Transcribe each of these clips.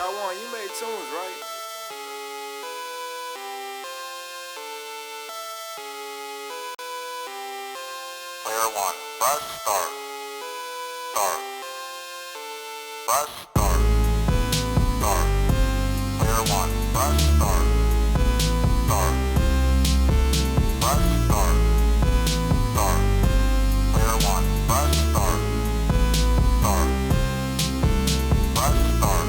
Kawan, you made tunes, right? Player 1, press start. Start. Press start. Start. Player 1, press start. Start. Press start. Start. Player 1, press start. Start. Press start.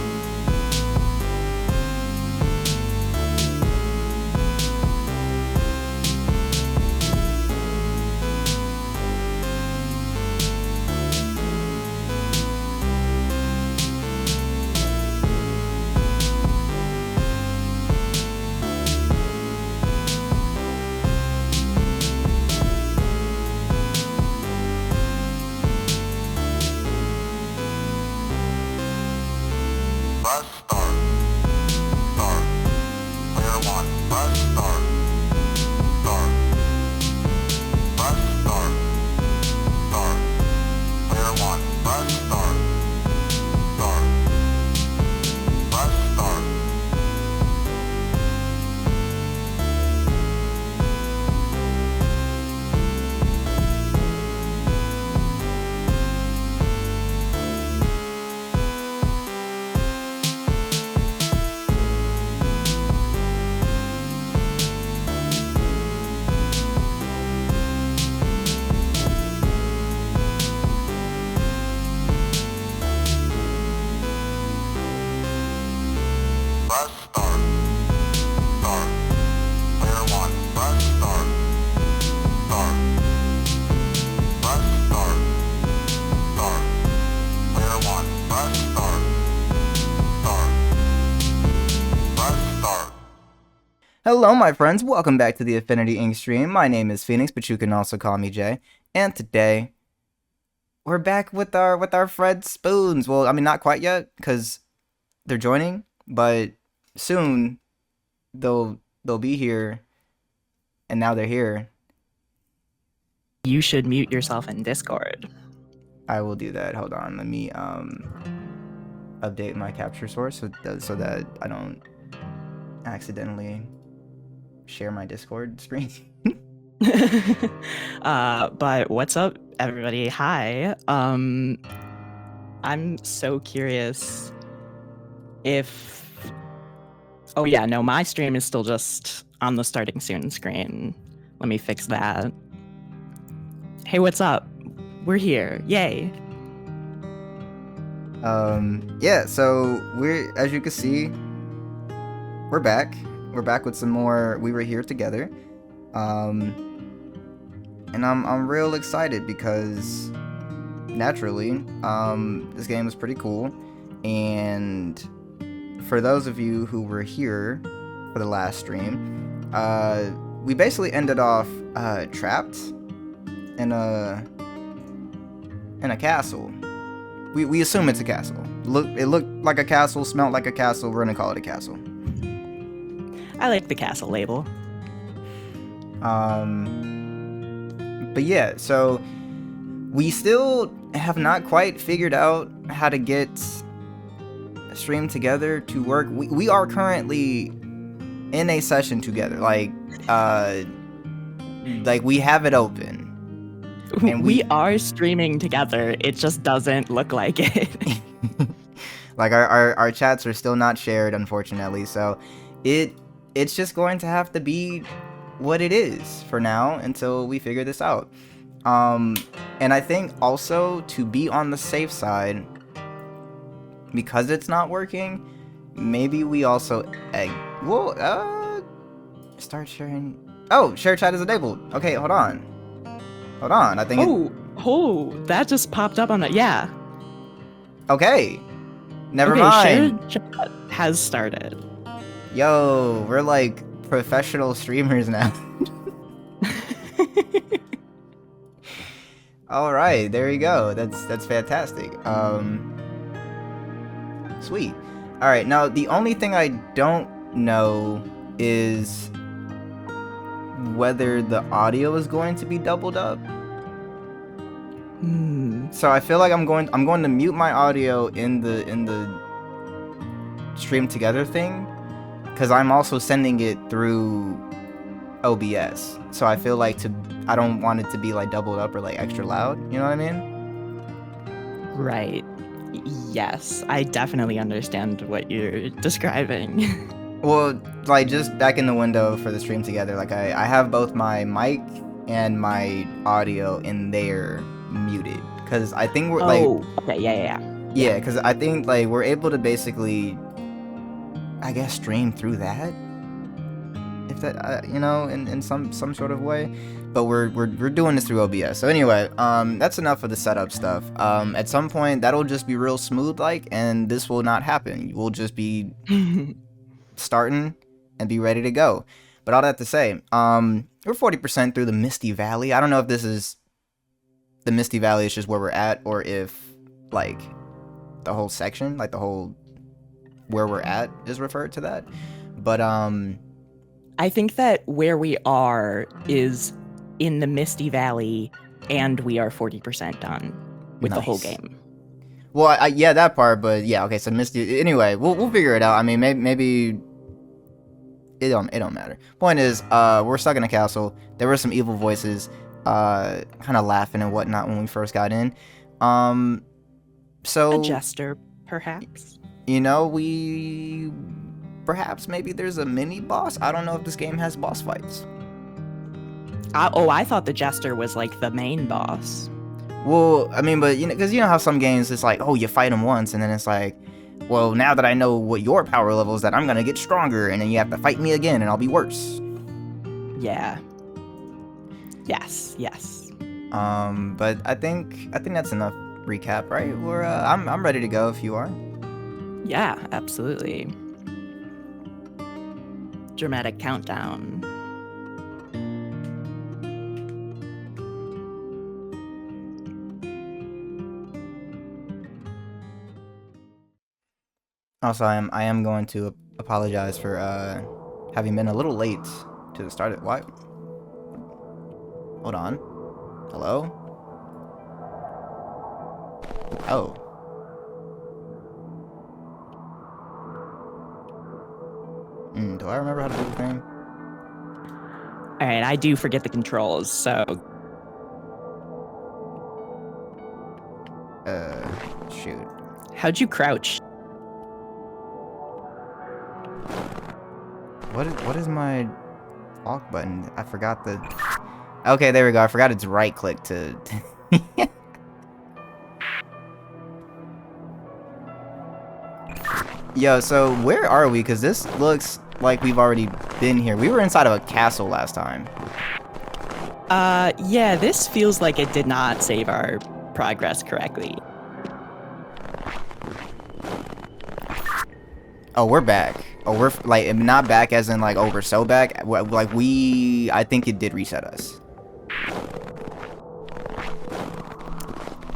Press start. Start. Player 1, press start. Start. Press start. Start. Player 1, press start. Start. Press start. Press start. Start. Player 1, press start. Start. Press start. Start. Player 1, press start. Start. Press start. Hello, my friends. Welcome back to the Affinity Inc. stream. My name is Phoenix, but you can also call me Jay. And today, we're back with our Fred Spoons. Well, I mean, not quite yet, because they're joining, but soon they'll be here, and now they're here. You should mute yourself in Discord. I will do that. Hold on. Let me update my capture source so that I don't accidentally share my Discord screen. But what's up, everybody? Hi. I'm so curious if... Oh yeah, no, my stream is still just on the starting soon screen. Let me fix that. Hey, what's up? We're here. Yay. Yeah, so we're, as you can see, we're back. We're back with some more We Were Here Together. And I'm real excited because naturally, this game is pretty cool. And for those of you who were here for the last stream, we basically ended off trapped in a castle. We assume it's a castle. It looked like a castle, smelled like a castle. We're gonna call it a castle. I like the castle label. But yeah, so we still have not quite figured out how to get a stream together to work. We are currently in a session together, like we have it open. And we are streaming together. It just doesn't look like it. Like our chats are still not shared, unfortunately. So it's just going to have to be what it is for now until we figure this out. And I think also to be on the safe side, because it's not working, maybe we also start sharing. Oh, share chat is enabled. Okay, hold on. I think that just popped up on that. Yeah. Okay. Never mind. Share chat has started. Yo, we're like professional streamers now. All right, there you go. That's fantastic. Sweet. All right, now the only thing I don't know is whether the audio is going to be doubled up. So I feel like I'm going to mute my audio in the stream together thing, because I'm also sending it through OBS. So I feel like I don't want it to be like doubled up or like extra loud. You know what I mean? Right. Yes, I definitely understand what you're describing. Well, like just back in the window for the stream together, like I have both my mic and my audio in there muted, because I think we're like, okay, yeah, because I think like we're able to basically, I guess, stream through that, if that you know, in some sort of way. But we're doing this through OBS. So anyway, that's enough of the setup stuff. At some point that'll just be real smooth like, and this will not happen. We'll just be starting and be ready to go. But all that to say, we're 40% through the Misty Valley. I don't know if this is the Misty Valley is just where we're at, or if like the whole section, like the whole where we're at is referred to that. But I think that where we are is in the Misty Valley, and we are 40% done with the whole Nice. game. Well, yeah, that part, but yeah, okay, so Misty, anyway, we'll figure it out. I mean, maybe it don't matter. Point is, we're stuck in a castle. There were some evil voices, kind of laughing and whatnot when we first got in. So A jester, perhaps? you know, perhaps maybe there's a mini boss. I don't know if this game has boss fights. I thought the jester was like the main boss. Well, I mean, but you know, because you know how some games it's like, oh, you fight them once, and then it's like, well, now that I know what your power level is, that I'm gonna get stronger, and then you have to fight me again, and I'll be worse. Yeah. Yes. But I think that's enough recap, right? I'm ready to go if you are. Yeah, absolutely. Dramatic countdown. Also, I am going to apologize for having been a little late to the start of what? Hold on. Hello? Oh. Do I remember how to do the thing? Alright, I do forget the controls, so... Shoot. How'd you crouch? What is my walk button? I forgot the... Okay, there we go. I forgot it's right click to... Yo, so where are we? Because this looks like we've already been here. We were inside of a castle last time. Yeah, this feels like it did not save our progress correctly. Oh, we're back. Oh, we're like not back as in like, oh, we're so back. Like I think it did reset us.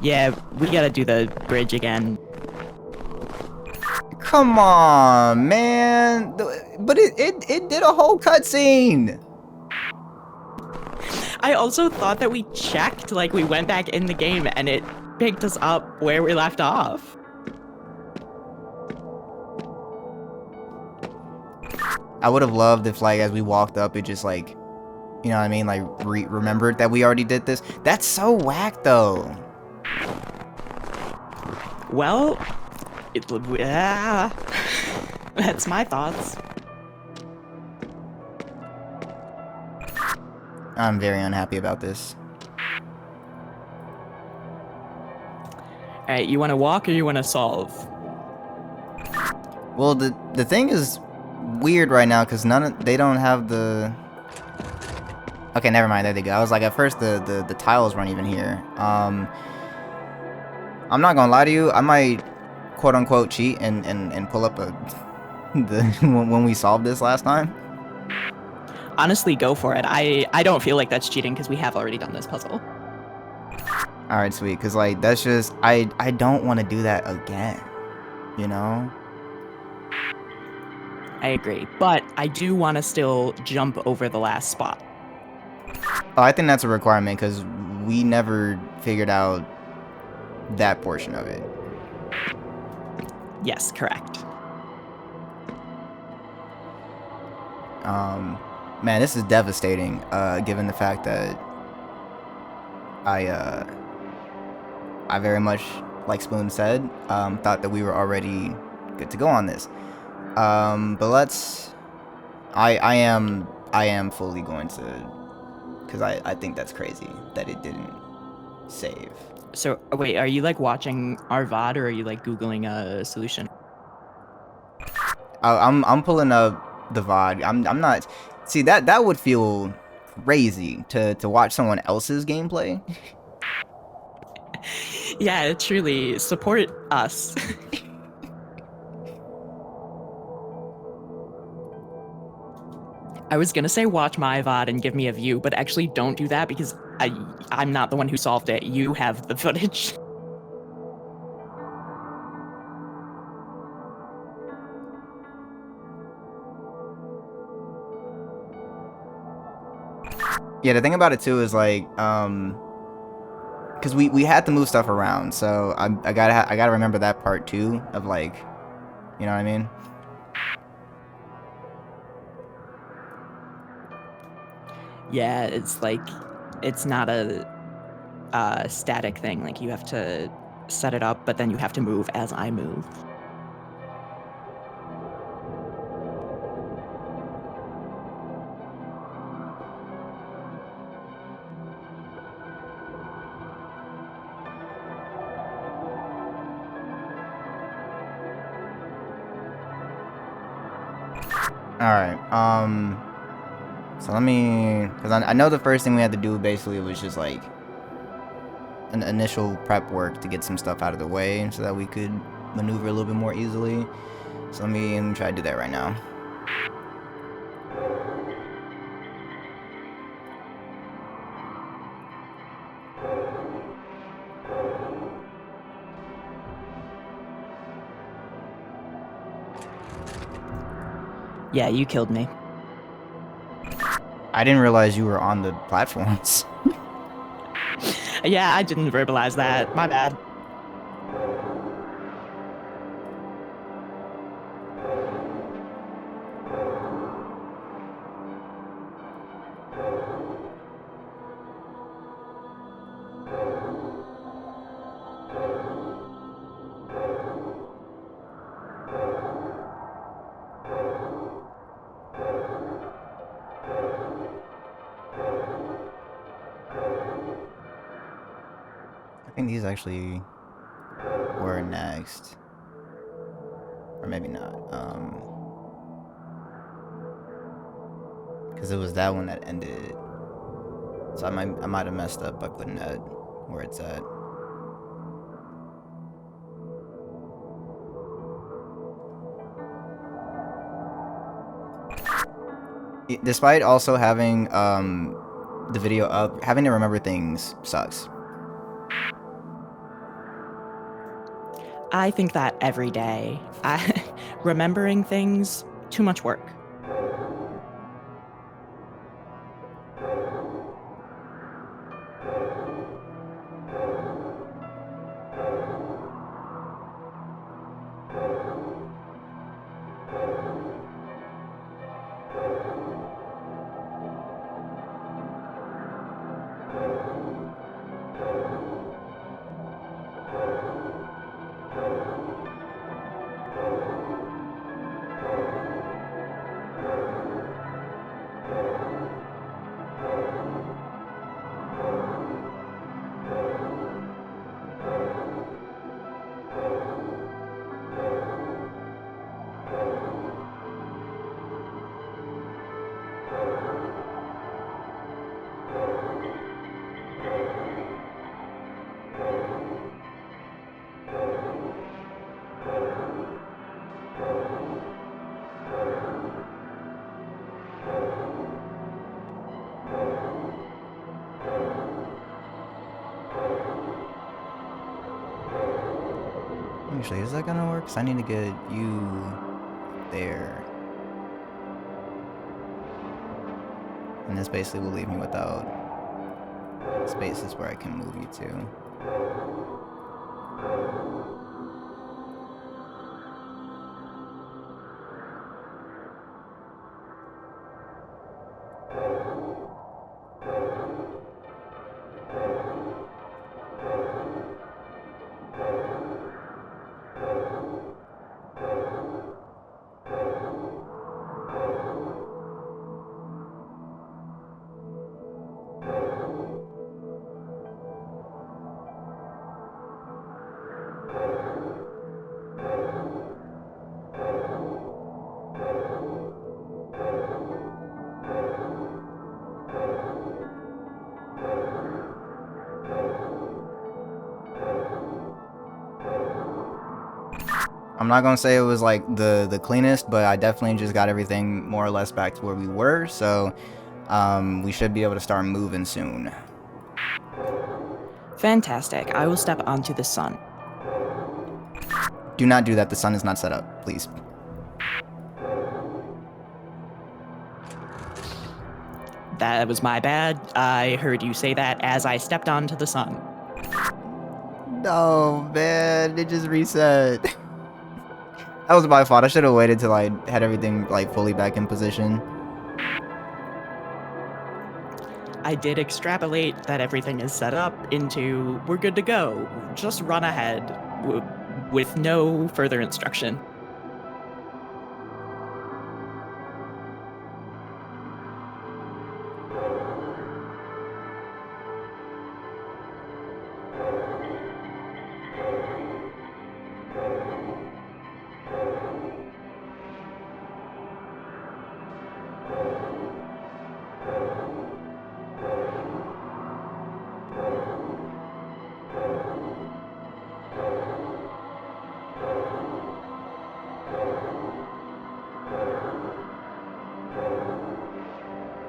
Yeah, we gotta do the bridge again. Come on, man. But it did a whole cutscene. I also thought that we checked, like we went back in the game and it picked us up where we left off. I would have loved if, like, as we walked up, it just, like, you know what I mean? Like, remembered that we already did this. That's so whack, though. Well, that's my thoughts. I'm very unhappy about this. Alright, you want to walk or you want to solve? Well, the thing is weird right now because they don't have the... Okay, never mind. There they go. I was like, at first the tiles weren't even here. I'm not gonna lie to you. I might quote unquote cheat and pull up when we solved this last time. Honestly, go for it. I don't feel like that's cheating because we have already done this puzzle. All right, sweet. Because like that's just I don't want to do that again. You know. I agree, but I do want to still jump over the last spot. Oh, I think that's a requirement because we never figured out that portion of it. Yes, correct. Man, this is devastating, given the fact that I very much, like Spoon said, thought that we were already good to go on this. But I am fully going to, because I think that's crazy that it didn't save. So wait, are you like watching our VOD or are you like Googling a solution? I'm pulling up the VOD. I'm not. See, that would feel crazy to watch someone else's gameplay. Yeah, truly support us. I was gonna say watch my VOD and give me a view, but actually don't do that because I'm not the one who solved it. You have the footage. Yeah, the thing about it too is like, because we had to move stuff around, so I gotta remember that part too of like, you know what I mean? Yeah, it's like it's not a static thing. Like you have to set it up, but then you have to move as I move. All right. So let me, because I know the first thing we had to do basically was just like an initial prep work to get some stuff out of the way so that we could maneuver a little bit more easily. So let me try to do that right now. Yeah, you killed me. I didn't realize you were on the platforms. Yeah, I didn't verbalize that. My bad. I think these actually were next. Or maybe not. Because it was that one that ended. So I might have messed up by putting that where it's at. Despite also having the video up, having to remember things sucks. I think that every day. Remembering things, too much work. Actually, is that gonna work? 'Cause I need to get you there. And this basically will leave me without spaces where I can move you to. I'm not gonna say it was like the cleanest, but I definitely just got everything more or less back to where we were, so we should be able to start moving soon. Fantastic. I will step onto the sun. Do not do that. The sun is not set up, please. That was my bad. I heard you say that as I stepped onto the sun. No, man, it just reset. That was my fault. I should have waited till I had everything like fully back in position. I did extrapolate that everything is set up into we're good to go. Just run ahead with no further instruction.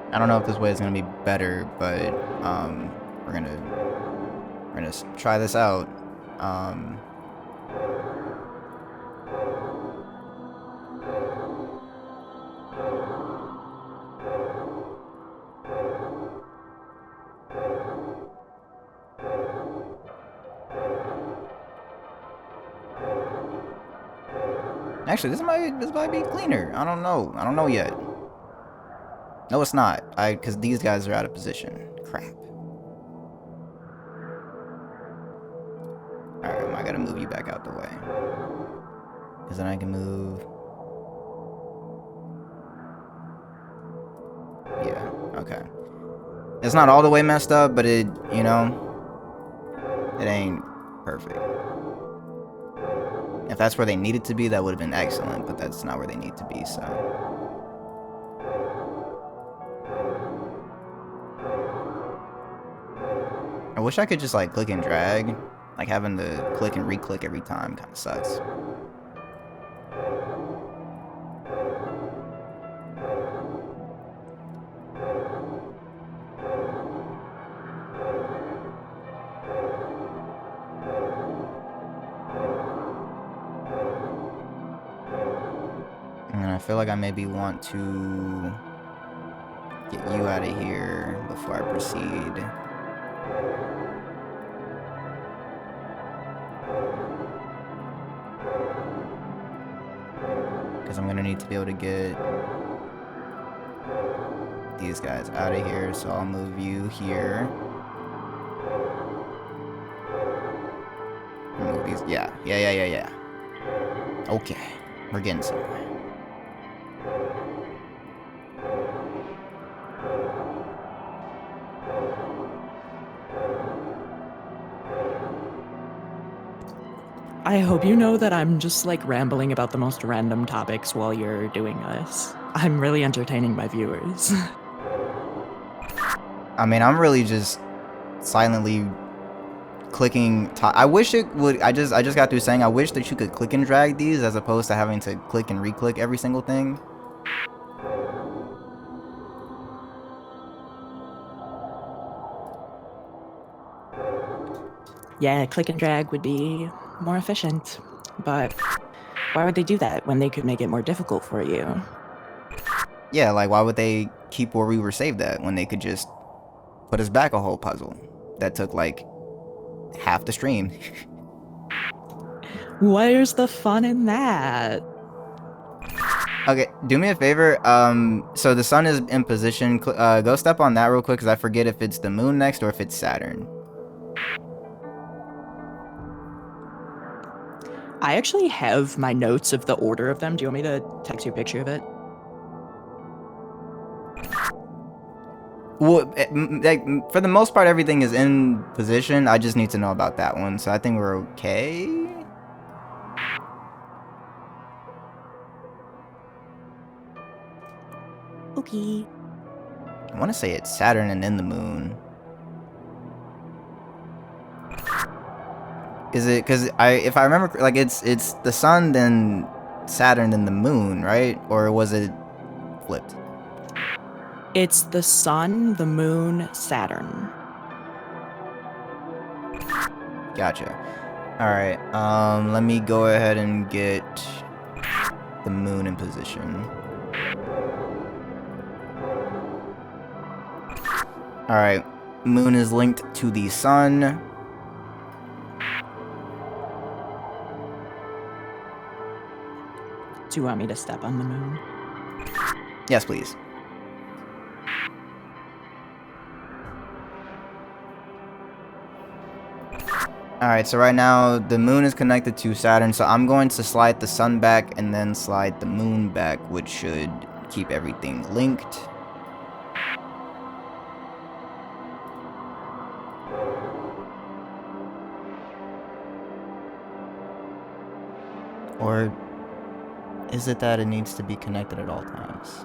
I don't know if this way is gonna be better, but we're gonna try this out. Actually, this might be cleaner. I don't know yet. No, it's not. Because these guys are out of position. Crap. Alright, I gotta move you back out the way. Because then I can move. Yeah, okay. It's not all the way messed up, but it, you know, it ain't perfect. If that's where they needed to be, that would have been excellent, but that's not where they need to be, so. I wish I could just like click and drag. Like having to click and re-click every time kind of sucks. And I feel like I maybe want to get you out of here before I proceed. Because I'm going to need to be able to get these guys out of here, so I'll move you here. Move these, yeah. Okay, we're getting somewhere. I hope you know that I'm just like rambling about the most random topics while you're doing this. I'm really entertaining my viewers. I mean, I'm really just silently clicking. I wish it would. I just got through saying I wish that you could click and drag these as opposed to having to click and re-click every single thing. Yeah, click and drag would be more efficient, but why would they do that when they could make it more difficult for you? Yeah, like why would they keep where we were saved at when they could just put us back a whole puzzle that took like half the stream? Where's the fun in that? Okay, do me a favor. So the sun is in position. Go step on that real quick because I forget if it's the moon next or if it's Saturn. I actually have my notes of the order of them. Do you want me to text you a picture of it? Well, like, for the most part, everything is in position. I just need to know about that one. So I think we're okay. low-key. I want to say it's Saturn and then the moon. Is it? Because if I remember, like it's the sun, then Saturn, then the moon, right? Or was it flipped? It's the sun, the moon, Saturn. Gotcha. All right. Let me go ahead and get the moon in position. All right. Moon is linked to the sun. Do you want me to step on the moon? Yes, please. Alright, so right now the moon is connected to Saturn, so I'm going to slide the sun back and then slide the moon back, which should keep everything linked. Or is it that it needs to be connected at all times?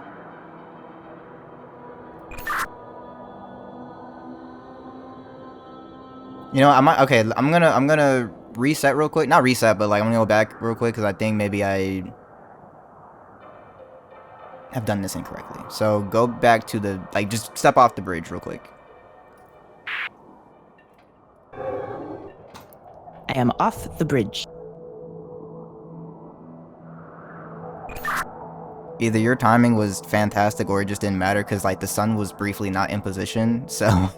You know, I might. Okay, I'm gonna reset real quick. Not reset, but like I'm gonna go back real quick because I think maybe I have done this incorrectly. So go back to the just step off the bridge real quick. I am off the bridge. Either your timing was fantastic or it just didn't matter because like the sun was briefly not in position. So.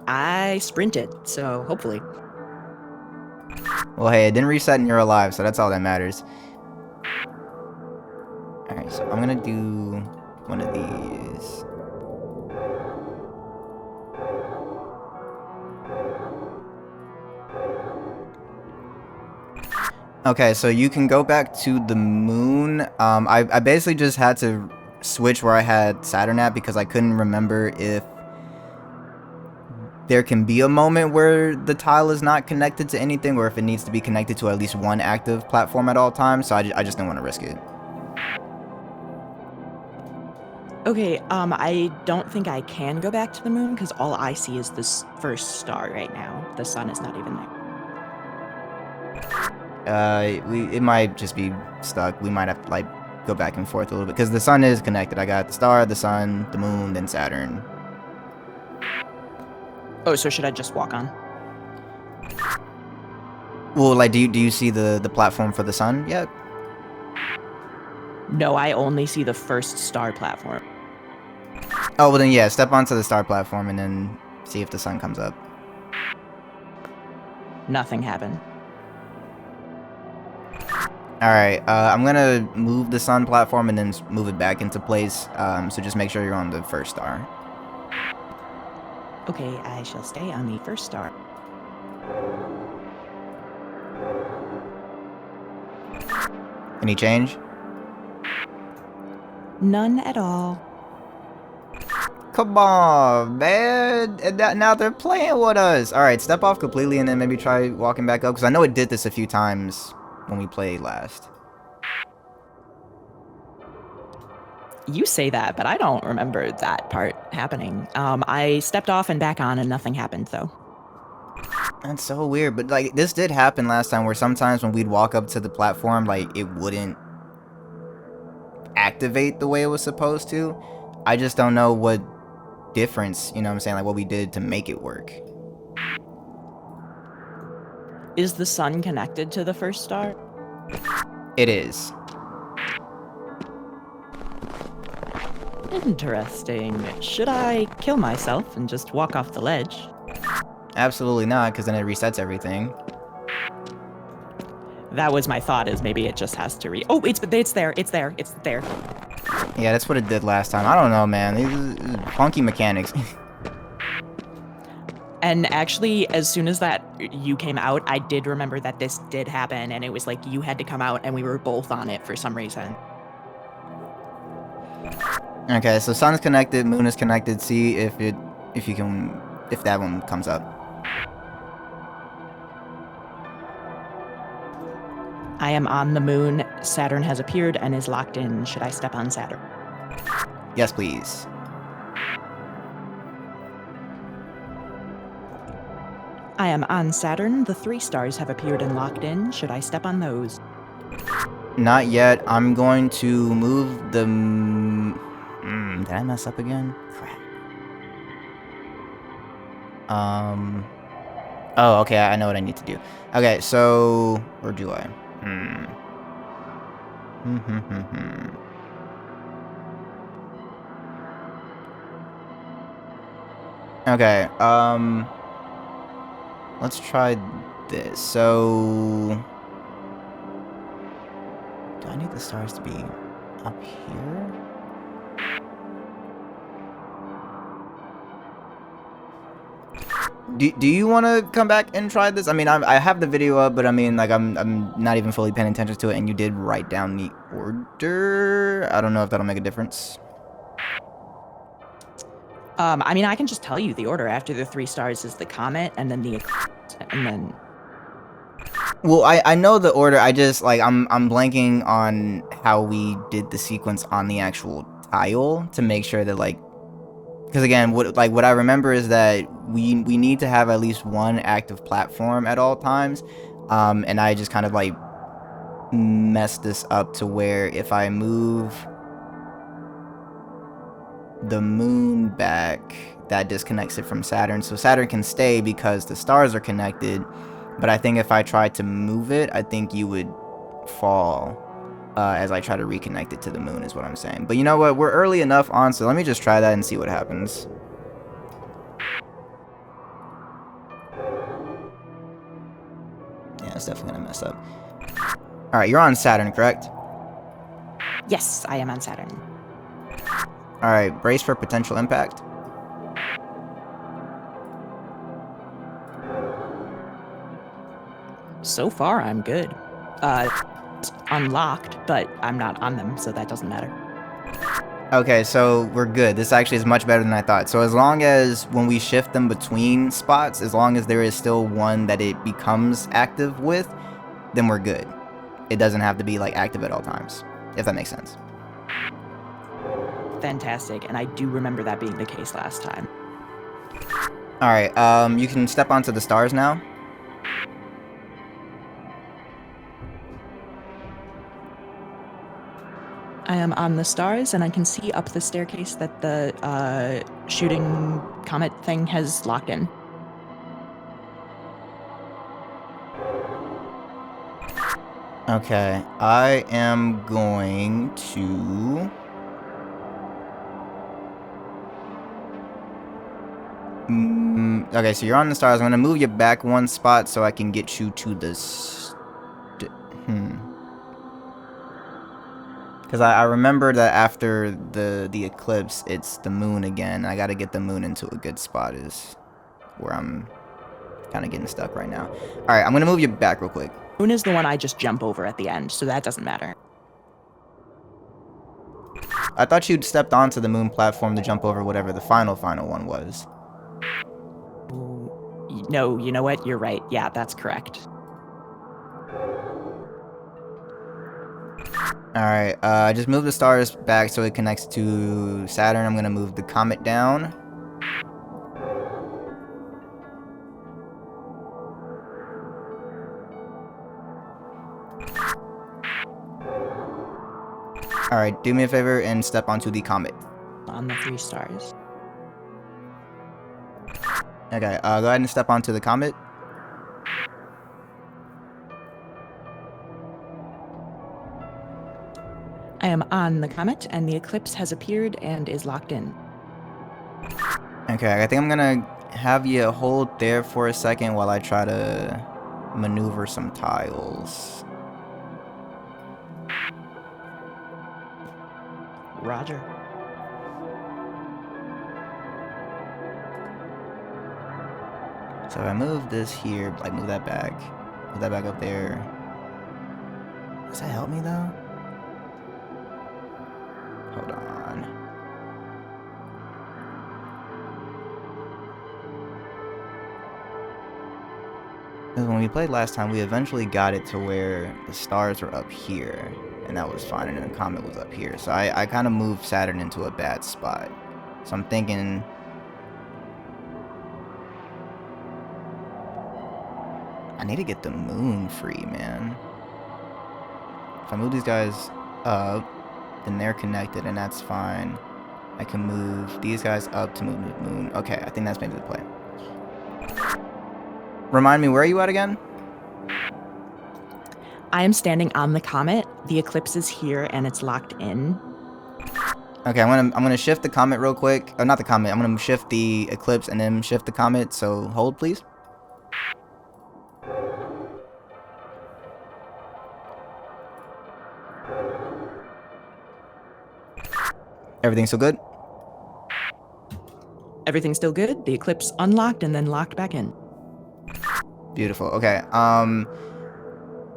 I sprinted, so hopefully. Well, hey, it didn't reset and you're alive, so that's all that matters. Alright, so I'm gonna do one of these. Okay, so you can go back to the moon. I basically just had to switch where I had Saturn at because I couldn't remember if there can be a moment where the tile is not connected to anything or if it needs to be connected to at least one active platform at all times, so I just didn't want to risk it. Okay, I don't think I can go back to the moon because all I see is this first star right now. The sun is not even there. It might just be stuck. We might have to like go back and forth a little bit because the sun is connected. I got the star, the sun, the moon, then Saturn. Oh, so should I just walk on? Well, like, do you see the platform for the sun yet? No, I only see the first star platform. Oh, well then, yeah, step onto the star platform and then see if the sun comes up. Nothing happened. Alright, I'm gonna move the sun platform and then move it back into place, so just make sure you're on the first star. Okay, I shall stay on the first star. Any change? None at all. Come on, man! And now they're playing with us! Alright, step off completely and then maybe try walking back up, because I know it did this a few times when we played last. You say that, but I don't remember that part happening. I stepped off and back on and nothing happened, though. That's so weird, but like this did happen last time where sometimes when we'd walk up to the platform, like it wouldn't activate the way it was supposed to. I just don't know what difference, you know what I'm saying, like what we did to make it work. Is the sun connected to the first star? It is. Interesting. Should I kill myself and just walk off the ledge? Absolutely not, because then it resets everything. That was my thought, is maybe it just has to Oh, it's there, it's there. Yeah, that's what it did last time. I don't know, man. These funky mechanics. And actually, as soon as that you came out, I did remember that this did happen, and it was like you had to come out and we were both on it for some reason. Okay, so sun's connected, moon is connected. See if that one comes up. I am on the moon. Saturn has appeared and is locked in. Should I step on Saturn? Yes, please. I am on Saturn. The 3 stars have appeared and locked in. Should I step on those? Not yet. I'm going to move the... did I mess up again? Crap. Oh, okay, I know what I need to do. Okay, so... Or do I? Okay, let's try this. So... Do I need the stars to be up here? Do you want to come back and try this? I mean, I have the video up, but I mean, like, I'm not even fully paying attention to it, and you did write down the order. I don't know if that'll make a difference. I mean, I can just tell you the order. After the 3 stars is the comet, and then the eclipse, and then... Well, I know the order. I just, like, I'm blanking on how we did the sequence on the actual tile to make sure that, like, because again, what I remember is that we need to have at least one active platform at all times, and I just kind of like messed this up to where if I move the moon back, that disconnects it from Saturn, so Saturn can stay because the stars are connected. But I think if I tried to move it, I think you would fall as I try to reconnect it to the moon, is what I'm saying. But you know what? We're early enough on, so let me just try that and see what happens. Yeah, it's definitely gonna mess up. Alright, you're on Saturn, correct? Yes, I am on Saturn. Alright, brace for potential impact. So far, I'm good. It's unlocked, but I'm not on them, so that doesn't matter. Okay, so we're good. This actually is much better than I thought. So as long as when we shift them between spots, as long as there is still one that it becomes active with, then we're good. It doesn't have to be like active at all times, if that makes sense. Fantastic, and I do remember that being the case last time. Alright, you can step onto the stars now. I am on the stars, and I can see up the staircase that the shooting comet thing has locked in. Okay, I am going to... okay, so you're on the stars. I'm going to move you back one spot so I can get you to the... Because I remember that after the eclipse, it's the moon again. I got to get the moon into a good spot is where I'm kind of getting stuck right now. Alright, I'm going to move you back real quick. Moon is the one I just jump over at the end, so that doesn't matter. I thought you'd stepped onto the moon platform to jump over whatever the final one was. No, you know what? You're right. Yeah, that's correct. Alright, just move the stars back so it connects to Saturn. I'm going to move the comet down. Alright, do me a favor and step onto the comet. On the 3 stars. Okay, go ahead and step onto the comet. I am on the comet, and the eclipse has appeared and is locked in. Okay, I think I'm gonna have you hold there for a second while I try to maneuver some tiles. Roger. So if I move this here, like move that back up there. Does that help me though? Hold on. Because when we played last time, we eventually got it to where the stars were up here, and that was fine, and then the comet was up here. So I kind of moved Saturn into a bad spot. So I'm thinking... I need to get the moon free, man. If I move these guys up, then they're connected, and that's fine. I can move these guys up to move the moon. Okay, I think that's maybe the play. Remind me, where are you at again? I am standing on the comet. The eclipse is here and it's locked in. Okay, I'm gonna shift the comet real quick. Oh, not the comet. I'm gonna shift the eclipse and then shift the comet. So hold, please. Everything still good? Everything's still good. The eclipse unlocked and then locked back in. Beautiful. Okay. I'm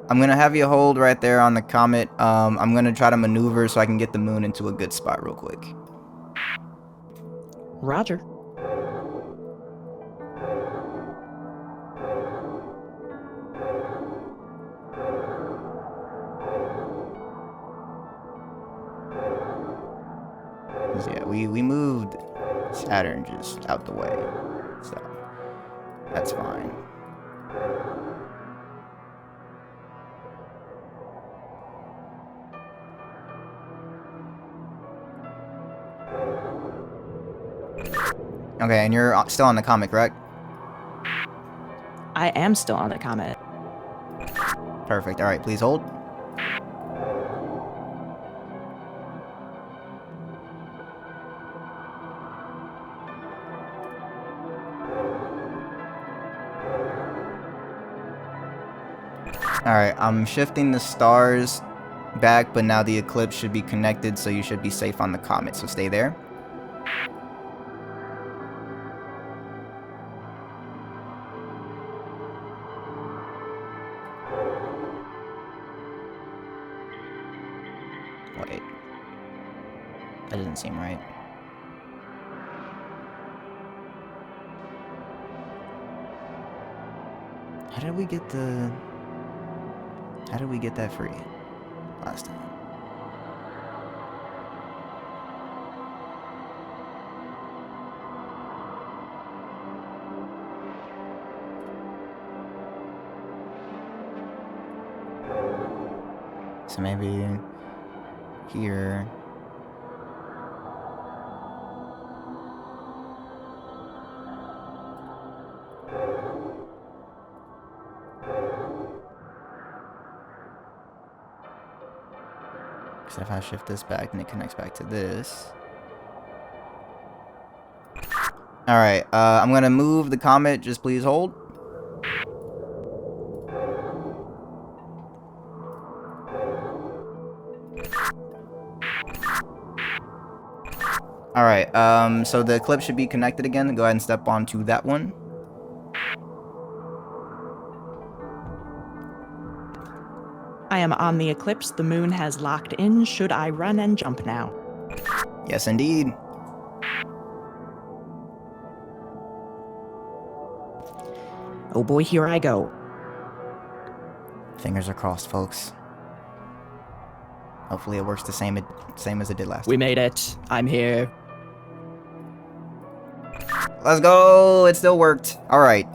gonna have you hold right there on the comet. I'm gonna try to maneuver so I can get the moon into a good spot real quick. Roger. Yeah, we moved Saturn just out the way, so that's fine. Okay, and you're still on the comet, correct? I am still on the comet. Perfect. All right, please hold. Alright, I'm shifting the stars back, but now the eclipse should be connected, so you should be safe on the comet, so stay there. Wait. That doesn't seem right. How did we get the... How did we get that free last time? So maybe here. If I shift this back, then it connects back to this. Alright, I'm gonna move the comet, just please hold. Alright, so the eclipse should be connected again. Go ahead and step onto that one. I am on the eclipse. The moon has locked in. Should I run and jump now? Yes, indeed. Oh boy, here I go. Fingers are crossed, folks. Hopefully it works the same as it did last We time. made it. I'm here. Let's go! It still worked. Alright.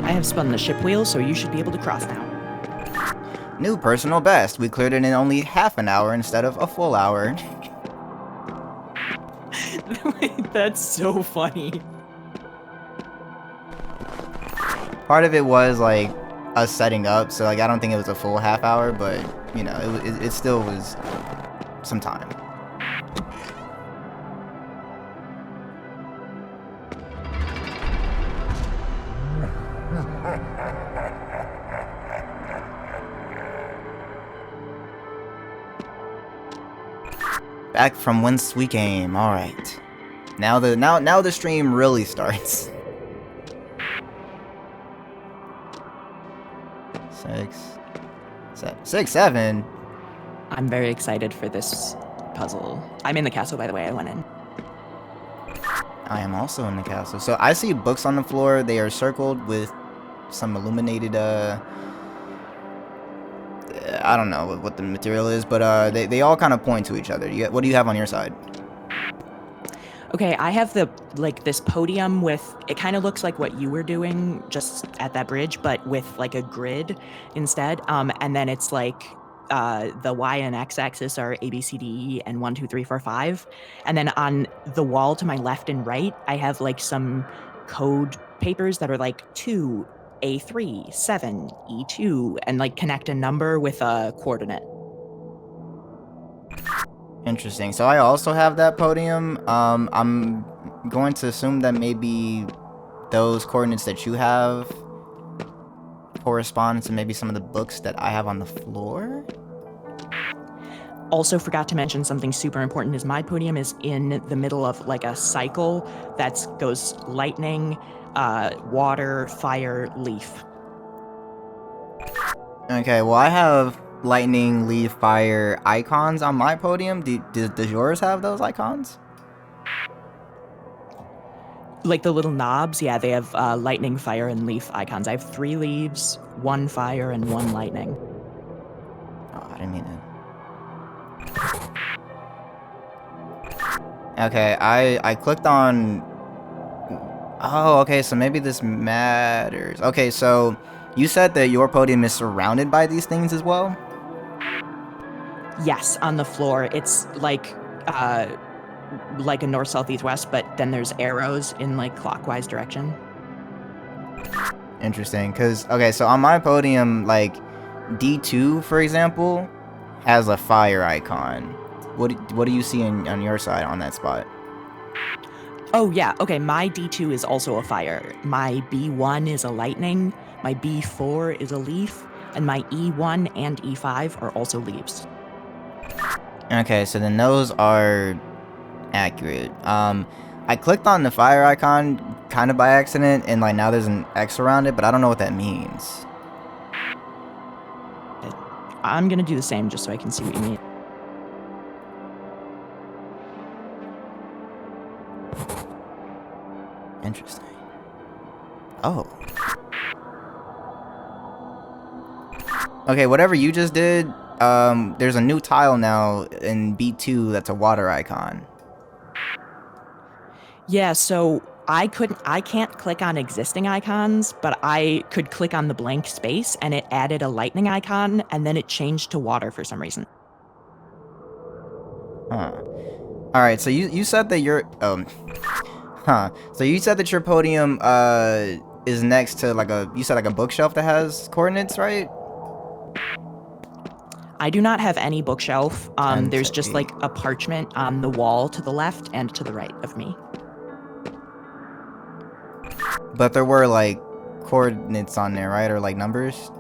I have spun the ship wheel, so you should be able to cross now. New personal best. We cleared it in only half an hour instead of a full hour. That's so funny. Part of it was like us setting up, so like I don't think it was a full half hour, but you know, it still was some time. Back from whence we came. All right. Now the stream really starts. 6, 7. I'm very excited for this puzzle. I'm in the castle, by the way. I went in. I am also in the castle. So I see books on the floor. They are circled with some illuminated, I don't know what the material is, but they all kind of point to each other. What do you have on your side? Okay, I have this podium with, it kind of looks like what you were doing just at that bridge, but with like a grid instead. And then it's like the Y and X axis are A, B, C, D, E, and 1, 2, 3, 4, 5. And then on the wall to my left and right, I have like some code papers that are like 2, A3, 7, E2, and like connect a number with a coordinate. Interesting. So I also have that podium. I'm going to assume that maybe those coordinates that you have correspond to maybe some of the books that I have on the floor. Also forgot to mention something super important is my podium is in the middle of like a cycle that goes lightning, water, fire, leaf. Okay, well I have lightning, leaf, fire icons on my podium. Does yours have those icons? Like the little knobs, yeah, they have lightning, fire, and leaf icons. I have 3 leaves, 1 fire, and 1 lightning. Oh, I didn't mean to. Okay, I clicked on... Oh, okay, so maybe this matters. Okay, so you said that your podium is surrounded by these things as well? Yes, on the floor. It's like a north, south, east, west, but then there's arrows in like clockwise direction. Interesting, because, okay, so on my podium, like, D2, for example, has a fire icon. What do you see on your side on that spot? Oh, yeah. Okay, my D2 is also a fire. My B1 is a lightning. My B4 is a leaf. And my E1 and E5 are also leaves. Okay, so then those are accurate. I clicked on the fire icon kind of by accident, and like now there's an X around it, but I don't know what that means. I'm gonna do the same just so I can see what you mean. Interesting. Oh. Okay, whatever you just did, there's a new tile now in B2 that's a water icon. Yeah, so I can't click on existing icons, but I could click on the blank space and it added a lightning icon and then it changed to water for some reason. Huh. Alright, so you said that your so you said that your podium is next to like a bookshelf that has coordinates, right? I do not have any bookshelf. There's just like a parchment on the wall to the left and to the right of me. But there were like coordinates on there, right? Or like numbers?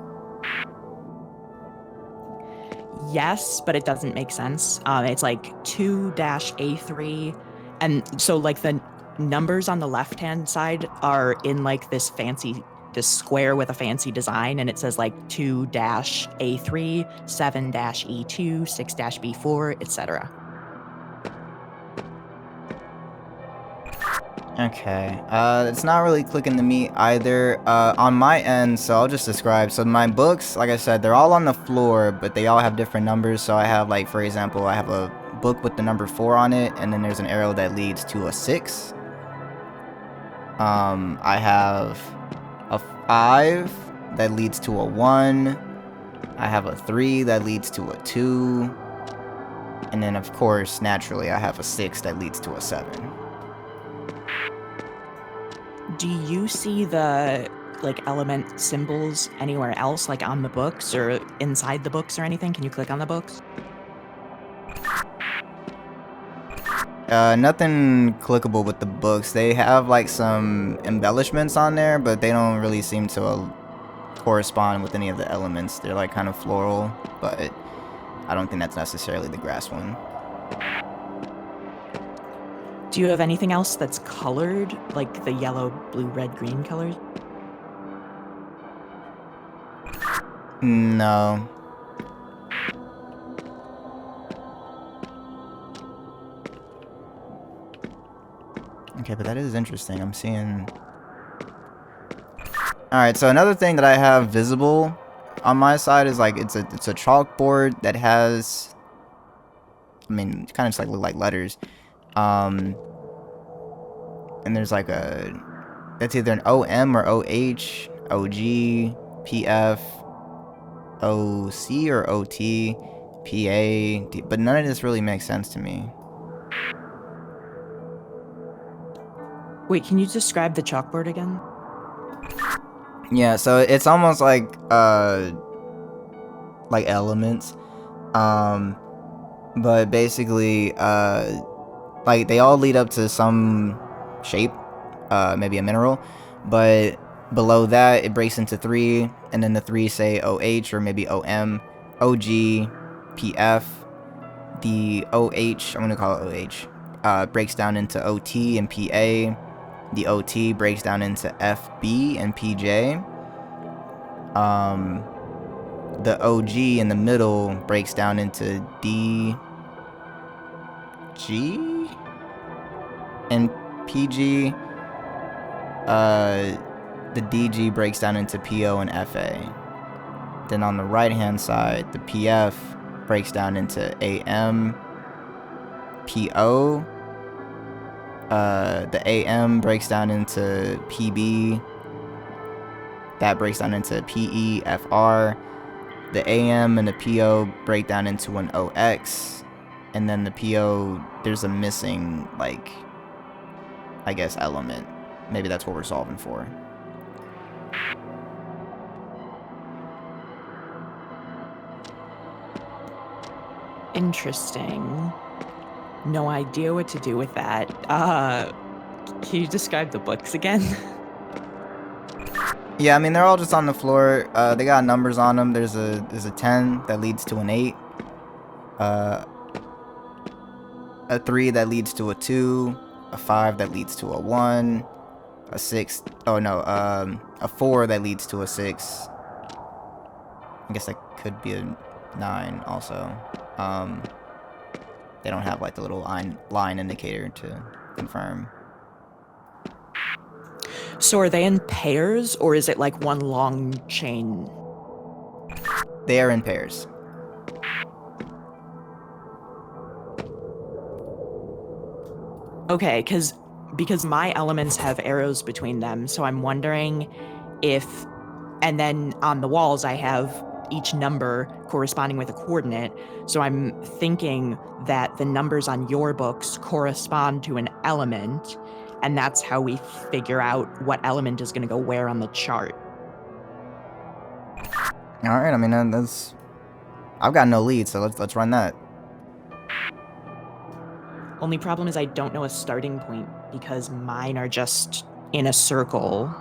Yes, but it doesn't make sense. It's like 2-A3. And so like the numbers on the left-hand side are in like this square with a fancy design, and it says like 2-A3, 7-E2, 6-B4, etc. Okay, it's not really clicking to me either, on my end, so I'll just describe. So my books, like I said, they're all on the floor, but they all have different numbers. So I have, like, for example, I have a book with the number 4 on it, and then there's an arrow that leads to a 6. I have a 5 that leads to a 1. I have a 3 that leads to a 2. And then, of course, naturally, I have a 6 that leads to a 7. Do you see the like element symbols anywhere else, like on the books or inside the books or anything? Can you click on the books? Nothing clickable with the books. They have like some embellishments on there, but they don't really seem to correspond with any of the elements. They're like kind of floral, but I don't think that's necessarily the grass one. Do you have anything else that's colored, like the yellow, blue, red, green colors? No. Okay, but that is interesting. I'm seeing... Alright, so another thing that I have visible on my side is like it's a chalkboard that has, I mean, kind of just like look like letters. And there's like that's either an OM or OH, OG, PF, OC or OT, PA, but none of this really makes sense to me. Wait, can you describe the chalkboard again? Yeah, so it's almost like elements. But basically like they all lead up to some shape, maybe a mineral, but below that it breaks into three, and then the three say OH or maybe OM, OG, PF. The OH, I'm gonna call it OH, breaks down into OT and PA. The OT breaks down into FB and PJ. The OG in the middle breaks down into DG and PG. The DG breaks down into PO and FA. Then on the right hand side, the PF breaks down into AM, PO. The AM breaks down into PB. That breaks down into PE, FR. The AM and the PO break down into an OX. And then the PO, there's a missing, like, I guess, element. Maybe that's what we're solving for. Interesting. No idea what to do with that. Can you describe the books again? Yeah, I mean, they're all just on the floor. They got numbers on them. There's a 10 that leads to an 8. A 3 that leads to a 2. A 5 that leads to a 1. A 6. Oh, no. A 4 that leads to a 6. I guess that could be a 9 also. They don't have, like, the little line indicator to confirm. So are they in pairs, or is it like one long chain? They are in pairs. Okay, because my elements have arrows between them, so I'm wondering if... And then on the walls I have each number corresponding with a coordinate, so I'm thinking that the numbers on your books correspond to an element, and that's how we figure out what element is going to go where on the chart. All right, I mean, that's... I've got no lead, so let's run that. Only problem is I don't know a starting point, because mine are just in a circle,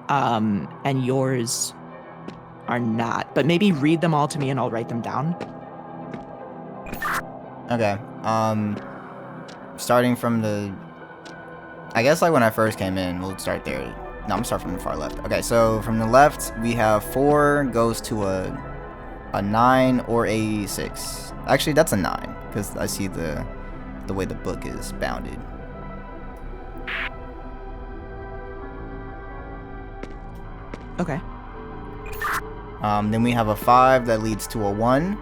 and yours are not. But maybe read them all to me and I'll write them down. Okay, starting from the... I guess, like, when I first came in, we'll start there. No, I'm starting from the far left. Okay, so from the left, we have 4 goes to a 9 or a 6. Actually, that's a 9, because I see the way the book is bounded. Okay. Then we have a 5 that leads to a 1.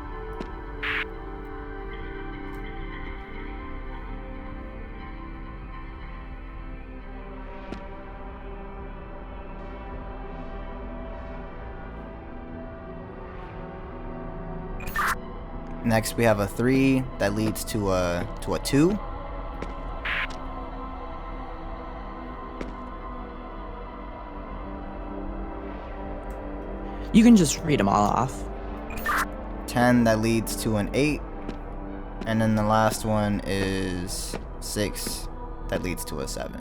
Next, we have a 3 that leads to a 2. You can just read them all off. 10 that leads to an 8. And then the last one is 6 that leads to a 7.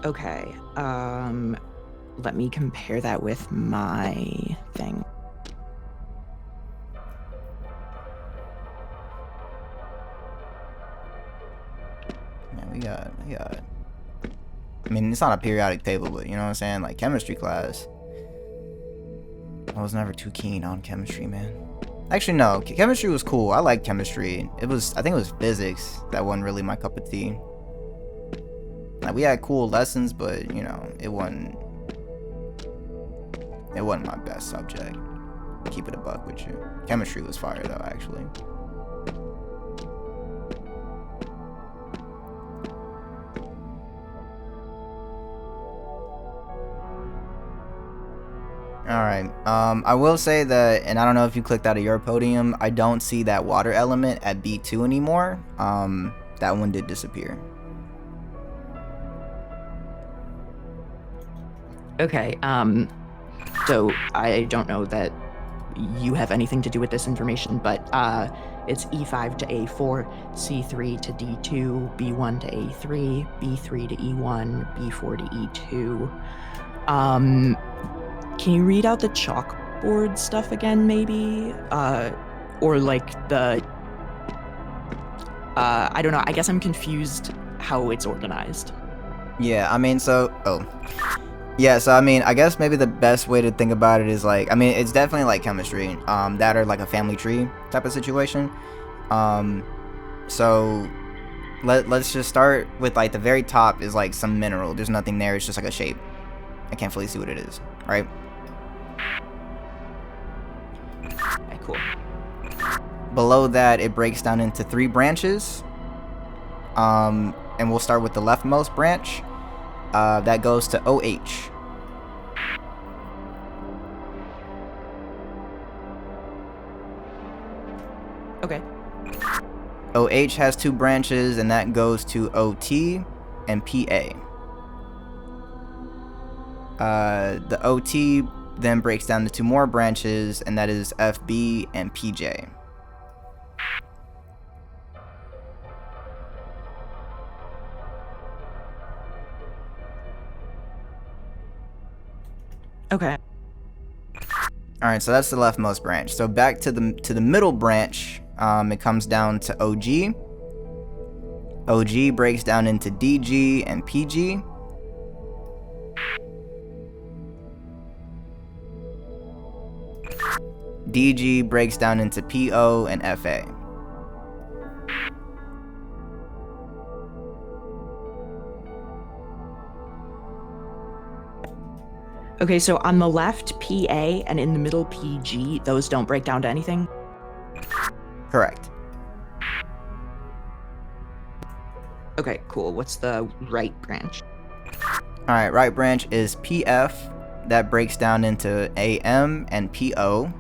Okay, let me compare that with my thing. Man, we got... I mean, it's not a periodic table, but you know what I'm saying? Like, chemistry class. I was never too keen on chemistry, man. Actually, no. Chemistry was cool. I liked chemistry. I think it was physics that wasn't really my cup of tea. Like, we had cool lessons, but, you know, it wasn't my best subject. Keep it a buck with you. Chemistry was fire, though, actually. Alright, I will say that, and I don't know if you clicked out of your podium, I don't see that water element at B2 anymore. That one did disappear. Okay, so I don't know that you have anything to do with this information, but it's E5 to A4, C3 to D2, B1 to A3, B3 to E1, B4 to E2. Can you read out the chalkboard stuff again, maybe? Or like the... I don't know, I guess I'm confused how it's organized. Yeah, I mean, so... Oh. Yeah, so I mean, I guess maybe the best way to think about it is like... I mean, it's definitely like chemistry. That or like a family tree type of situation. So... Let's just start with like the very top is like some mineral. There's nothing there, it's just like a shape. I can't fully see what it is, right? Okay, cool. Below that, it breaks down into 3 branches. And we'll start with the leftmost branch. That goes to OH. Okay. OH has 2 branches, and that goes to OT and PA. The OT then breaks down to 2 more branches, and that is FB and PJ. Okay. Alright, so that's the leftmost branch. So back to the middle branch, it comes down to OG. OG breaks down into DG and PG. DG breaks down into PO and FA. Okay, so on the left, PA, and in the middle, PG, those don't break down to anything? Correct. Okay, cool. What's the right branch? Alright, right branch is PF. That breaks down into AM and PO.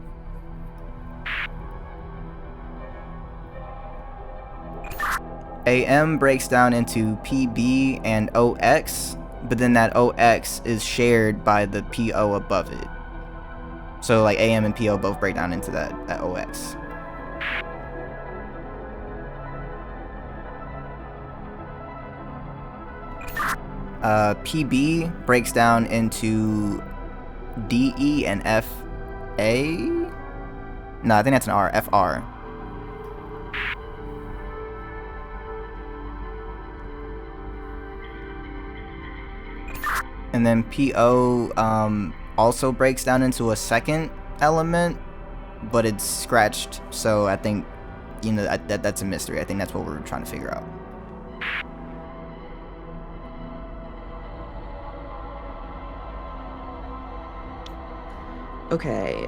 AM breaks down into PB and OX, but then that OX is shared by the PO above it. So like AM and PO both break down into that OX. PB breaks down into DE and FA. No, I think that's an R. FR. And then PO also breaks down into a second element, but it's scratched. So I think, you know, that's a mystery. I think that's what we're trying to figure out. Okay,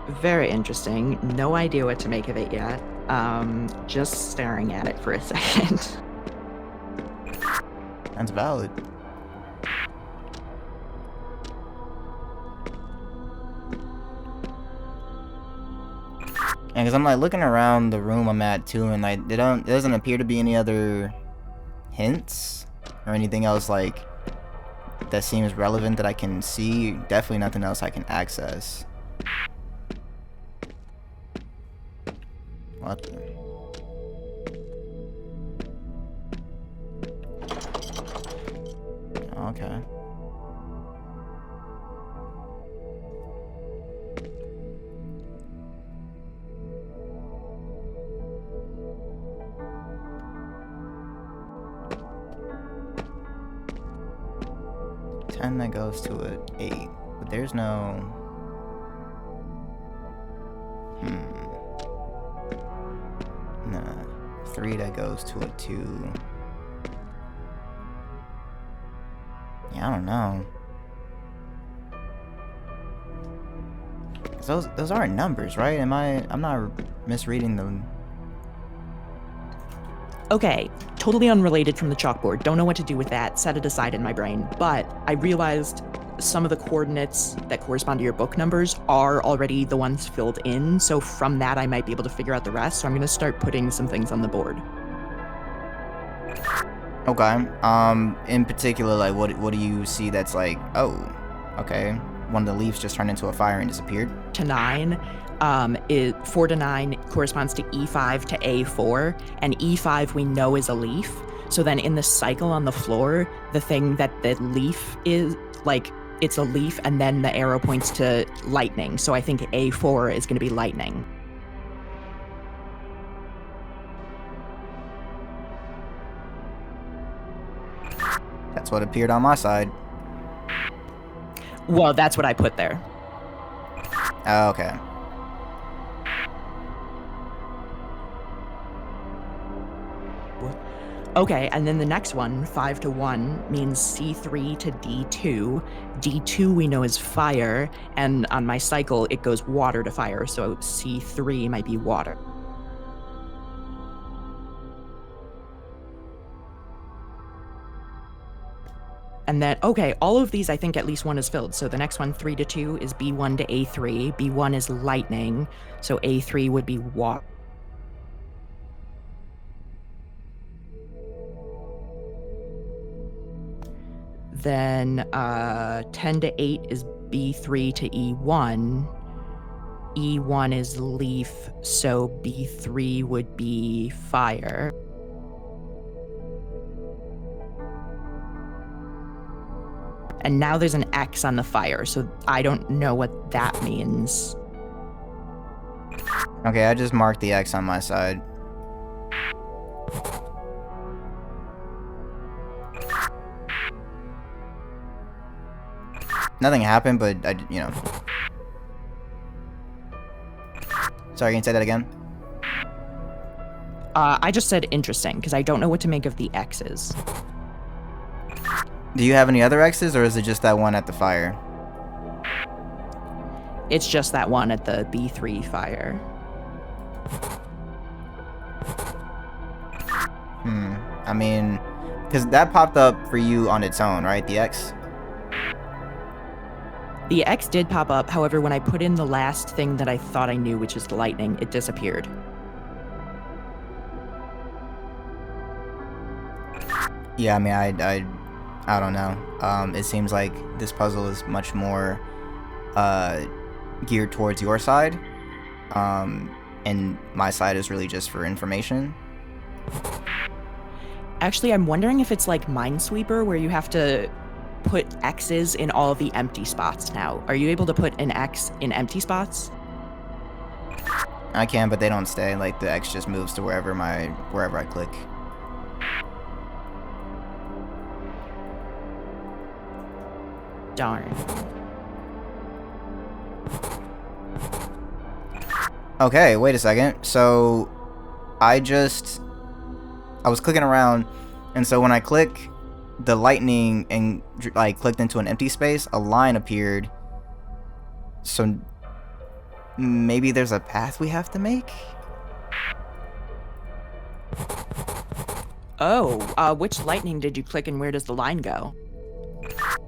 very interesting. No idea what to make of it yet. Just staring at it for a second. That's valid. And because I'm like looking around the room I'm at too, and like there doesn't appear to be any other hints or anything else like that seems relevant that I can see. Definitely nothing else I can access. What the? Okay. That goes to an 8, but there's no 3 that goes to a 2. Yeah, I don't know. Those aren't numbers, right? I'm not misreading them. Okay, totally unrelated from the chalkboard. Don't know what to do with that. Set it aside in my brain. But I realized some of the coordinates that correspond to your book numbers are already the ones filled in. So from that, I might be able to figure out the rest. So I'm going to start putting some things on the board. Okay. In particular, like, what do you see that's like, oh, okay, one of the leaves just turned into a fire and disappeared? To 9, 4 to 9 corresponds to E5 to A4, and E5 we know is a leaf. So then in the cycle on the floor, the thing that the leaf is, like, it's a leaf, and then the arrow points to lightning. So I think A4 is going to be lightning. That's what appeared on my side. Well, that's what I put there. Oh, okay. Okay, and then the next one, 5 to 1, means C3 to D2. D2 we know is fire, and on my cycle it goes water to fire, so C3 might be water. And then, okay, all of these I think at least one is filled. So the next one, 3 to 2, is B1 to A3. B1 is lightning, so A3 would be water. Then 10 to 8 is B3 to E1. E1 is leaf, so B3 would be fire. And now there's an X on the fire, so I don't know what that means. Okay, I just marked the X on my side. Nothing happened, but you know. Sorry, can you say that again? I just said interesting, because I don't know what to make of the X's. Do you have any other X's, or is it just that one at the fire? It's just that one at the B3 fire. I mean, because that popped up for you on its own, right? The X? The X did pop up, however, when I put in the last thing that I thought I knew, which is the lightning, it disappeared. Yeah, I mean, I don't know. It seems like this puzzle is much more geared towards your side, and my side is really just for information. Actually, I'm wondering if it's like Minesweeper, where you have to put X's in all of the empty spots now. Are you able to put an X in empty spots? I can, but they don't stay. Like, the X just moves to wherever I click. Darn. Okay, wait a second. So, I was clicking around, and so when I click the lightning and like clicked into an empty space, a line appeared. So maybe there's a path we have to make? Oh, which lightning did you click and where does the line go?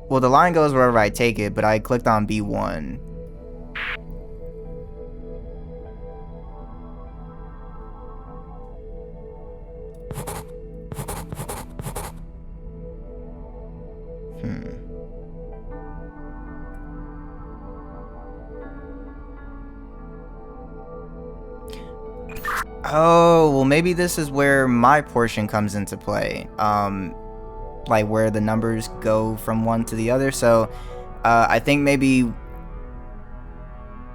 Well, the line goes wherever I take it, but I clicked on B1. Oh, well, maybe this is where my portion comes into play. Like where the numbers go from one to the other. So, I think maybe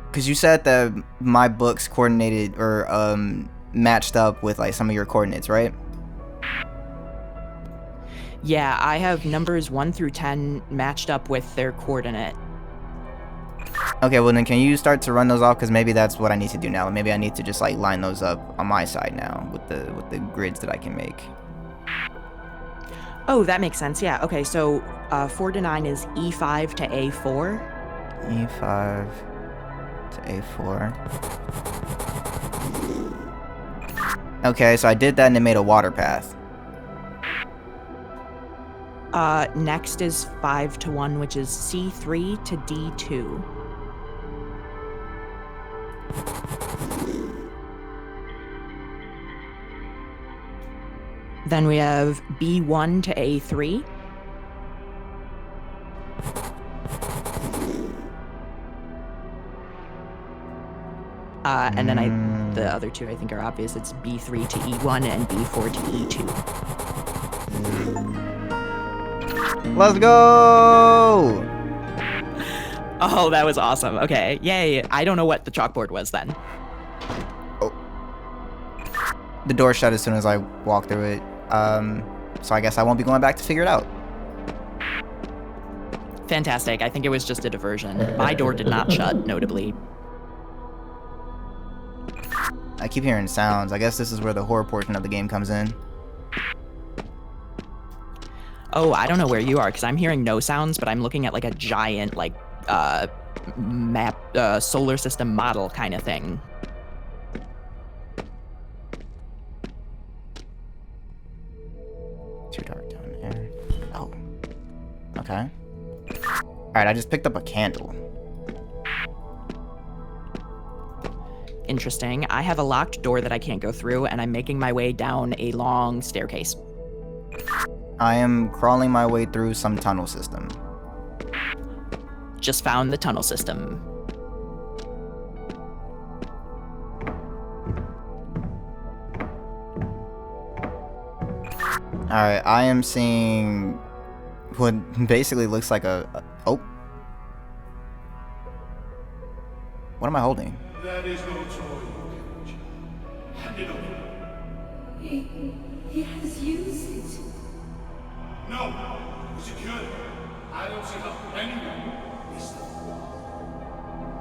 because you said that my books coordinated or matched up with like some of your coordinates, right? Yeah, I have numbers 1 through 10 matched up with their coordinate. Okay, well then can you start to run those off? Because maybe that's what I need to do now. Maybe I need to just like line those up on my side now with the grids that I can make. Oh, that makes sense. Yeah. Okay. So 4 to 9 is E5 to A4. E5 to A4. Okay, so I did that and it made a water path. Next is 5 to 1, which is C3 to D2. Then we have B1 to A3. And then the other two I think are obvious. It's B3 to E1 and B4 to E2. Let's go! Oh, that was awesome. Okay, yay. I don't know what the chalkboard was then. Oh. The door shut as soon as I walked through it. So I guess I won't be going back to figure it out. Fantastic. I think it was just a diversion. My door did not shut, notably. I keep hearing sounds. I guess this is where the horror portion of the game comes in. Oh, I don't know where you are, because I'm hearing no sounds, but I'm looking at like a giant, like, map, solar system model kind of thing. Too dark down there. Oh. Okay. Alright, I just picked up a candle. Interesting. I have a locked door that I can't go through, and I'm making my way down a long staircase. I am crawling my way through some tunnel system. Just found the tunnel system. Alright, I am seeing what basically looks like oh. What am I holding? That is no toy. Hand it over. He has used it. No, is it good? I don't see how anyone is the one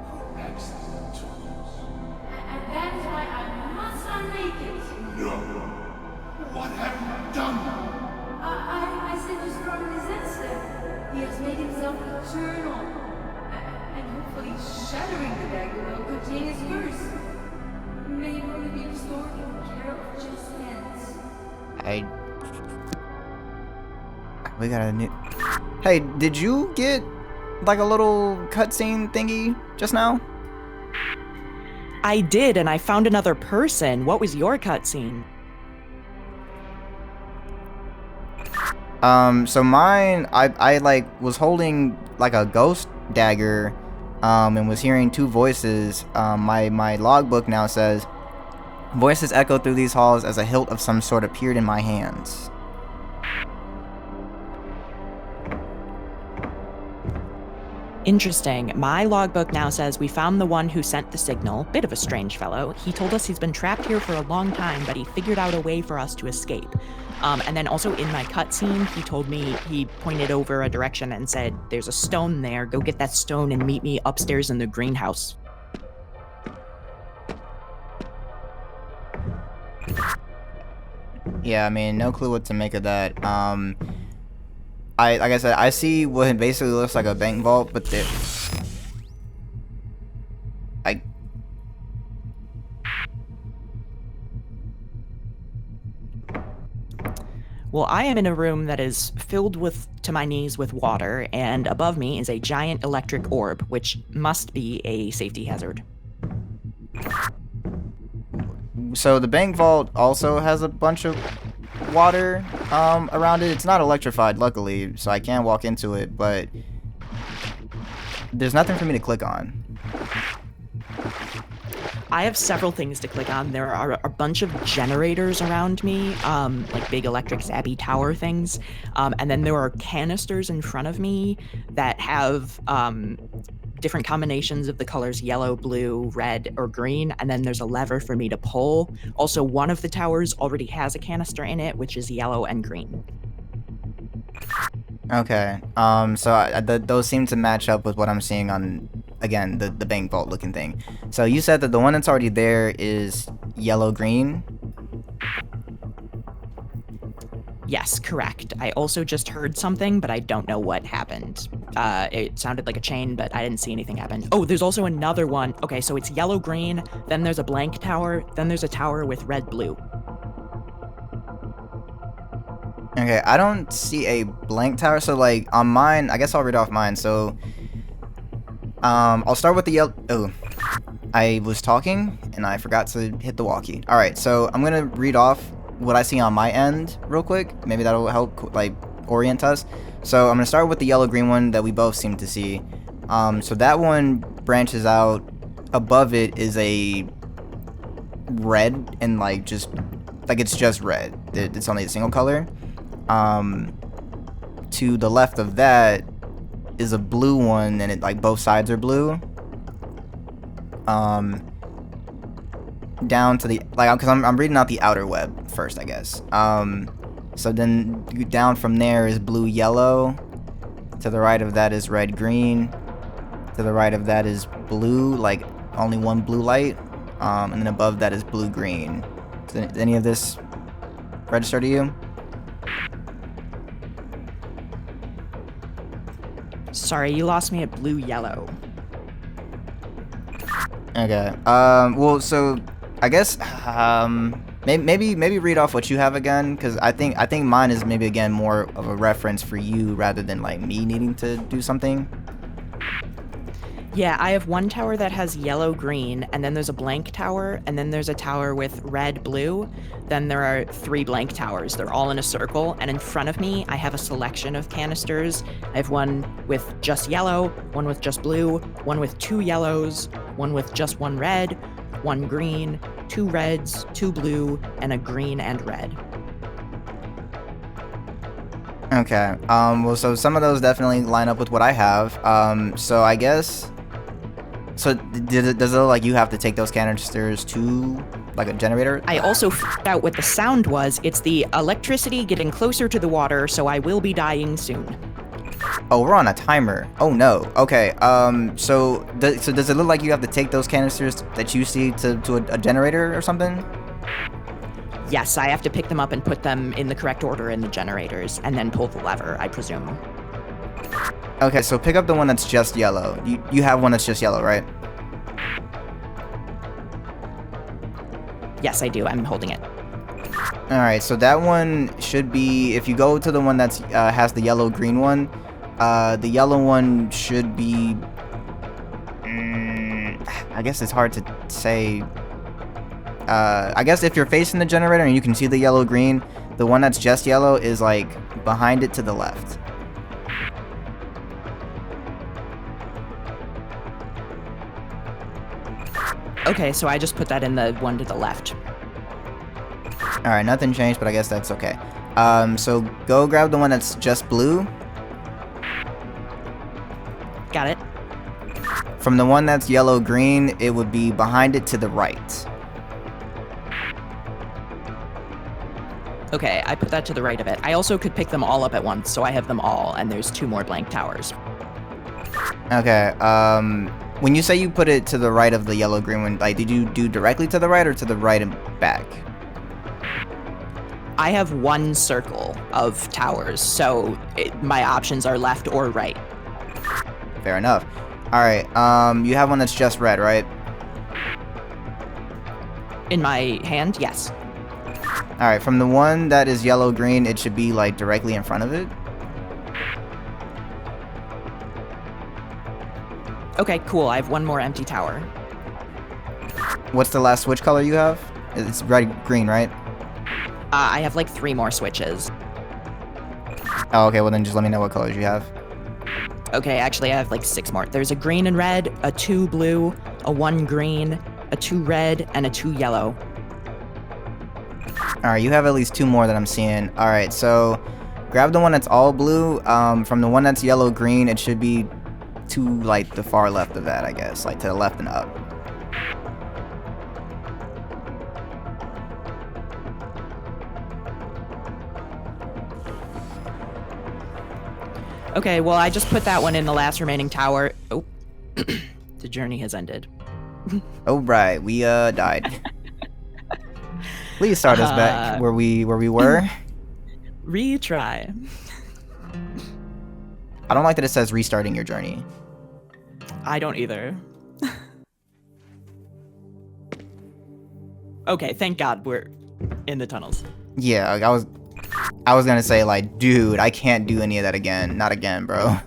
who access the tools. And that is why I must unmake it. No. What have you done? I said just from his instinct. He has made himself eternal. And hopefully shattering the dagger will contain his curse. May it only be restored in care of just hands. We got a new... Hey, did you get like a little cutscene thingy just now? I did, and I found another person. What was your cutscene? So mine, I like was holding like a ghost dagger, and was hearing two voices. My logbook now says, voices echo through these halls as a hilt of some sort appeared in my hands. Interesting. My logbook now says we found the one who sent the signal. Bit of a strange fellow. He told us he's been trapped here for a long time, but he figured out a way for us to escape. And then also in my cutscene, he told me, he pointed over a direction and said, there's a stone there. Go get that stone and meet me upstairs in the greenhouse. Yeah, I mean, no clue what to make of that. Like I said, I see what basically looks like a bank vault, but Well, I am in a room that is filled to my knees with water, and above me is a giant electric orb, which must be a safety hazard. So the bank vault also has a bunch of water around it. It's not electrified, luckily, so I can walk into it, but there's nothing for me to click on. I have several things to click on. There are a bunch of generators around me, like big electric zappy tower things, and then there are canisters in front of me that have different combinations of the colors yellow, blue, red, or green, and then there's a lever for me to pull. Also, one of the towers already has a canister in it, which is yellow and green. Okay, so those seem to match up with what I'm seeing on again, the bank vault looking thing. So you said that the one that's already there is yellow green. Yes, correct. I also just heard something, but I don't know what happened. It sounded like a chain, but I didn't see anything happen. Oh, there's also another one. Okay, so it's yellow green, then there's a blank tower, then there's a tower with red blue. Okay, I don't see a blank tower. So like on mine, I guess I'll read off mine. So I'll start with the yellow. Oh, I was talking and I forgot to hit the walkie. All right, so I'm gonna read off what I see on my end real quick. Maybe that'll help like orient us. So I'm gonna start with the yellow green one that we both seem to see. So that one branches out. Above it is a red and like just like it's just red. It's only a single color. To the left of that is a blue one, and it like both sides are blue. Down to the like, because I'm reading out the outer web first, I guess. So then down from there is blue yellow. To the right of that is red green. To the right of that is blue, like only one blue light. And then above that is blue green. Does any of this register to you? Sorry, you lost me at blue yellow. Okay. Well, so I guess maybe read off what you have again, because I think mine is maybe again more of a reference for you rather than like me needing to do something. Yeah, I have one tower that has yellow green, and then there's a blank tower, and then there's a tower with red blue. Then there are 3 blank towers. They're all in a circle, and in front of me, I have a selection of canisters. I have one with just yellow, one with just blue, one with 2 yellows, one with just 1 red, 1 green, 2 reds, 2 blue, and a green and red. Okay. Well, so some of those definitely line up with what I have. So I guess. So does it look like you have to take those canisters to like a generator? I also figured out what the sound was. It's the electricity getting closer to the water, so I will be dying soon. Oh, we're on a timer. Oh no. Okay. So does it look like you have to take those canisters that you see to a generator or something? Yes, I have to pick them up and put them in the correct order in the generators, and then pull the lever, I presume. Okay, so pick up the one that's just yellow. You have one that's just yellow, right? Yes, I do. I'm holding it. Alright, so that one should be, if you go to the one that's has the yellow-green one, the yellow one should be, I guess it's hard to say. I guess if you're facing the generator and you can see the yellow-green, the one that's just yellow is like behind it to the left. Okay, so I just put that in the one to the left. Alright, nothing changed, but I guess that's okay. So go grab the one that's just blue. Got it. From the one that's yellow-green, it would be behind it to the right. Okay, I put that to the right of it. I also could pick them all up at once, so I have them all, and there's 2 more blank towers. Okay, when you say you put it to the right of the yellow-green one, like, did you do directly to the right or to the right and back? I have 1 circle of towers, so my options are left or right. Fair enough. Alright, you have one that's just red, right? In my hand, yes. Alright, from the one that is yellow-green, it should be, like, directly in front of it. Okay, cool. I have 1 more empty tower. What's the last switch color you have? It's red-green, right? I have like 3 more switches. Oh, okay, well then just let me know what colors you have. Okay, actually I have like 6 more. There's a green and red, a 2 blue, a 1 green, a 2 red, and a 2 yellow. Alright, you have at least 2 more that I'm seeing. Alright, so grab the one that's all blue. From the one that's yellow-green, it should be to like the far left of that, I guess, like to the left and up. Okay, well I just put that one in the last remaining tower. Oh, The journey has ended. Oh right, we died. Please start us back where we were. Retry. I don't like that it says restarting your journey. I don't either. Okay, thank God we're in the tunnels. Yeah, like, I was gonna say like, dude, I can't do any of that again. Not again, bro.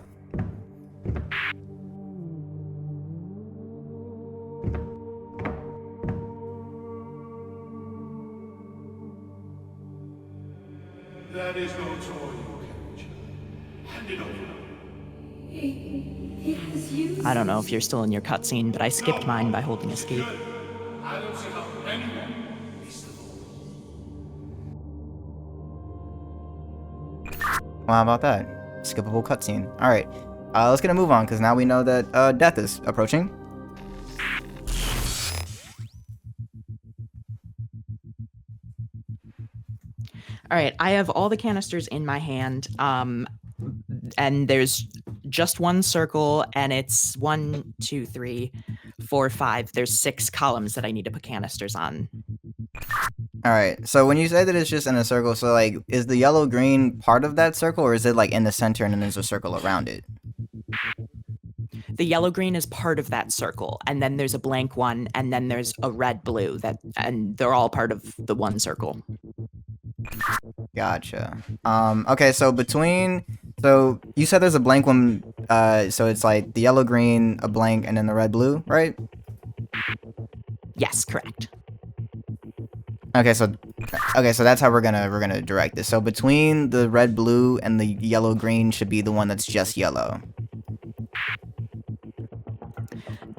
That is no toy you capture. Hand it over. He has used. I don't know if you're still in your cutscene, but I skipped mine by holding escape. I don't see how anyone is the Well, how about that? Skippable cutscene. All right, let's get a move on because now we know that death is approaching. All right, I have all the canisters in my hand, and there's just one circle, and it's 1, 2, 3, 4, 5. There's 6 columns that I need to put canisters on. All right, so when you say that it's just in a circle, so like, is the yellow-green part of that circle, or is it like in the center and then there's a circle around it? The yellow-green is part of that circle, and then there's a blank one, and then there's a red-blue, and they're all part of the one circle. Gotcha. Okay, so so you said there's a blank one, so it's like the yellow, green, a blank, and then the red, blue, right? Yes, correct. Okay, so that's how we're gonna direct this. So between the red, blue, and the yellow, green should be the one that's just yellow.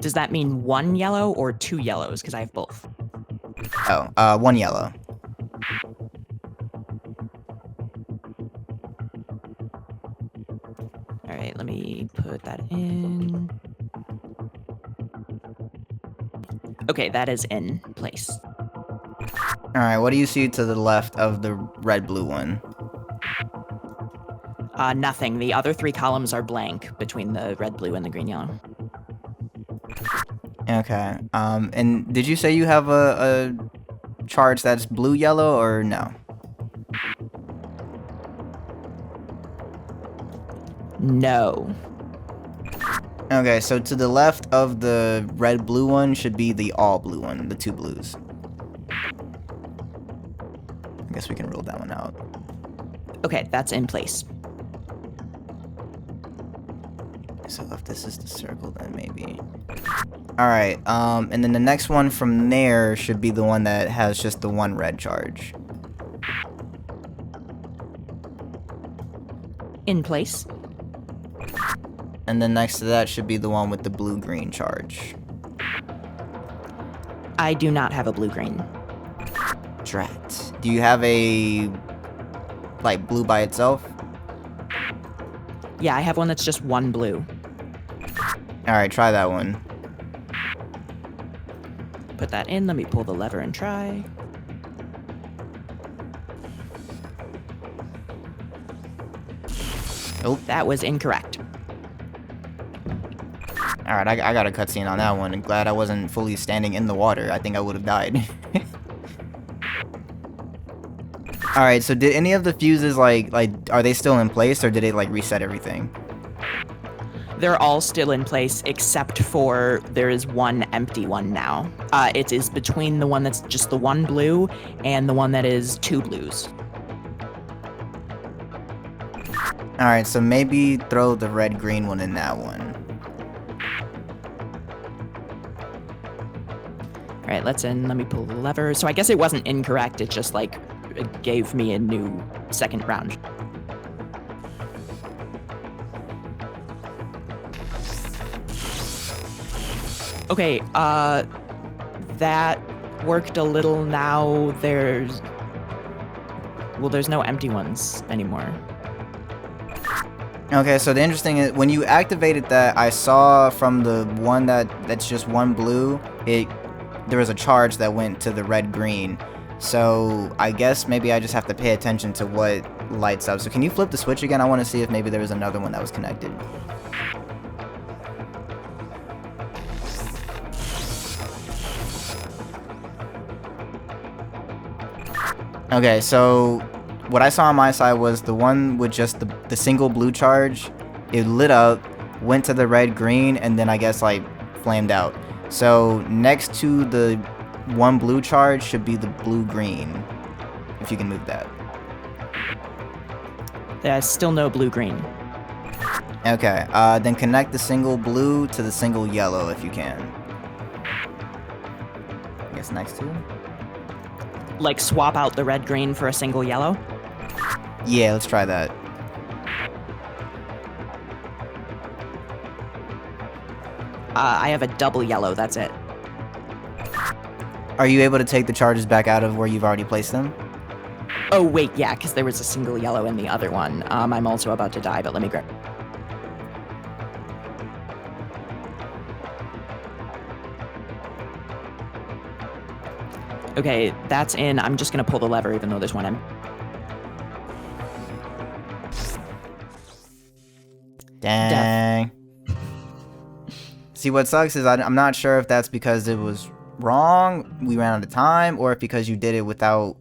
Does that mean 1 yellow or 2 yellows? Because I have both. Oh, 1 yellow. All right, let me put that in. Okay, that is in place. All right, what do you see to the left of the red, blue one? Nothing. The other 3 columns are blank between the red, blue, and the green, yellow. Okay. And did you say you have a charge that's blue, yellow, or no? No. Okay, so to the left of the red, blue one should be the all blue one, the 2 blues. I guess we can rule that one out. Okay, that's in place. So if this is the circle, then maybe. Alright, and then the next one from there should be the one that has just the 1 red charge. In place. And then next to that should be the one with the blue-green charge. I do not have a blue-green. Drat. Do you have a, like, blue by itself? Yeah, I have one that's just 1 blue. Alright, try that one. Put that in, let me pull the lever and try. Oh, That was incorrect. alright, I got a cutscene on that one. I'm glad I wasn't fully standing in the water. I think I would have died. Alright, so did any of the fuses, like, are they still in place, or did it, like, reset everything? They're all still in place except for there is 1 empty one now. It is between the one that's just the 1 blue and the one that is 2 blues. Alright, so maybe throw the red-green one in that one. All right, let me pull the lever. So I guess it wasn't incorrect, it just like it gave me a new second round. Okay, that worked a little. Now there's no empty ones anymore. Okay, so the interesting is, when you activated that, I saw from the one that's just 1 blue, there was a charge that went to the red-green. So I guess maybe I just have to pay attention to what lights up. So can you flip the switch again? I want to see if maybe there was another one that was connected. Okay, so what I saw on my side was the one with just the single blue charge. It lit up, went to the red green, and then I guess like flamed out. So next to the one blue charge should be the blue green. If you can move that. There's still no blue green. Okay, then connect the single blue to the single yellow if you can. I guess next to it? Like swap out the red green for a single yellow. Yeah, let's try that. I have a double yellow, that's it. Are you able to take the charges back out of where you've already placed them? Oh wait, yeah, because there was a single yellow in the other one. I'm also about to die, but let me grab. Okay, that's in. I'm just gonna pull the lever even though there's one in. Dang. See, what sucks is I'm not sure if that's because it was wrong, we ran out of time, or if because you did it without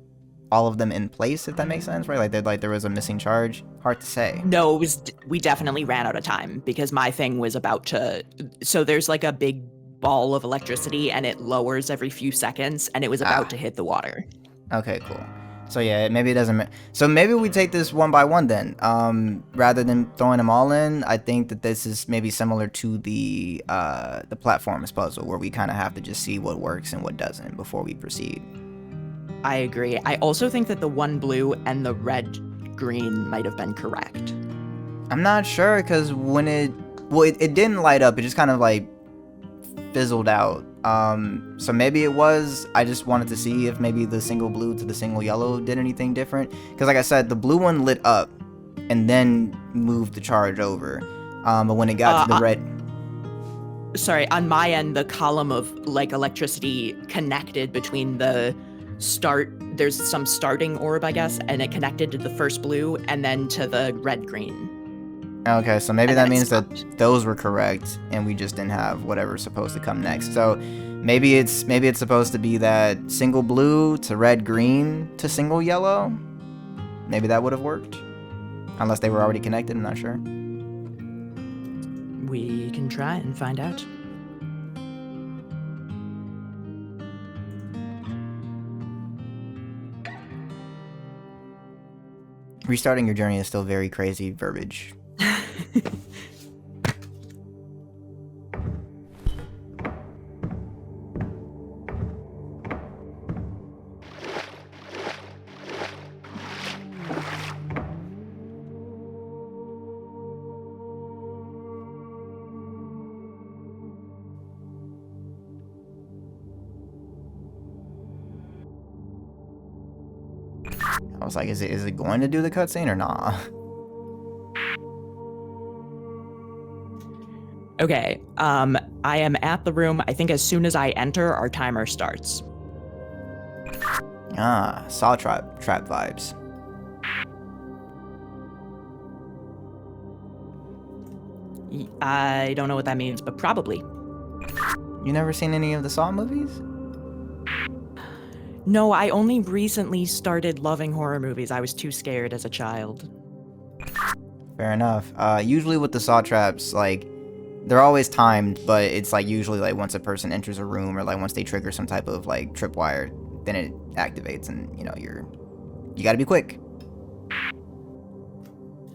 all of them in place, if that makes sense, right? Like there was a missing charge. Hard to say. No, it was. We definitely ran out of time because my thing was about to. So there's like a big ball of electricity and it lowers every few seconds, and it was about to hit the water. Okay, cool. So yeah, maybe it doesn't. So maybe we take this one by one then. Rather than throwing them all in, I think that this is maybe similar to the platforms puzzle, where we kind of have to just see what works and what doesn't before we proceed. I agree. I also think that the one blue and the red green might have been correct. I'm not sure because when it didn't light up. It just kind of like fizzled out. So maybe it was, I just wanted to see if maybe the single blue to the single yellow did anything different. Because like I said, the blue one lit up and then moved the charge over. But when it got to the red... Sorry, on my end, the column of like electricity connected between the there's some starting orb, I guess, and it connected to the first blue and then to the red green. Okay, so maybe And that then it means stopped. that those were correct and we just didn't have whatever's supposed to come next. So maybe it's supposed to be that single blue to red green to single yellow. Maybe that would have worked. Unless they were already connected, I'm not sure. We can try and find out. Restarting your journey is still very crazy verbiage. I was like, is it going to do the cutscene or not? Okay, I am at the room. I think as soon as I enter, our timer starts. Ah, saw trap vibes. I don't know what that means, but probably. You never seen any of the Saw movies? No, I only recently started loving horror movies. I was too scared as a child. Fair enough. Usually with the saw traps, like, they're always timed, but it's like usually like once a person enters a room or like once they trigger some type of like tripwire, then it activates and you know you gotta be quick.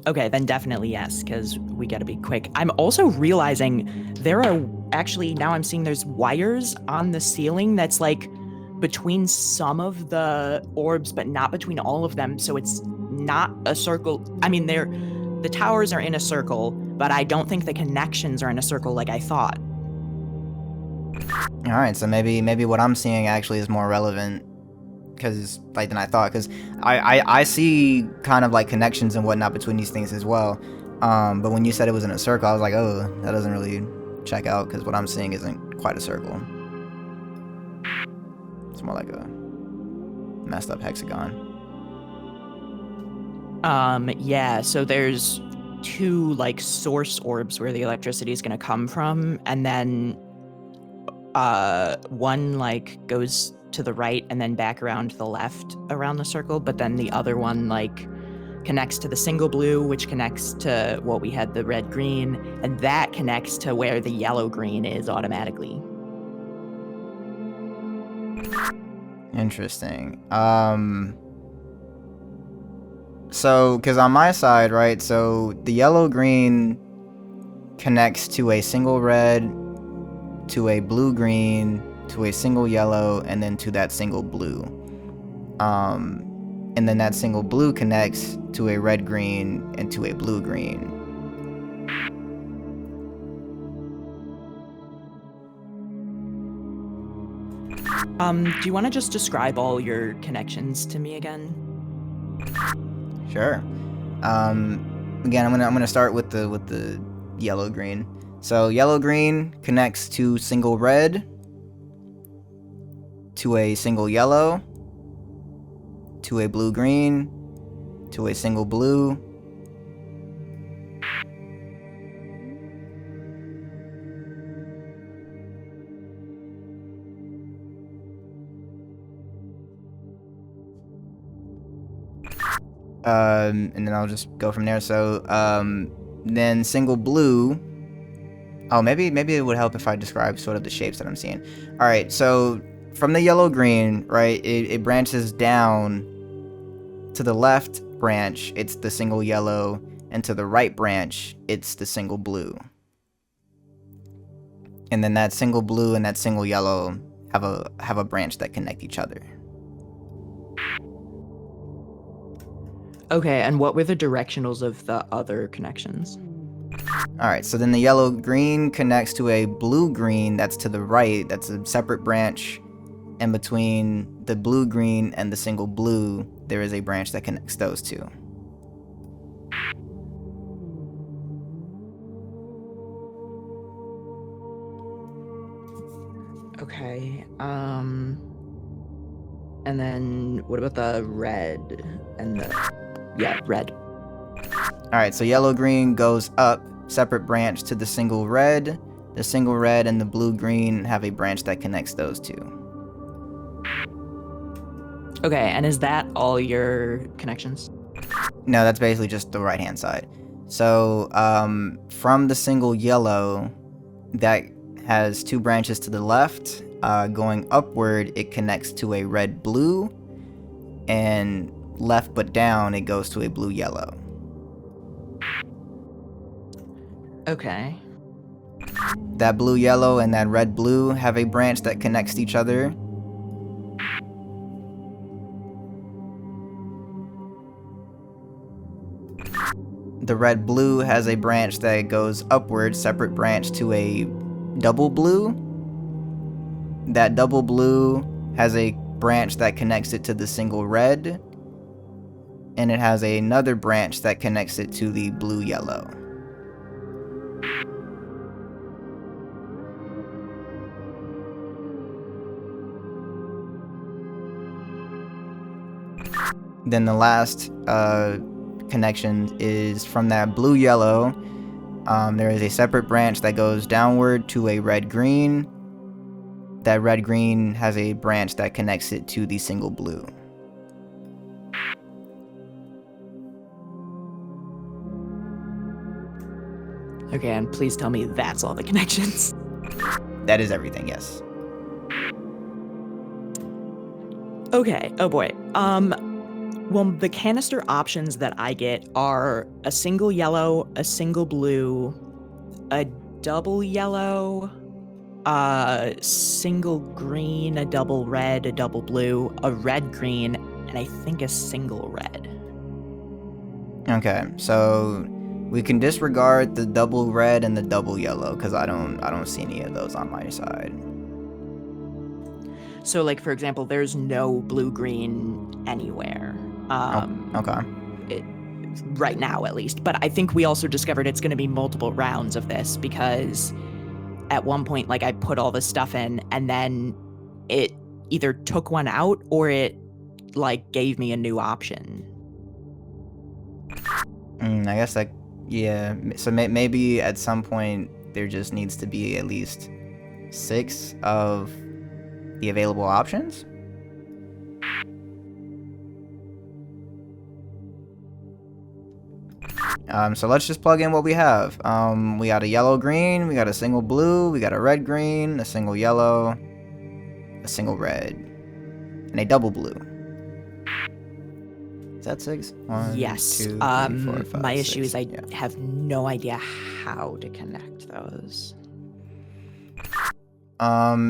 Okay, then definitely yes, because we gotta be quick. I'm also realizing there are actually, now I'm seeing there's wires on the ceiling that's like between some of the orbs, but not between all of them, so it's not a circle. I mean, the towers are in a circle, but I don't think the connections are in a circle like I thought. All right, so maybe what I'm seeing actually is more relevant because like than I thought, because I see kind of like connections and whatnot between these things as well. But when you said it was in a circle, I was like, oh, that doesn't really check out because what I'm seeing isn't quite a circle. It's more like a messed up hexagon. Yeah, so there's two like source orbs where the electricity is gonna come from, and then one like goes to the right and then back around to the left around the circle, but then the other one like connects to the single blue, which connects to what we had, the red green, and that connects to where the yellow green is automatically. Interesting. So, because on my side, right, so the yellow green connects to a single red, to a blue green, to a single yellow, and then to that single blue. And then that single blue connects to a red green and to a blue green. Do you want to just describe all your connections to me again? Sure. Again, I'm gonna start with the yellow green. So yellow green connects to single red, to a single yellow, to a blue green, to a single blue. And then I'll just go from there. So, then single blue. Oh, maybe it would help if I describe sort of the shapes that I'm seeing. All right, so from the yellow green, right, it branches down. To the left branch, it's the single yellow, and to the right branch, it's the single blue. And then that single blue and that single yellow have a branch that connect each other. Okay, and what were the directionals of the other connections? Alright, so then the yellow green connects to a blue green that's to the right, that's a separate branch, and between the blue green and the single blue, there is a branch that connects those two. Okay, and then what about the red and the, yeah, red. Alright, so yellow green goes up, separate branch to the single red. The single red and the blue green have a branch that connects those two. Okay, and is that all your connections? No, that's basically just the right hand side. So, from the single yellow, that has two branches to the left. Going upward, it connects to a red blue, and left but down, it goes to a blue yellow. Okay. That blue yellow and that red blue have a branch that connects each other. The red blue has a branch that goes upward, separate branch to a double blue. That double blue has a branch that connects it to the single red, and it has another branch that connects it to the blue yellow. Then the last connection is from that blue yellow. There is a separate branch that goes downward to a red green. That red green has a branch that connects it to the single blue. Okay, and please tell me that's all the connections. That is everything, yes. Okay, oh boy. Well, the canister options that I get are a single yellow, a single blue, a double yellow, a single green, a double red, a double blue, a red green, and I think a single red. Okay, so we can disregard the double red and the double yellow because I don't see any of those on my side. So, like, for example, there's no blue-green anywhere. Okay. Right now, at least. But I think we also discovered it's going to be multiple rounds of this because at one point, like, I put all this stuff in and then it either took one out or it, like, gave me a new option. I guess like, yeah. So maybe at some point there just needs to be at least 6 of the available options. So let's just plug in what we have. We got a yellow green, we got a single blue, we got a red green, a single yellow, a single red, and a double blue. Is that 6? 1, Yes. 2, 3, 4, 5, My issue is 6. I Yeah. have no idea how to connect those.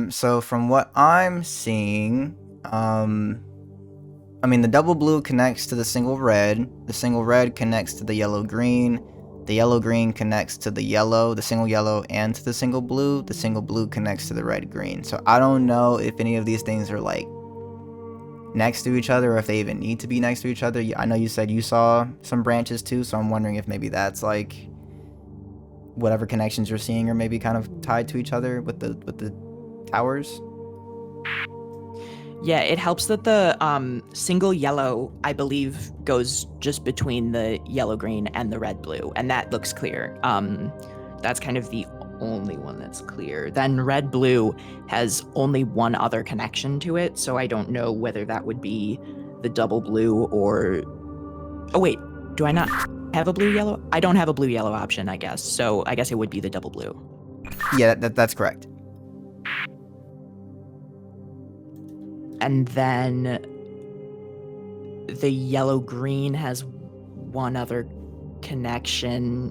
So from what I'm seeing, I mean, the double blue connects to the single red connects to the yellow green connects to the single yellow, and to the single blue connects to the red green. So I don't know if any of these things are like next to each other, or if they even need to be next to each other. I know you said you saw some branches too, so I'm wondering if maybe that's like whatever connections you're seeing are maybe kind of tied to each other with the towers. Yeah, it helps that the single yellow, I believe, goes just between the yellow green and the red blue, and that looks clear. That's kind of the only one that's clear. Then red blue has only one other connection to it, so I don't know whether that would be the double blue or... Oh wait, do I not have a blue yellow? I don't have a blue yellow option, I guess, so I guess it would be the double blue. Yeah, that's correct. And then the yellow green has one other connection,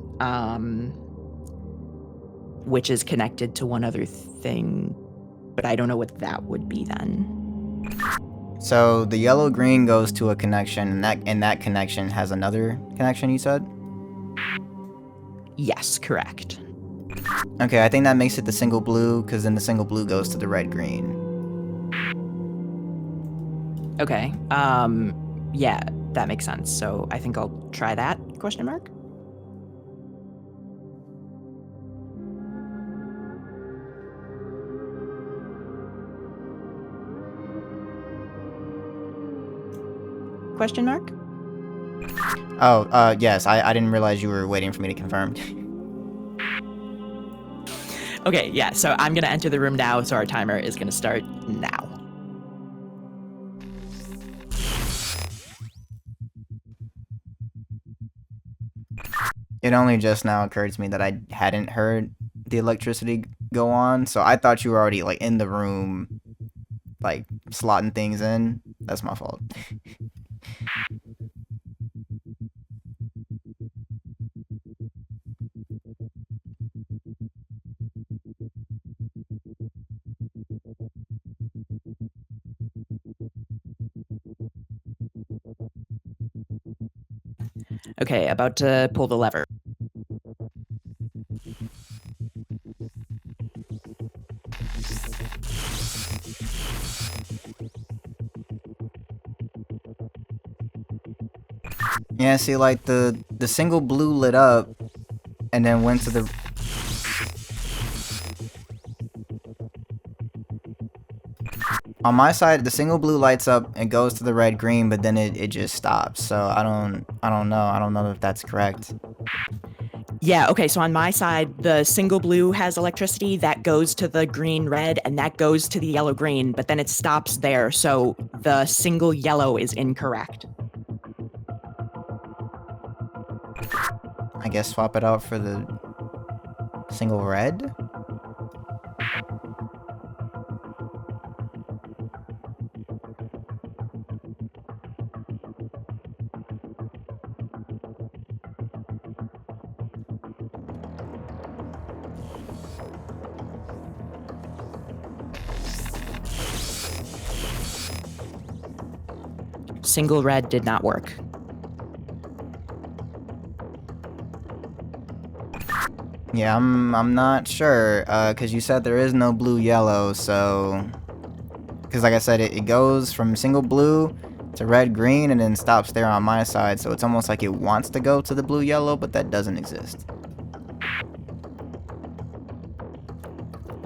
which is connected to one other thing, but I don't know what that would be then. So the yellow green goes to a connection, and that connection has another connection, you said? Yes, correct. Okay, I think that makes it the single blue, because then the single blue goes to the red green. Okay, yeah, that makes sense. So I think I'll try that, question mark? Question mark? Oh, yes, I didn't realize you were waiting for me to confirm. Okay, yeah, so I'm gonna enter the room now, so our timer is gonna start now. It only just now occurred to me that I hadn't heard the electricity go on, so I thought you were already, like, in the room, like, slotting things in. That's my fault. Okay, about to pull the lever. Yeah, see, like, the single blue lit up, and then went to the... On my side, the single blue lights up and goes to the red green, but then it just stops. So I don't know if that's correct. Yeah, okay, so on my side, the single blue has electricity that goes to the green red, and that goes to the yellow green, but then it stops there, so the single yellow is incorrect. I guess swap it out for the single red? Single red did not work. Yeah, I'm not sure, cause you said there is no blue yellow, so... Cause like I said, it goes from single blue to red green and then stops there on my side, so it's almost like it wants to go to the blue yellow, but that doesn't exist.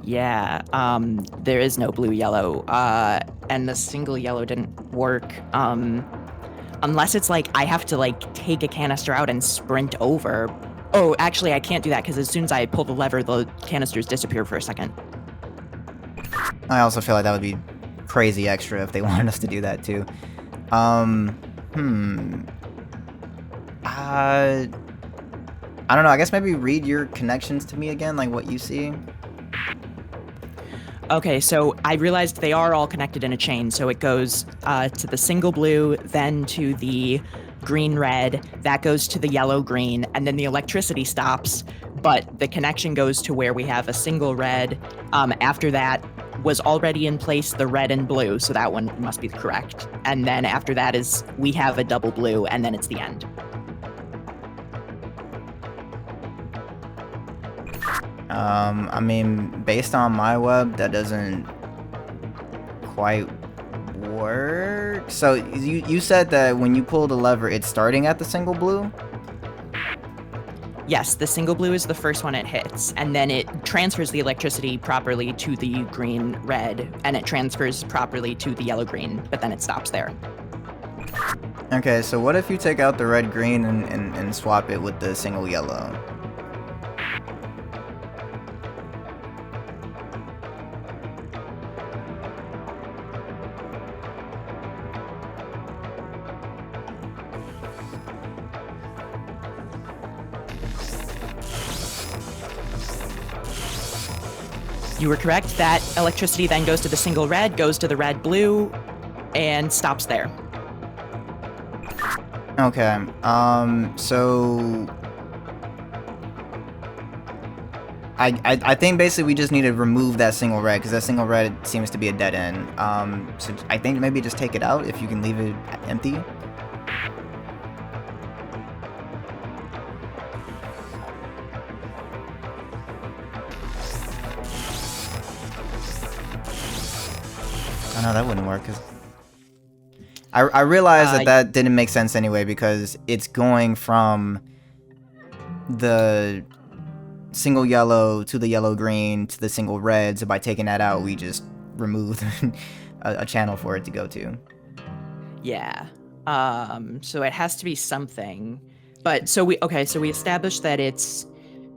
Yeah, there is no blue yellow, and the single yellow didn't work, unless it's like I have to like take a canister out and sprint over. Oh, actually I can't do that because as soon as I pull the lever, the canisters disappear for a second. I also feel like that would be crazy extra if they wanted us to do that too. I don't know, I guess maybe read your connections to me again, like what you see. Okay, so I realized they are all connected in a chain. So it goes to the single blue, then to the green red, that goes to the yellow green, and then the electricity stops. But the connection goes to where we have a single red. After that was already in place the red and blue, so that one must be correct. And then after that is we have a double blue, and then it's the end. I mean, based on my web, that doesn't quite work. So you said that when you pull the lever, it's starting at the single blue? Yes, the single blue is the first one it hits, and then it transfers the electricity properly to the green red, and it transfers properly to the yellow green, but then it stops there. Okay, so what if you take out the red green and swap it with the single yellow? You were correct. That electricity then goes to the single red, goes to the red blue, and stops there. Okay, so I think basically we just need to remove that single red, because that single red seems to be a dead end. So I think maybe just take it out if you can leave it empty. Oh no, that wouldn't work, because I realized that didn't make sense anyway, because it's going from the single yellow to the yellow green to the single red, so by taking that out we just removed a channel for it to go to. Yeah. So it has to be something. But so we established that it's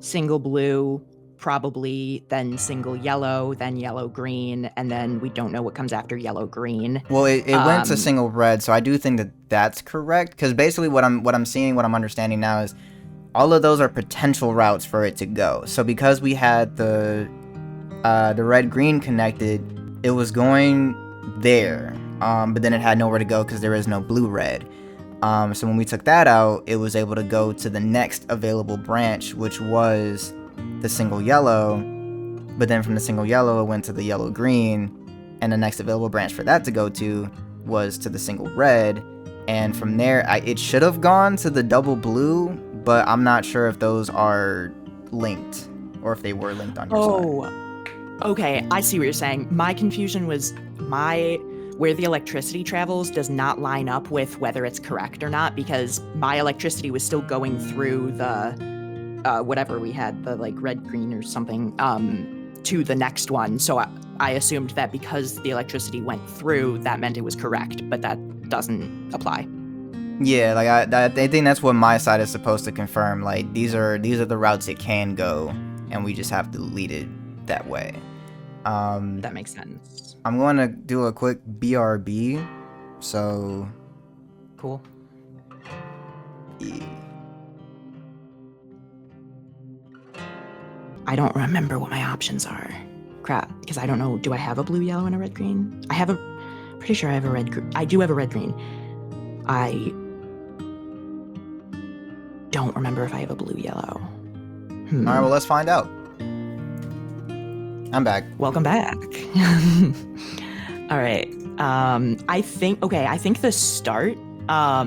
single blue, probably, then single yellow, then yellow green, and then we don't know what comes after yellow green. Well, it went to single red, so I do think that that's correct, because basically what I'm understanding now is all of those are potential routes for it to go. So because we had the red green connected, it was going there, but then it had nowhere to go because there is no blue red. So when we took that out, it was able to go to the next available branch, which was the single yellow. But then from the single yellow, it went to the yellow green, and the next available branch for that to go to was to the single red. And from there, it should have gone to the double blue, but I'm not sure if those are linked or if they were linked on your side. Okay, I see what you're saying. My confusion was where the electricity travels does not line up with whether it's correct or not, because my electricity was still going through the whatever we had, the like red, green or something, to the next one. So I assumed that because the electricity went through, that meant it was correct, but that doesn't apply. Yeah, like I think that's what my side is supposed to confirm. Like these are the routes it can go, and we just have to lead it that way. That makes sense. I'm going to do a quick BRB. So Cool. yeah. I don't remember what my options are. Crap, because I don't know. Do I have a blue, yellow, and a red, green? Pretty sure I have a red, I do have a red, green. I don't remember if I have a blue, yellow. All right, well, let's find out. I'm back. Welcome back. All right. I think the start, I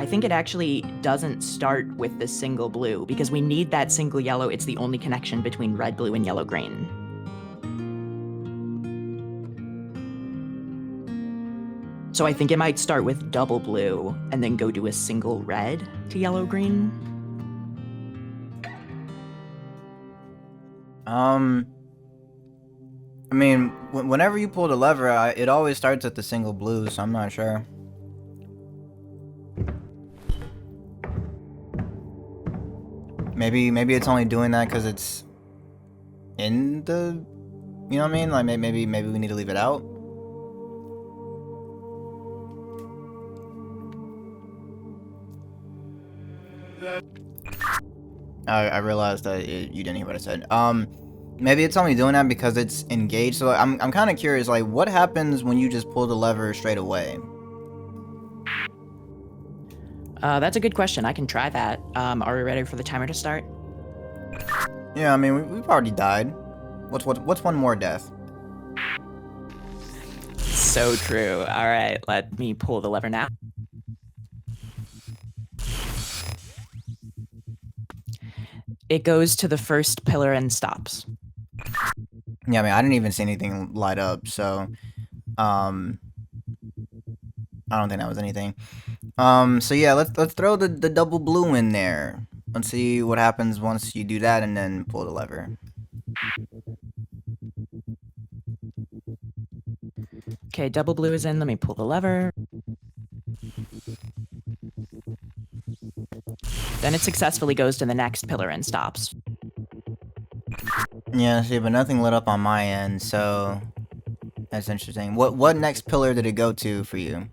think it actually doesn't start with the single blue, because we need that single yellow. It's the only connection between red, blue, and yellow, green. So I think it might start with double blue and then go to a single red to yellow, green. I mean, whenever you pull the lever, it always starts at the single blue, so I'm not sure. Maybe it's only doing that because it's in the, you know what I mean? Like maybe we need to leave it out. I realized that you didn't hear what I said. Maybe it's only doing that because it's engaged. So I'm kind of curious, like, what happens when you just pull the lever straight away? That's a good question. I can try that. Are we ready for the timer to start? Yeah, I mean, we've already died. What's one more death? So true. All right, let me pull the lever now. It goes to the first pillar and stops. Yeah, I mean, I didn't even see anything light up, so I don't think that was anything. So yeah, let's throw the double blue in there. Let's see what happens once you do that and then pull the lever. Okay, double blue is in. Let me pull the lever. Then it successfully goes to the next pillar and stops. Yeah, see, but nothing lit up on my end, so that's interesting. What next pillar did it go to for you?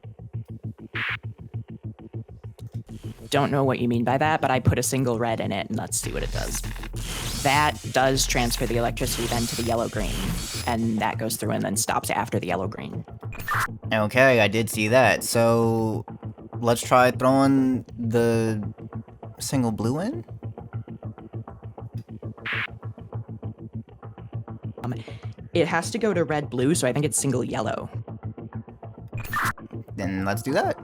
Don't know what you mean by that, but I put a single red in it, and let's see what it does. That does transfer the electricity then to the yellow-green, and that goes through and then stops after the yellow-green. Okay, I did see that. So let's try throwing the single blue in. It has to go to red-blue, so I think it's single yellow. Then let's do that.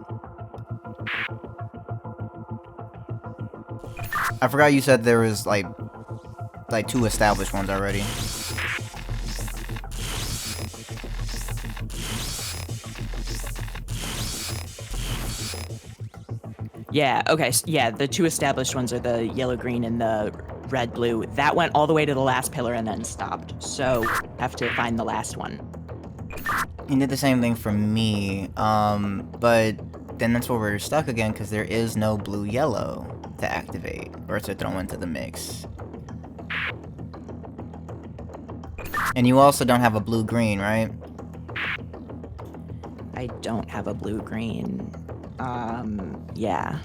I forgot you said there was like 2 established ones already. Yeah, okay, yeah, the 2 established ones are the yellow-green and the red-blue. That went all the way to the last pillar and then stopped, so have to find the last one. You did the same thing for me, but then that's where we're stuck again because there is no blue-yellow to activate or to throw into the mix. And you also don't have a blue-green, right? I don't have a blue-green. Yeah.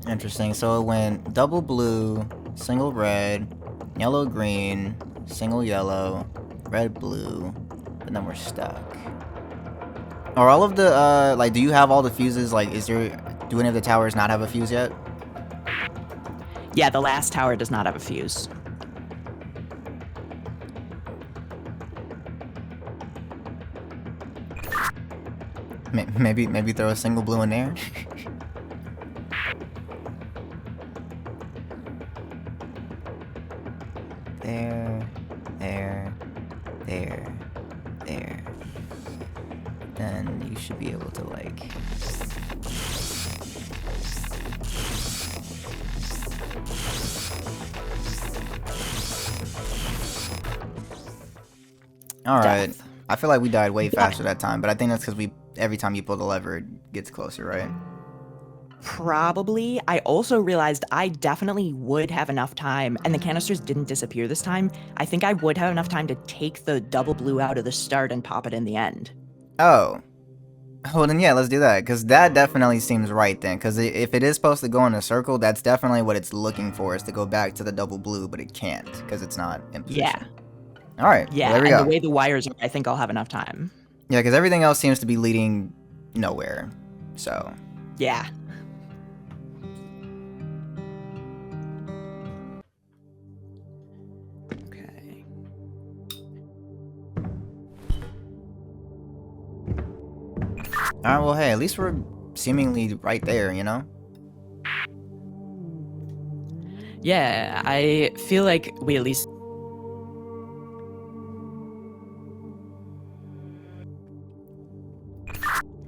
Interesting. So it went double blue, single red, yellow green, single yellow, red blue, and then we're stuck. Are all of the like, do you have all the fuses? Like, do any of the towers not have a fuse yet? Yeah, the last tower does not have a fuse. Maybe throw a single blue in there. There. Then you should be able to like. All right. Death. I feel like we died way faster that time, but I think that's because every time you pull the lever, it gets closer, right? Probably. I also realized I definitely would have enough time, and the canisters didn't disappear this time. I think I would have enough time to take the double blue out of the start and pop it in the end. Oh. Well, then yeah, let's do that, because that definitely seems right then, because if it is supposed to go in a circle, that's definitely what it's looking for, is to go back to the double blue, but it can't, because it's not in position. Yeah. All right, Yeah, well, there we and go. the way the wires are, I think I'll have enough time. Yeah, because everything else seems to be leading nowhere, so. Yeah. Okay. All right, well, hey, at least we're seemingly right there, you know? Yeah, I feel like we at least...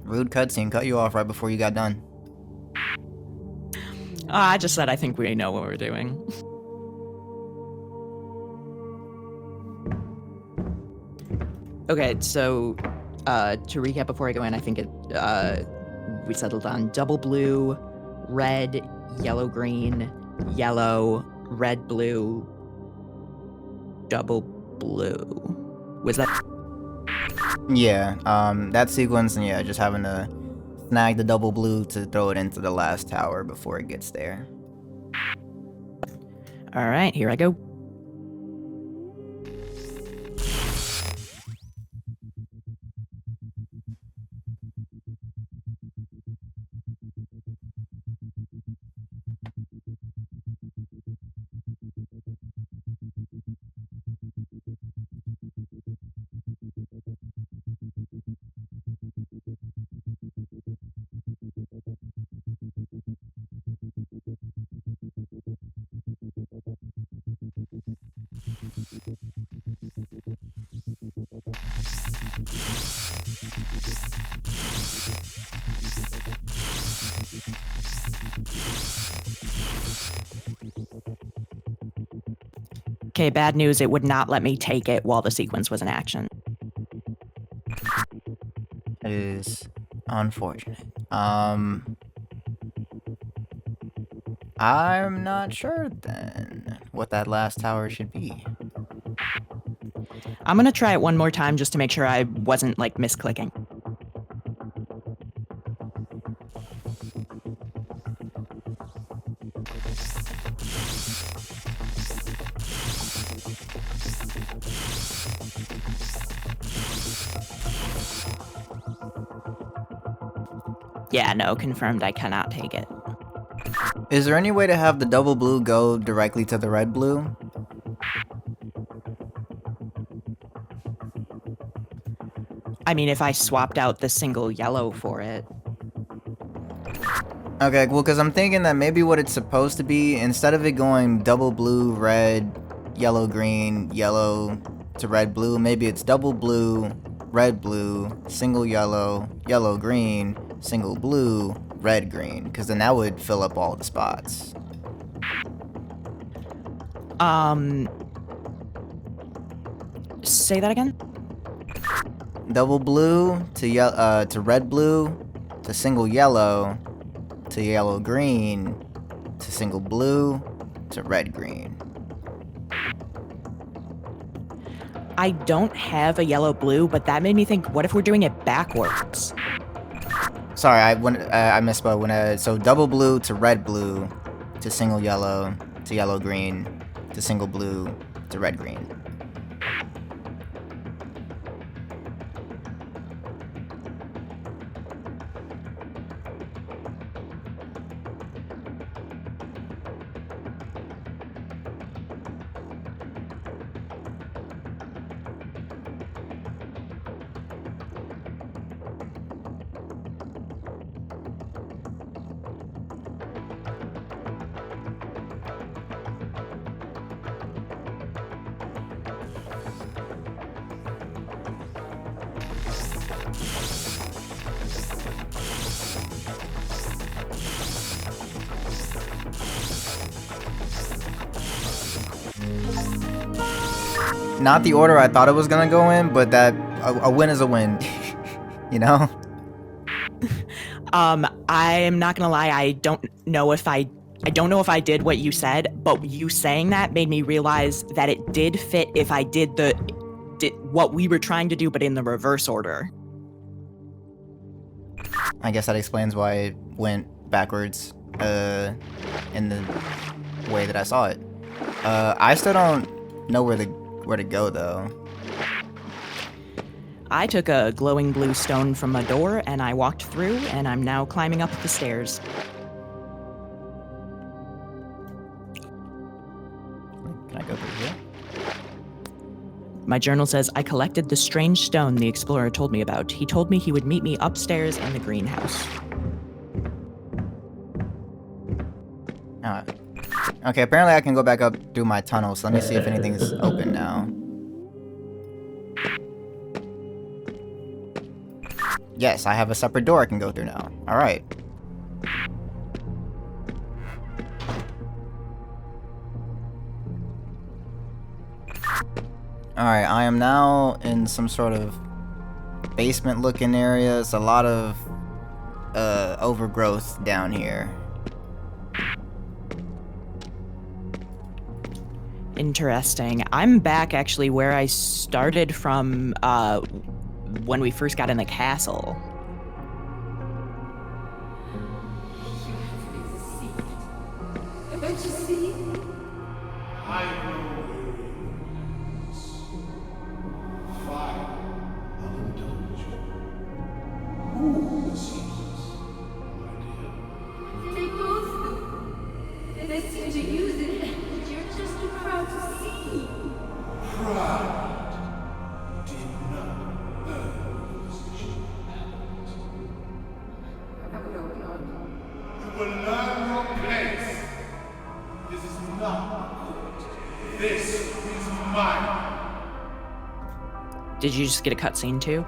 Rude cutscene, cut you off right before you got done. I just said I think we know what we're doing. Okay, so to recap before I go in, I think we settled on double blue, red, yellow, green, yellow, red, blue, double blue. Was that? Yeah, that sequence, and yeah, just having to snag the double blue to throw it into the last tower before it gets there. All right, here I go. Okay, bad news, it would not let me take it while the sequence was in action. It is unfortunate. I'm not sure then what that last tower should be. I'm gonna try it one more time just to make sure I wasn't, like, misclicking. Yeah, no, confirmed I cannot take it. Is there any way to have the double blue go directly to the red blue? I mean, if I swapped out the single yellow for it. Okay, well, because I'm thinking that maybe what it's supposed to be, instead of it going double blue, red, yellow, green, yellow to red, blue, maybe it's double blue, red, blue, single yellow, yellow, green, single blue, red, green, because then that would fill up all the spots. Say that again? Double blue to red, blue, to single yellow, to yellow, green, to single blue, to red, green. I don't have a yellow blue, but that made me think, what if we're doing it backwards? Sorry, I misspoke. So double blue to red, blue, to single yellow, to yellow, green, to single blue, to red, green. Not the order I thought it was gonna go in, but that a win is a win. You know? I am not gonna lie, I don't know if I did what you said, but you saying that made me realize that it did fit if I did what we were trying to do, but in the reverse order. I guess that explains why it went backwards in the way that I saw it. I still don't know where to go though. I took a glowing blue stone from a door and I walked through, and I'm now climbing up the stairs. Can I go through here? My journal says, I collected the strange stone the explorer told me about. He told me he would meet me upstairs in the greenhouse. Okay, apparently I can go back up through my tunnel, so let me see if anything's open now. Yes, I have a separate door I can go through now. Alright. Alright, I am now in some sort of basement looking area. It's a lot of overgrowth down here. Interesting. I'm back actually where I started from when we first got in the castle. Don't you see? I know weariness. Fire will indulge you. Who deceives, my dear? They both do. They seem to use it, and you're just too proud to see. Pride did not earn the position at. You will learn your place. This is not a court. This is mine. Did you just get a cutscene too?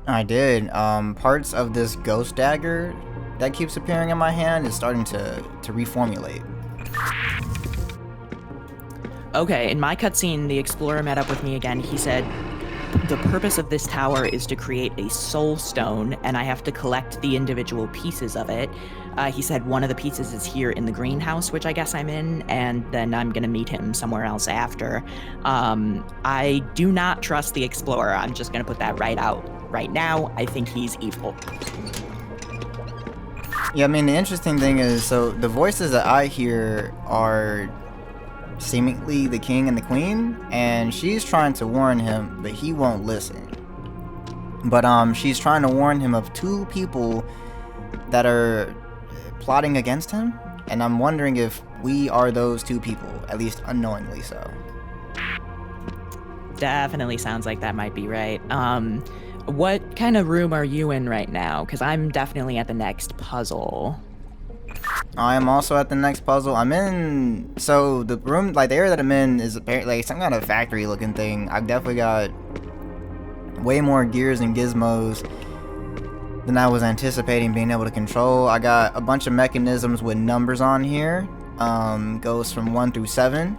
I did. Parts of this ghost dagger that keeps appearing in my hand is starting to reformulate. Okay, in my cutscene, the explorer met up with me again. He said, the purpose of this tower is to create a soul stone, and I have to collect the individual pieces of it. He said one of the pieces is here in the greenhouse, which I guess I'm in, and then I'm gonna meet him somewhere else after. I do not trust the explorer. I'm just gonna put that right out right now. I think he's evil. Yeah, I mean, the interesting thing is, so the voices that I hear are seemingly the king and the queen, and she's trying to warn him, but he won't listen. But she's trying to warn him of two people that are plotting against him, and I'm wondering if we are those two people, at least unknowingly so. Definitely sounds like that might be right. What kind of room are you in right now? Because I'm definitely at the next puzzle. I am also at the next puzzle. I'm in, so the room, like the area that I'm in is apparently like some kind of factory looking thing. I've definitely got way more gears and gizmos than I was anticipating being able to control. I got a bunch of mechanisms with numbers on here. Goes from 1 through 7.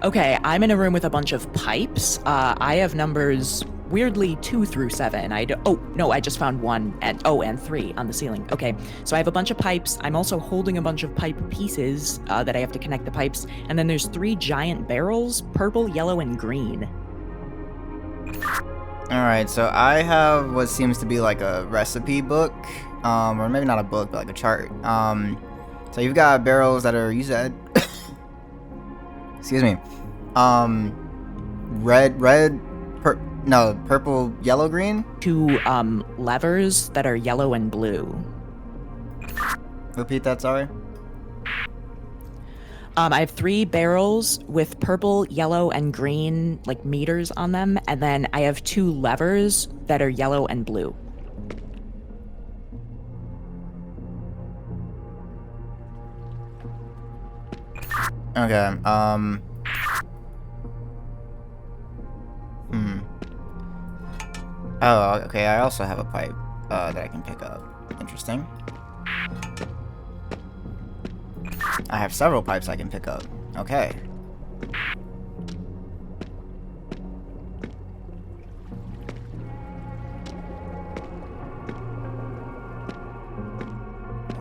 Okay, I'm in a room with a bunch of pipes. I have numbers weirdly 2 through 7. Oh no, I just found 1 and 3 on the ceiling. Okay, so I have a bunch of pipes. I'm also holding a bunch of pipe pieces that I have to connect the pipes, and then there's 3 giant barrels, purple, yellow, and green. Alright, so I have what seems to be like a recipe book, or maybe not a book, but like a chart. So you've got barrels that are, you said, excuse me, purple, yellow, green? 2 levers that are yellow and blue. Repeat that, sorry. I have 3 barrels with purple, yellow, and green, like, meters on them, and then I have 2 levers that are yellow and blue. Okay, Oh, okay, I also have a pipe, that I can pick up. Interesting. I have several pipes I can pick up. Okay.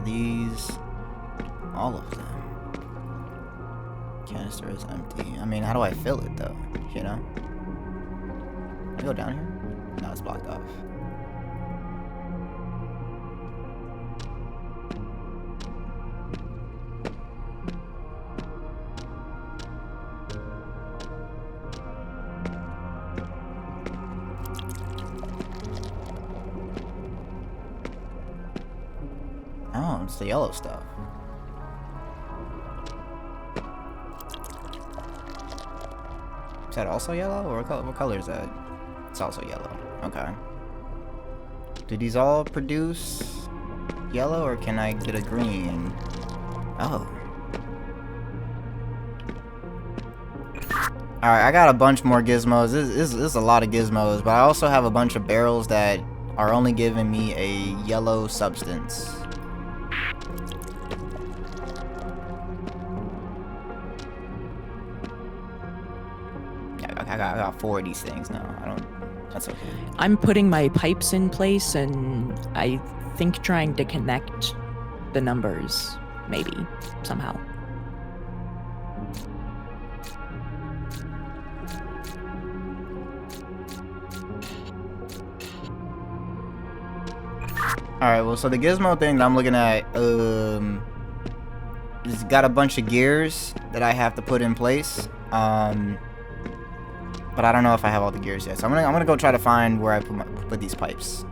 These... all of them. Canister is empty. I mean, how do I fill it, though? You know? Can I go down here? No, it's blocked off. Oh, it's the yellow stuff. Is that also yellow? Or what color is that? It's also yellow. Okay. Do these all produce yellow, or can I get a green? Oh. Alright, I got a bunch more gizmos. This is a lot of gizmos, but I also have a bunch of barrels that are only giving me a yellow substance. I got 4 of these things now. That's okay. I'm putting my pipes in place, and I think trying to connect the numbers, maybe, somehow. Alright, well, so the gizmo thing that I'm looking at, it's got a bunch of gears that I have to put in place. But I don't know if I have all the gears yet. So I'm gonna go try to find where I put these pipes.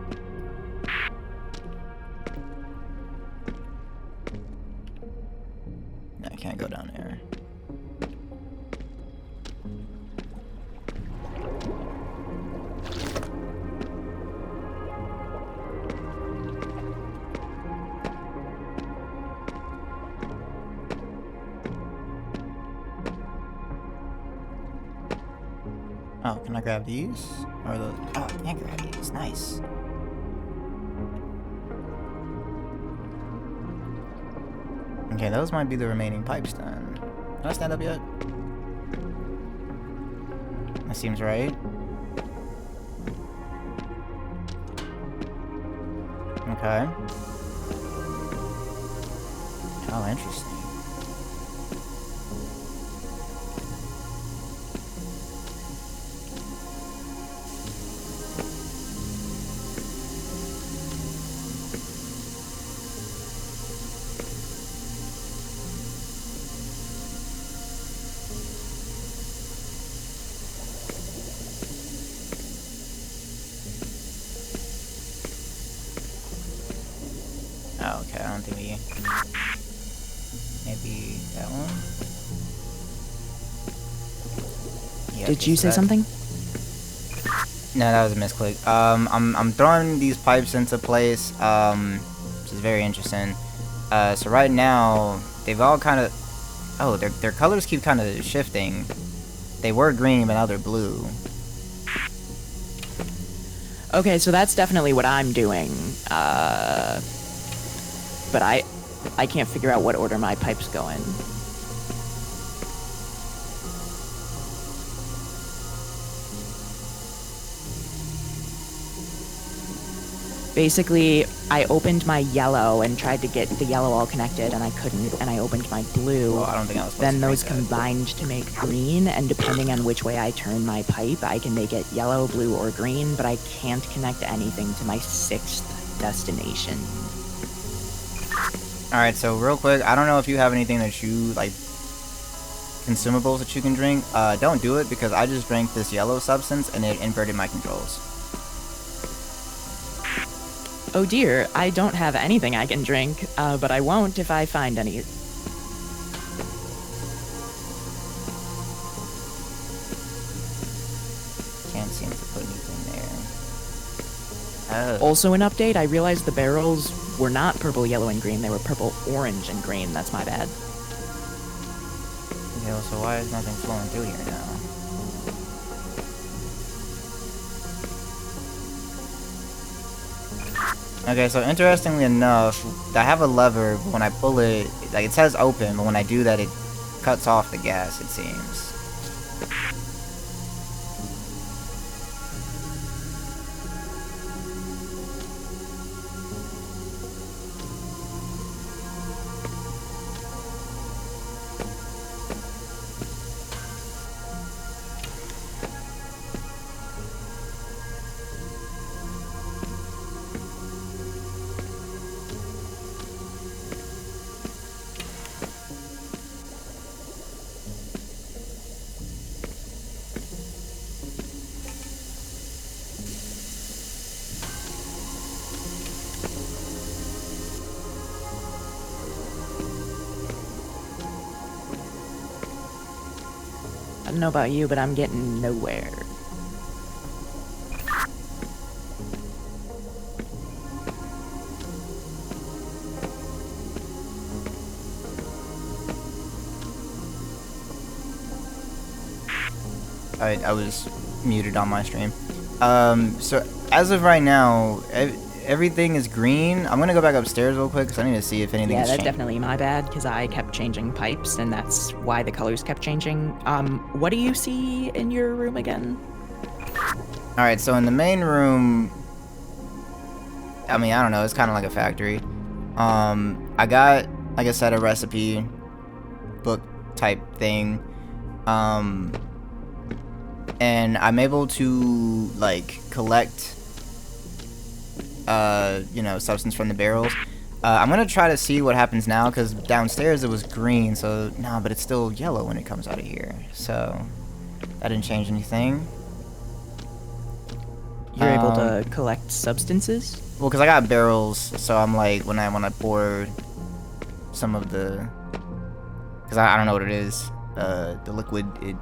No, I can't go down there. Oh, can I grab these? Or those? Oh, I can't grab these. Nice. Okay, those might be the remaining pipes then. Can I stand up yet? That seems right. Okay. Oh, interesting. Oh, okay, I don't think we... Maybe that one? Yeah, Did okay, you so say that- something? No, that was a misclick. I'm throwing these pipes into place, which is very interesting. So right now, they've all kind of... Oh, their colors keep kind of shifting. They were green, but now they're blue. Okay, so that's definitely what I'm doing. But I can't figure out what order my pipes go in. Basically, I opened my yellow and tried to get the yellow all connected, and I couldn't, and I opened my blue. Well, I don't think I was supposed Then to those make that. combined to make green, and depending on which way I turn my pipe, I can make it yellow, blue, or green, but I can't connect anything to my 6th destination. Alright, so real quick, I don't know if you have anything that you, like, consumables that you can drink. Don't do it, because I just drank this yellow substance, and it inverted my controls. Oh dear, I don't have anything I can drink, but I won't if I find any. Can't seem to put anything there. Oh. Also an update, I realized the barrels were not purple, yellow, and green, they were purple, orange, and green. That's my bad. Okay, well, so why is nothing flowing through here now? Okay, so interestingly enough, I have a lever, but when I pull it, like, it says open, but when I do that, it cuts off the gas, it seems. I don't know about you, but I'm getting nowhere. I was muted on my stream. So as of right now, everything is green. I'm gonna go back upstairs real quick because I need to see if Yeah, anything's that's changed. definitely my bad, because I kept changing pipes, and that's why the colors kept changing. What do you see in your room again? Alright, so in the main room, I mean, I don't know, it's kind of like a factory. I got, like I said, a recipe book type thing. And I'm able to, like, collect you know, substance from the barrels. I'm gonna try to see what happens now, because downstairs it was green, so no, but it's still yellow when it comes out of here. So that didn't change anything. You're able to collect substances? Well, because I got barrels, so I'm like, when I pour some of the, because I don't know what it is, the liquid, it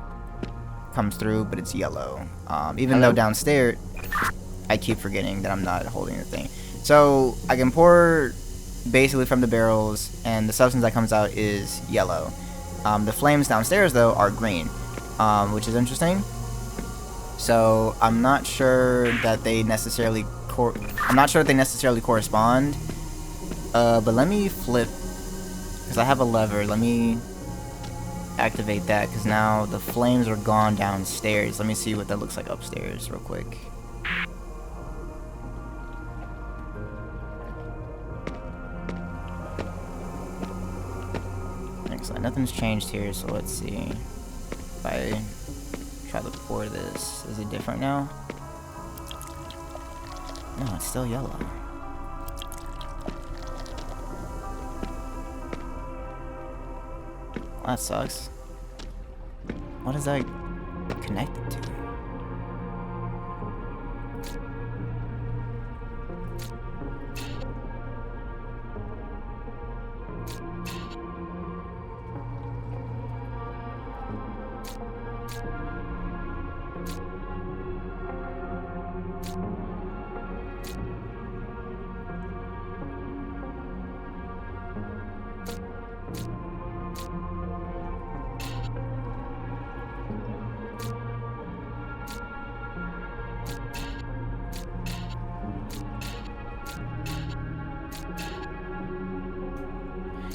comes through, but it's yellow. Even though downstairs, I keep forgetting that I'm not holding the thing. So I can pour basically from the barrels, and the substance that comes out is yellow. The flames downstairs, though, are green, which is interesting. So I'm not sure that they necessarily correspond. But let me flip, because I have a lever. Let me activate that, because now the flames are gone downstairs. Let me see what that looks like upstairs real quick. Excellent. Nothing's changed here, so let's see. If I try to pour this, is it different now? No, it's still yellow. Well, that sucks. What is that connected to?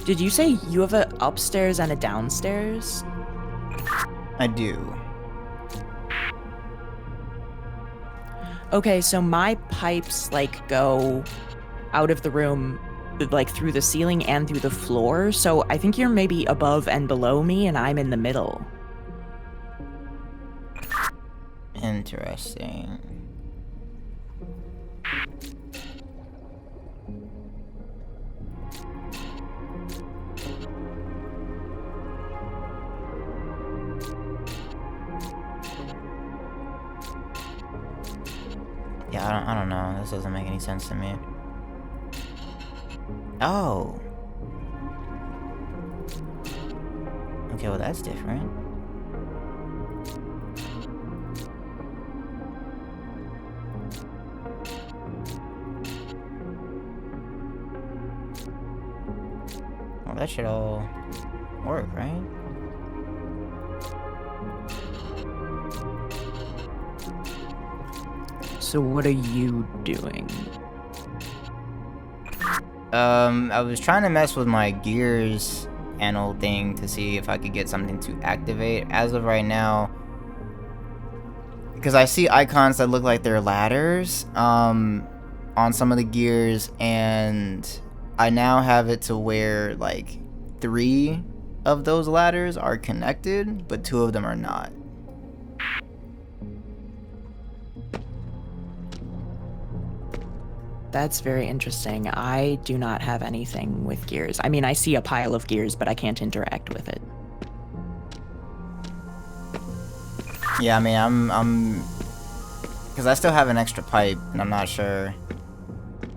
Did you say you have an upstairs and a downstairs? I do. Okay, so my pipes, like, go out of the room, like, through the ceiling and through the floor, so I think you're maybe above and below me, and I'm in the middle. Interesting. Yeah, I don't know. This doesn't make any sense to me. Oh. Okay, well that's different. Well, that should all work, right? So what are you doing? I was trying to mess with my gears panel thing to see if I could get something to activate. As of right now, because I see icons that look like they're ladders on some of the gears, and I now have it to where like 3 of those ladders are connected, but 2 of them are not. That's very interesting. I do not have anything with gears. I mean, I see a pile of gears, but I can't interact with it. Yeah, I mean, I'm because I still have an extra pipe, and I'm not sure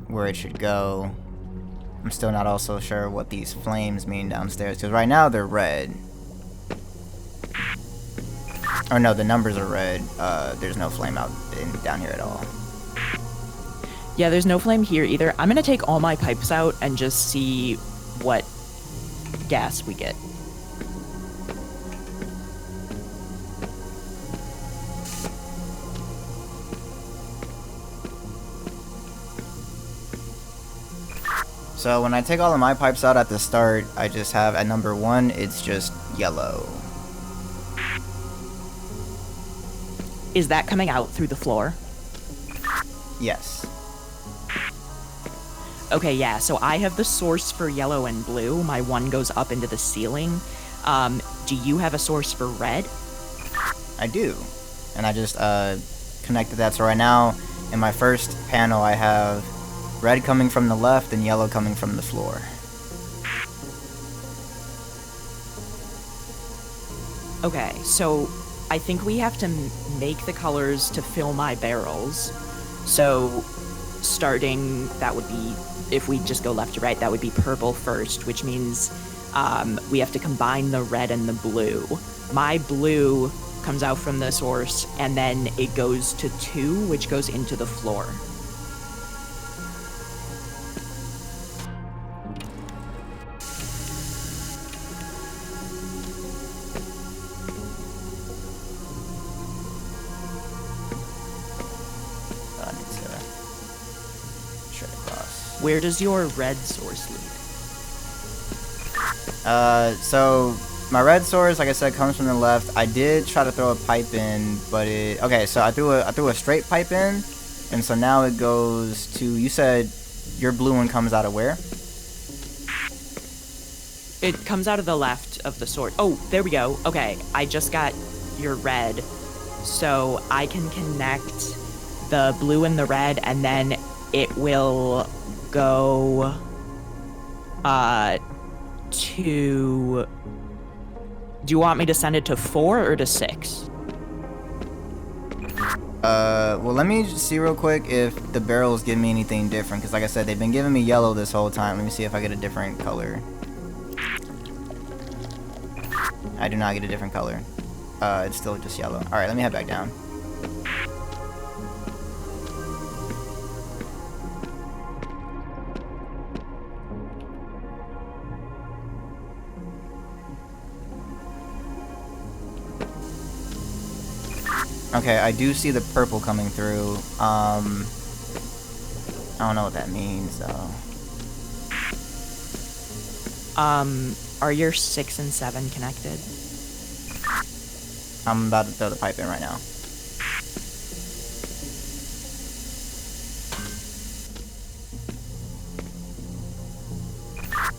where it should go. I'm still not also sure what these flames mean downstairs, because right now they're red. Or no, the numbers are red. There's no flame down here at all. Yeah, there's no flame here either. I'm gonna take all my pipes out and just see what gas we get. So when I take all of my pipes out at the start, I just have at number 1, it's just yellow. Is that coming out through the floor? Yes. Okay, yeah, so I have the source for yellow and blue. My one goes up into the ceiling. Do you have a source for red? I do. And I just connected that. So right now, in my first panel, I have red coming from the left and yellow coming from the floor. Okay, so I think we have to make the colors to fill my barrels. So starting, that would be, if we just go left to right, that would be purple first, which means we have to combine the red and the blue. My blue comes out from the source, and then it goes to 2, which goes into the floor. I need to straight across. Where does your red source lead? So my red source, like I said, comes from the left. I did try to throw a pipe in, but okay. So I threw a straight pipe in, and so now it goes to. You said your blue one comes out of where? It comes out of the left of the source. Oh, there we go. Okay, I just got your red, so I can connect the blue and the red, and then it will go to. Do you want me to send it to 4 or to 6? Well, let me just see real quick if the barrels give me anything different, because like I said, they've been giving me yellow this whole time. Let me see if I get a different color. I do not get a different color. It's still just yellow. Alright, let me head back down. Okay, I do see the purple coming through. I don't know what that means, though. Are your 6 and 7 connected? I'm about to throw the pipe in right now.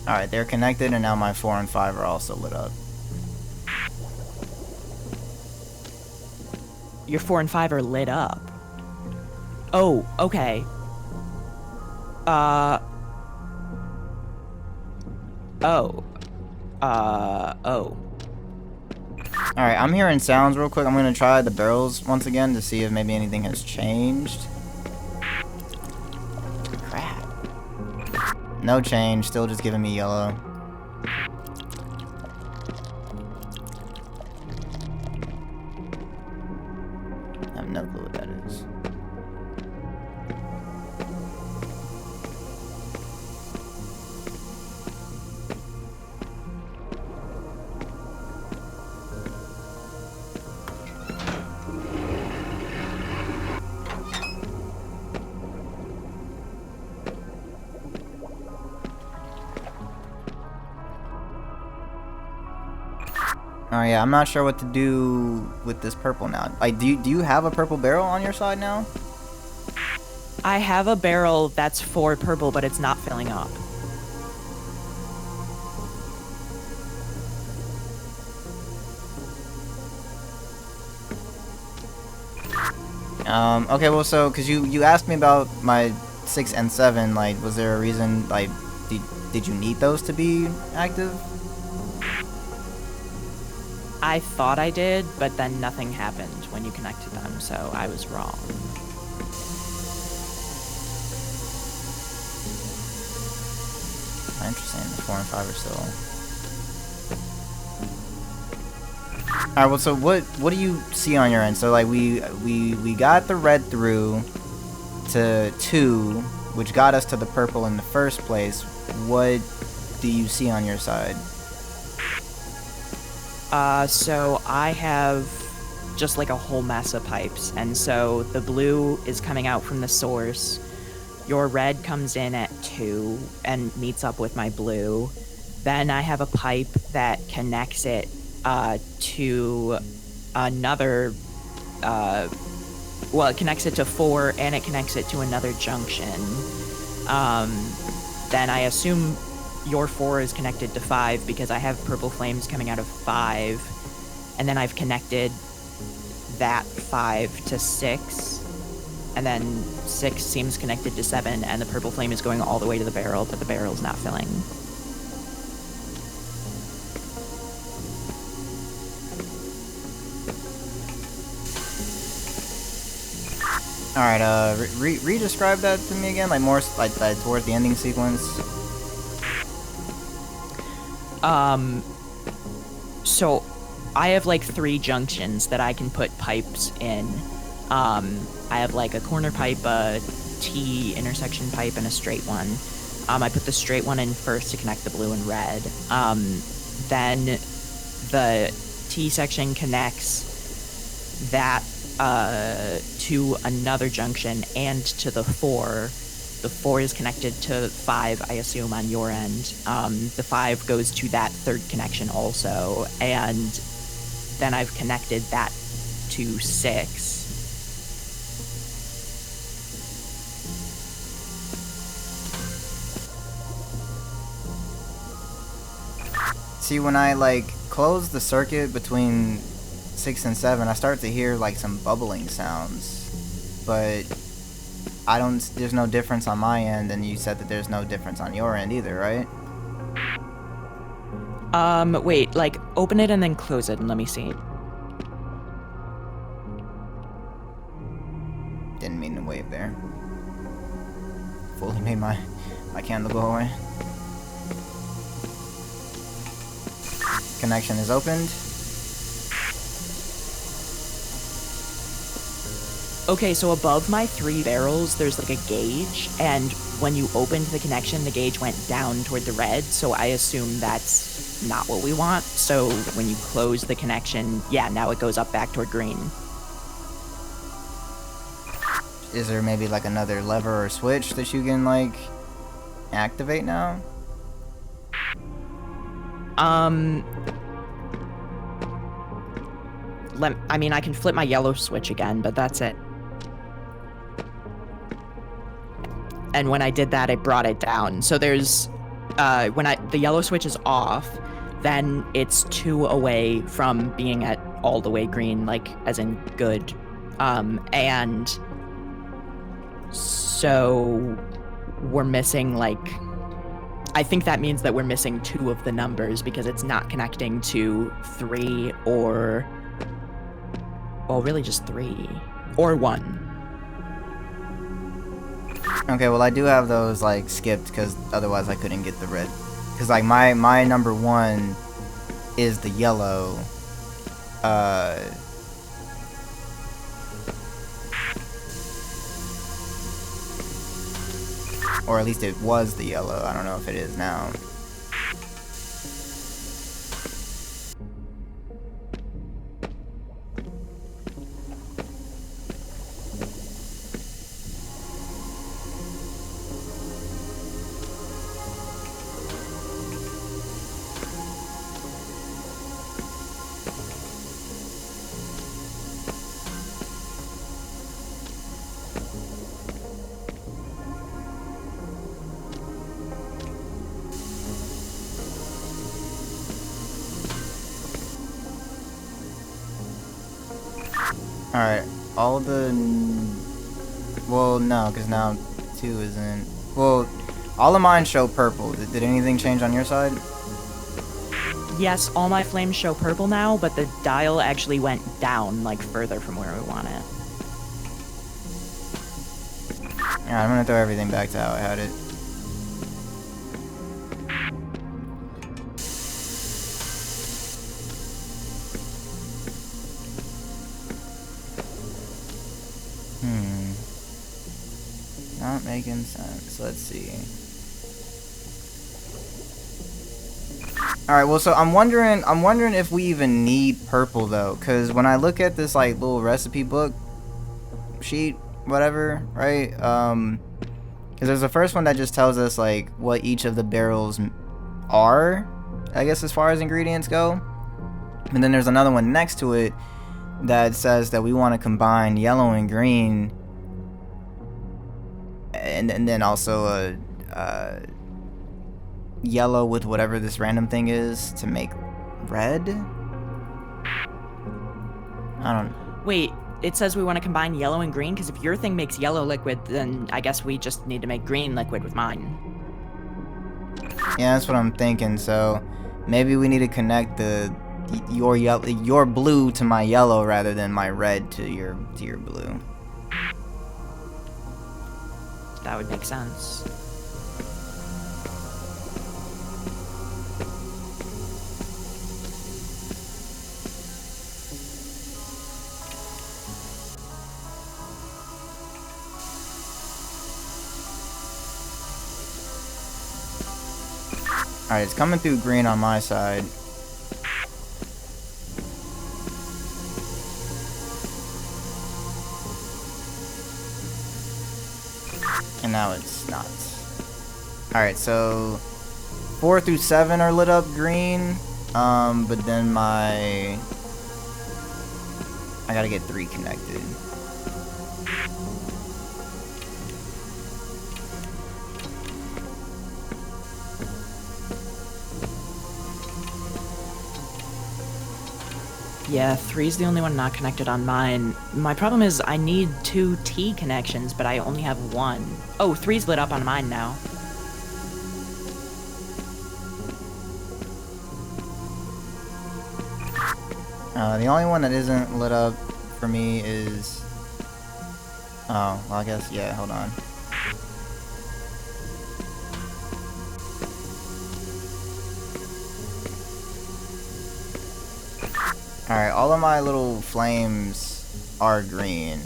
Alright, they're connected, and now my 4 and 5 are also lit up. Your 4 and 5 are lit up. Oh, okay. Oh. Alright, I'm hearing sounds real quick. I'm gonna try the barrels once again to see if maybe anything has changed. Crap. No change, still just giving me yellow. I have no clue what that is. Oh yeah, I'm not sure what to do with this purple now. Like, do you have a purple barrel on your side now? I have a barrel that's for purple, but it's not filling up. Okay, well, so, because you asked me about my 6 and 7, like, was there a reason, like, did you need those to be active? I thought I did, but then nothing happened when you connected them, so I was wrong. Interesting, the 4 and 5 are still... Alright, well, so what do you see on your end? So, like, we got the red through to 2, which got us to the purple in the first place. What do you see on your side? So I have just like a whole mess of pipes, and so the blue is coming out from the source. Your red comes in at 2 and meets up with my blue. Then I have a pipe that connects it to another, well, it connects it to 4 and it connects it to another junction. Then I assume your 4 is connected to 5 because I have purple flames coming out of 5. And then I've connected that 5 to 6. and then 6 seems connected to 7, and the purple flame is going all the way to the barrel, but the barrel's not filling. All right, re-describe that to me again, like more like towards the ending sequence. So I have like 3 junctions that I can put pipes in. I have like a corner pipe, a T intersection pipe, and a straight one. I put the straight one in first to connect the blue and red. Then the T section connects that to another junction and to the 4. The 4 is connected to 5, I assume, on your end. The 5 goes to that 3rd connection also, and then I've connected that to 6. See, when I like close the circuit between 6 and 7, I start to hear like some bubbling sounds, but I don't. There's no difference on my end, and you said that there's no difference on your end either, right? Wait, like, open it and then close it and let me see. Didn't mean to wave there. Fully made my candle go away. Connection is opened. Okay, so above my 3 barrels, there's like a gauge, and when you opened the connection, the gauge went down toward the red, so I assume that's not what we want. So when you close the connection, yeah, now it goes up back toward green. Is there maybe like another lever or switch that you can like activate now? I mean, I can flip my yellow switch again, but that's it. And when I did that, it brought it down. So there's, when the yellow switch is off, then it's 2 away from being at all the way green, like, as in good. And so we're missing, like, I think that means that we're missing 2 of the numbers because it's not connecting to 3 or, well, really just 3 or 1. Okay, well I do have those like skipped because otherwise I couldn't get the red. Because like my number 1 is the yellow. Or at least it was the yellow. I don't know if it is now. Alright, all the... Well, no, because now 2 isn't... Well, all of mine show purple. Did anything change on your side? Yes, all my flames show purple now, but the dial actually went down, like, further from where we want it. Alright, I'm gonna throw everything back to how I had it. Not making sense. Let's see. Alright, well, so I'm wondering if we even need purple though, because when I look at this like little recipe book sheet, whatever, right? Because there's the first one that just tells us like what each of the barrels are, I guess, as far as ingredients go. And then there's another one next to it that says that we want to combine yellow and green, and then also a yellow with whatever this random thing is to make red. I don't. Wait, it says we want to combine yellow and green, because if your thing makes yellow liquid, then I guess we just need to make green liquid with mine. Yeah, that's what I'm thinking. So maybe we need to connect your blue to my yellow rather than my red to your blue. That would make sense. Alright, it's coming through green on my side. And now it's not. Alright, so 4 through 7 are lit up green. But then I gotta get 3 connected. Yeah, 3's the only one not connected on mine. My problem is I need 2 T connections, but I only have 1. Oh, 3's lit up on mine now. The only one that isn't lit up for me is... Oh, well I guess, yeah, hold on. Alright, all of my little flames are green.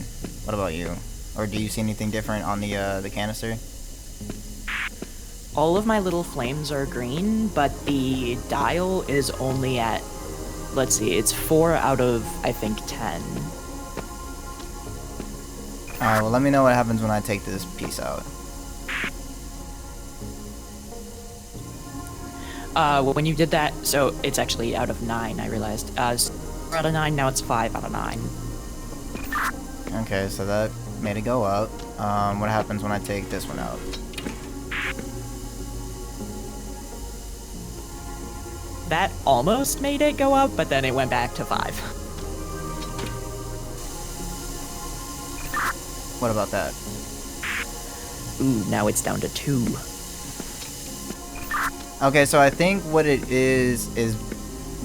What about you? Or do you see anything different on the canister? All of my little flames are green, but the dial is only at, let's see, it's 4 out of, I think, 10. Alright, well let me know what happens when I take this piece out. When you did that, so it's actually out of 9, I realized. 4 out of 9, now it's 5 out of 9. Okay, so that made it go up. What happens when I take this one out? That almost made it go up, but then it went back to 5. What about that? Ooh, now it's down to 2. Okay, so I think what it is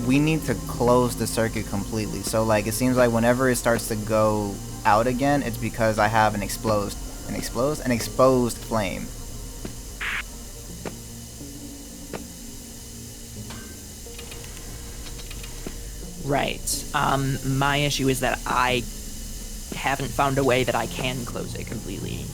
we need to close the circuit completely. So like it seems like whenever it starts to go out again, it's because I have an exposed flame. Right. My issue is that I haven't found a way that I can close it completely.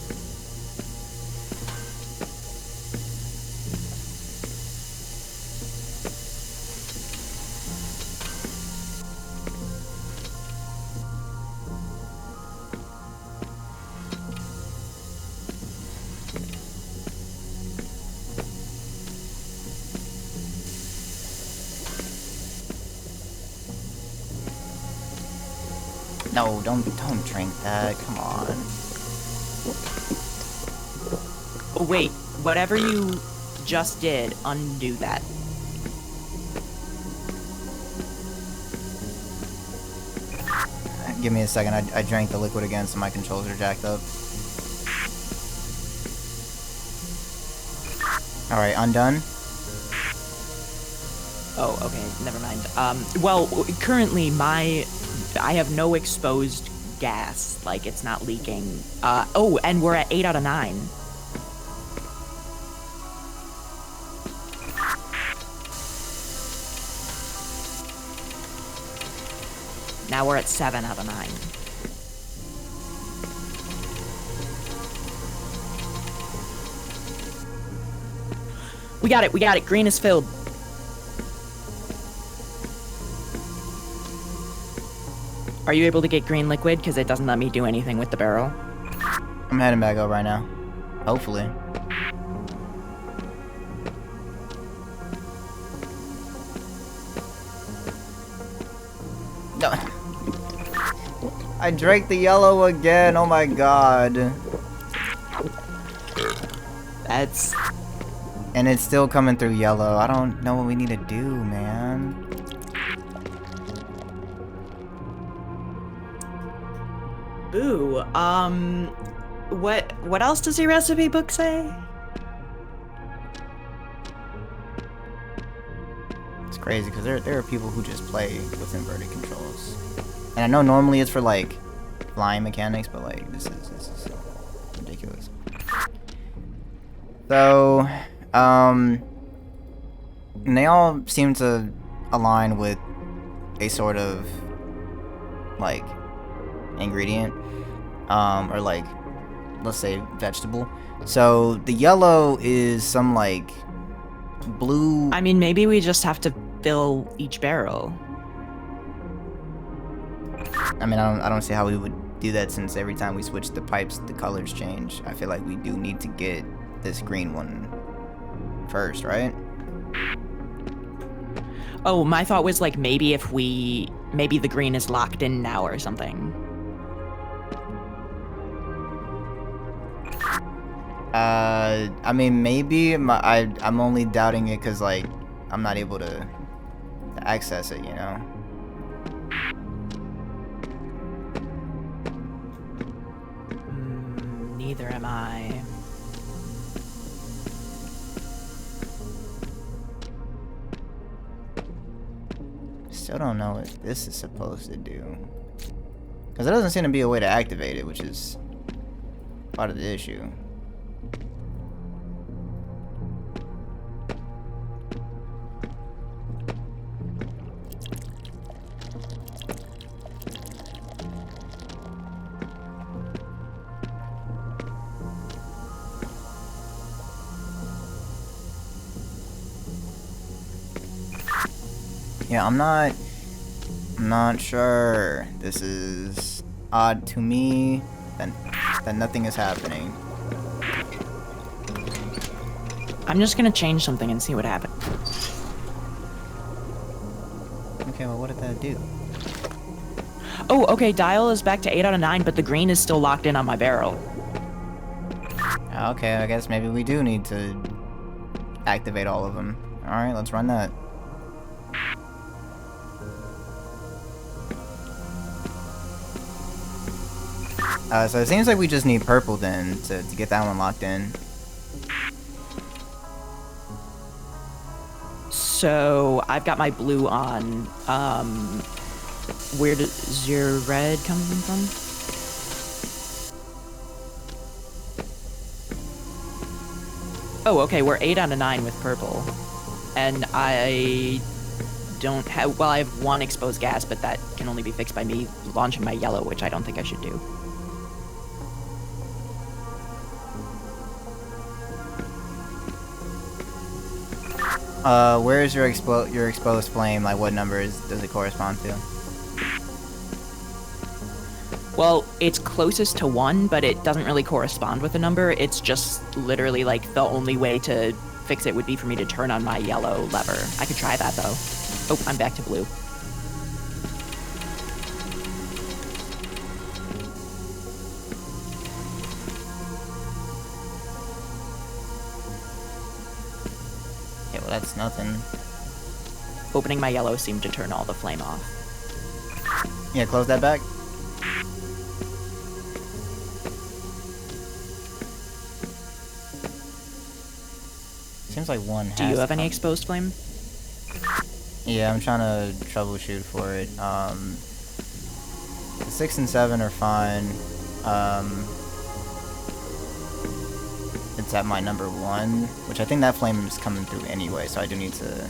No, don't drink that. Come on. Oh, wait. Whatever you just did, undo that. Give me a second. I drank the liquid again, so my controls are jacked up. Alright, undone. Oh, okay. Never mind. Well, currently I have no exposed gas. Like, it's not leaking. Oh, and we're at 8 out of 9. Now we're at 7 out of 9. We got it. Green is filled. Are you able to get green liquid? Because it doesn't let me do anything with the barrel. I'm heading back up right now. Hopefully. No. I drank the yellow again. Oh my god. That's... And it's still coming through yellow. I don't know what we need to do, man. Boo. What else does your recipe book say? It's crazy because there are people who just play with inverted controls, and I know normally it's for like flying mechanics, but like this is ridiculous. So, and they all seem to align with a sort of like ingredient, or like let's say vegetable. So the yellow is some like blue. I mean, maybe we just have to fill each barrel. I mean, I don't see how we would do that since every time we switch the pipes, the colors change. I feel like we do need to get this green one first, right? Oh, my thought was like maybe maybe the green is locked in now or something. I mean, maybe I'm only doubting it because like I'm not able to access it, you know. Neither am I. Still don't know what this is supposed to do. Because there doesn't seem to be a way to activate it, which is part of the issue. Yeah, I'm not sure. This is odd to me that nothing is happening. I'm just gonna change something and see what happens. Okay, well, what did that do? Oh, okay, dial is back to 8 out of 9, but the green is still locked in on my barrel. Okay, I guess maybe we do need to activate all of them. Alright, let's run that. So it seems like we just need purple then to get that one locked in. So I've got my blue on. Where does your red come from? Oh, okay, we're 8 out of 9 with purple. And I don't have, well, I have one exposed gas, but that can only be fixed by me launching my yellow, which I don't think I should do. Where is your exposed flame? Like, what number does it correspond to? Well, it's closest to 1, but it doesn't really correspond with a number. It's just literally like the only way to fix it would be for me to turn on my yellow lever. I could try that though. Oh, I'm back to blue. Okay, well, that's nothing. Opening my yellow seemed to turn all the flame off. Yeah, close that back. Seems like one has Do you have any come. exposed flame? Yeah, I'm trying to troubleshoot for it. The 6 and 7 are fine. It's at my number 1, which I think that flame is coming through anyway, so I do need to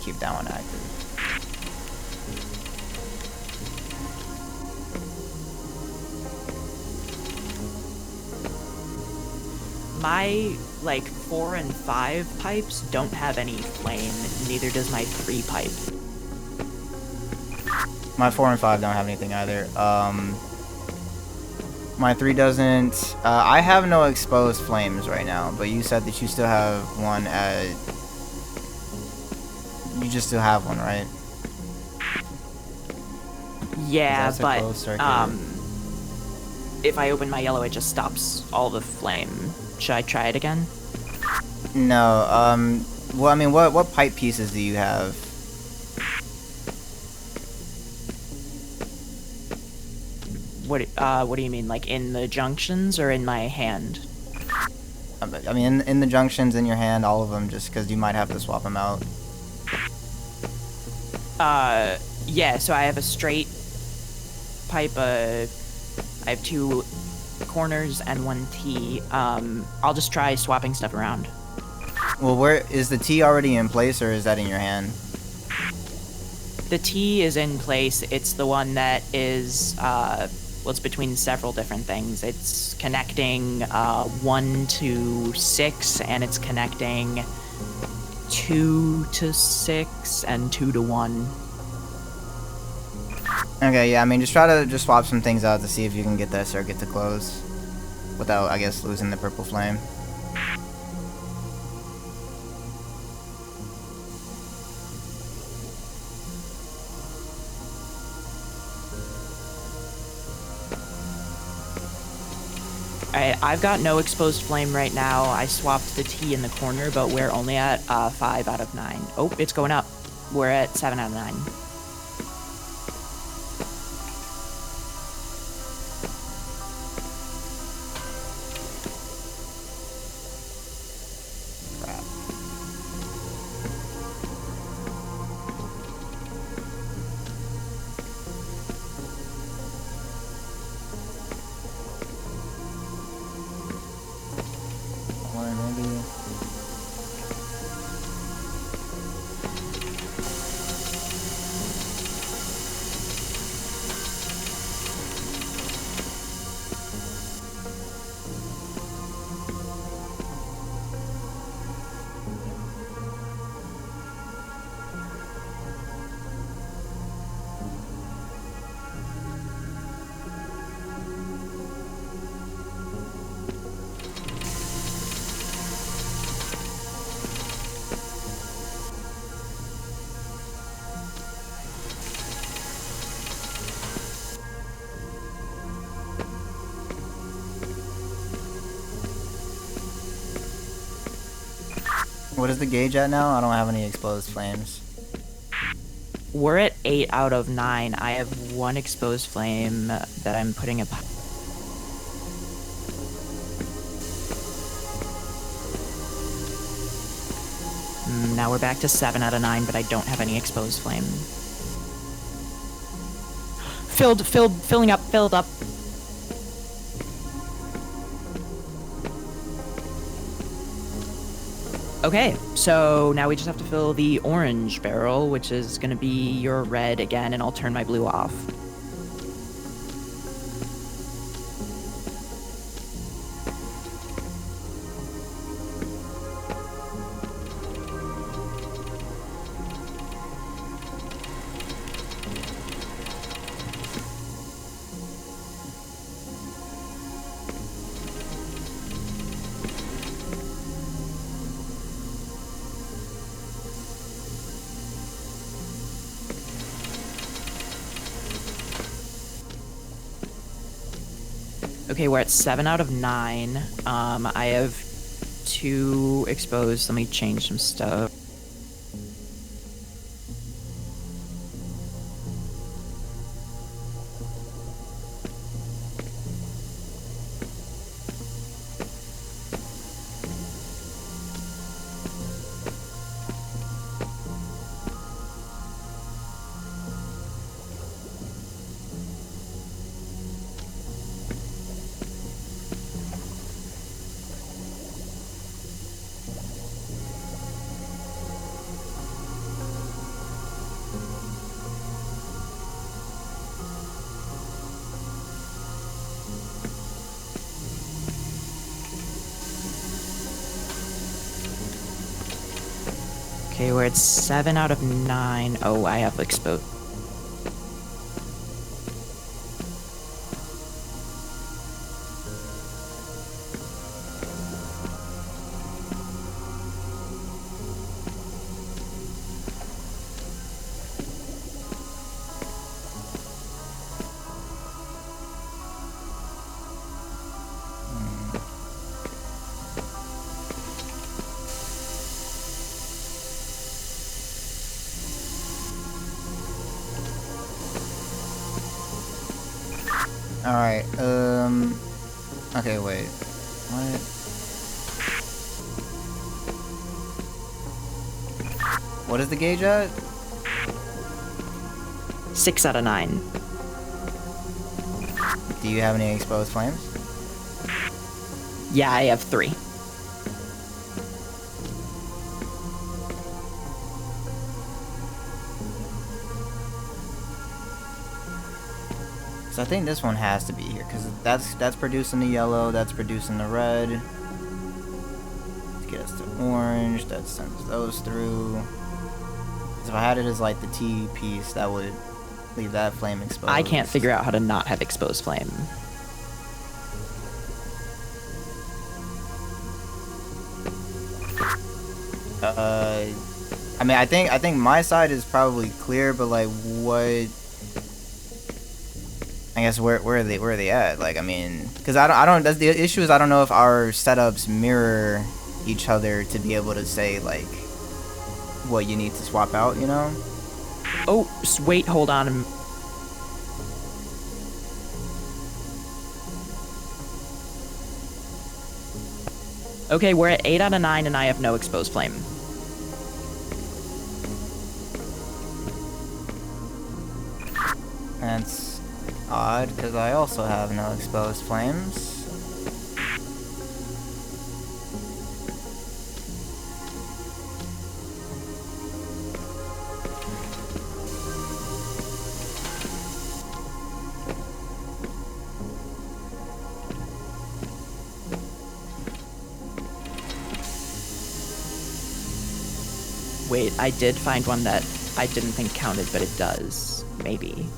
keep that one active. My, like, 4 and 5 pipes don't have any flame, neither does my 3 pipe. My 4 and 5 don't have anything either. My 3 doesn't. I have no exposed flames right now, but you said that you still have one at... You just still have one, right? Yeah, That's a but, closed circuit. if I open my yellow, it just stops all the flame. Should I try it again? No, well, I mean, what pipe pieces do you have? What do you mean? Like in the junctions or in my hand? I mean, in the junctions in your hand, all of them, just because you might have to swap them out. Yeah. So I have a straight pipe. I have 2 corners and 1 T. I'll just try swapping stuff around. Well, where is the T already in place, or is that in your hand? The T is in place. It's the one that is, well, it's between several different things. It's connecting 1 to 6, and it's connecting 2 to 6 and 2 to 1. Okay, yeah, I mean, just try to just swap some things out to see if you can get that circuit to close without, I guess, losing the purple flame. Alright, I've got no exposed flame right now. I swapped the T in the corner, but we're only at 5 out of 9. Oh, it's going up. We're at 7 out of 9. Crap. Or maybe... What is the gauge at now? I don't have any exposed flames. We're at 8 out of 9. I have 1 exposed flame that I'm putting up. Now we're back to 7 out of 9, but I don't have any exposed flame. Filling up, filled up. Okay, so now we just have to fill the orange barrel, which is gonna be your red again, and I'll turn my blue off. Okay, we're at 7 out of 9. I have 2 exposed. Let me change some stuff. Okay, we're at 7 out of 9. Oh, I have exposed. Alright, okay, wait. What? What is the gauge at? 6 out of 9. Do you have any exposed flames? Yeah, I have 3. So I think this one has to be here, because that's producing the yellow, that's producing the red. To get us to orange, that sends those through. 'Cause if I had it as like the T piece, that would leave that flame exposed. I can't figure out how to not have exposed flame. I mean, I think my side is probably clear, but like, what? I guess where are they at? Like, I mean, because I don't. That's the issue, is I don't know if our setups mirror each other to be able to say like what you need to swap out. You know? Oh, wait, hold on. Okay, we're at 8 out of 9 and I have no exposed flame. That's odd, because I also have no exposed flames. Wait, I did find one that I didn't think counted, but it does. Maybe.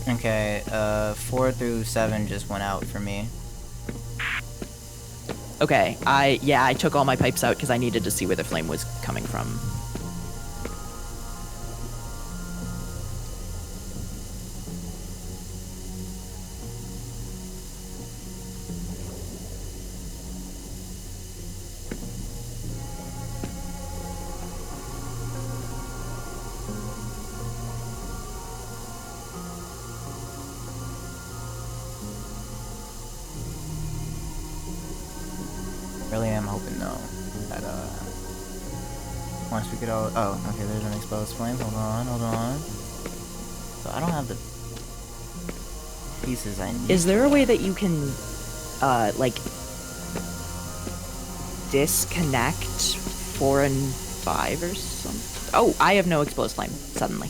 Okay, 4 through 7 just went out for me. Okay, I took all my pipes out because I needed to see where the flame was coming from. Really am hoping though that once we get all, oh, okay, there's an exposed flame. Hold on. So I don't have the pieces I need. Is there a way that you can, like, disconnect 4 and 5 or something? Oh, I have no exposed flame, suddenly.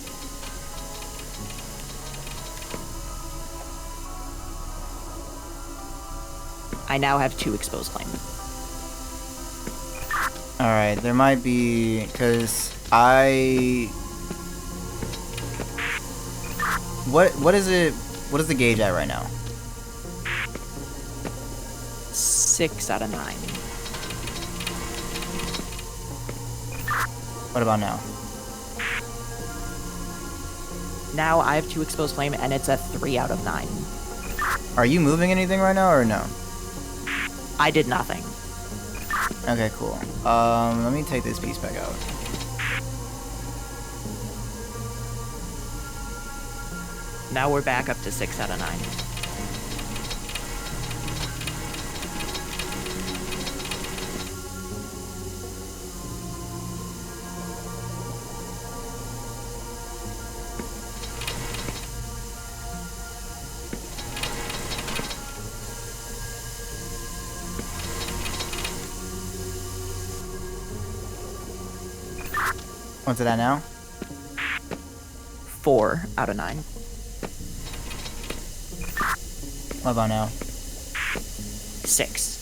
I now have 2 exposed flame. Alright, there might be, because what is it, what is the gauge at right now? 6 out of 9. What about now? Now I have 2 exposed flame and it's a 3 out of 9. Are you moving anything right now or no? I did nothing. Okay, cool. Let me take this piece back out. Now we're back up to 6 out of 9. What's it at now? 4 out of 9. What about now? 6.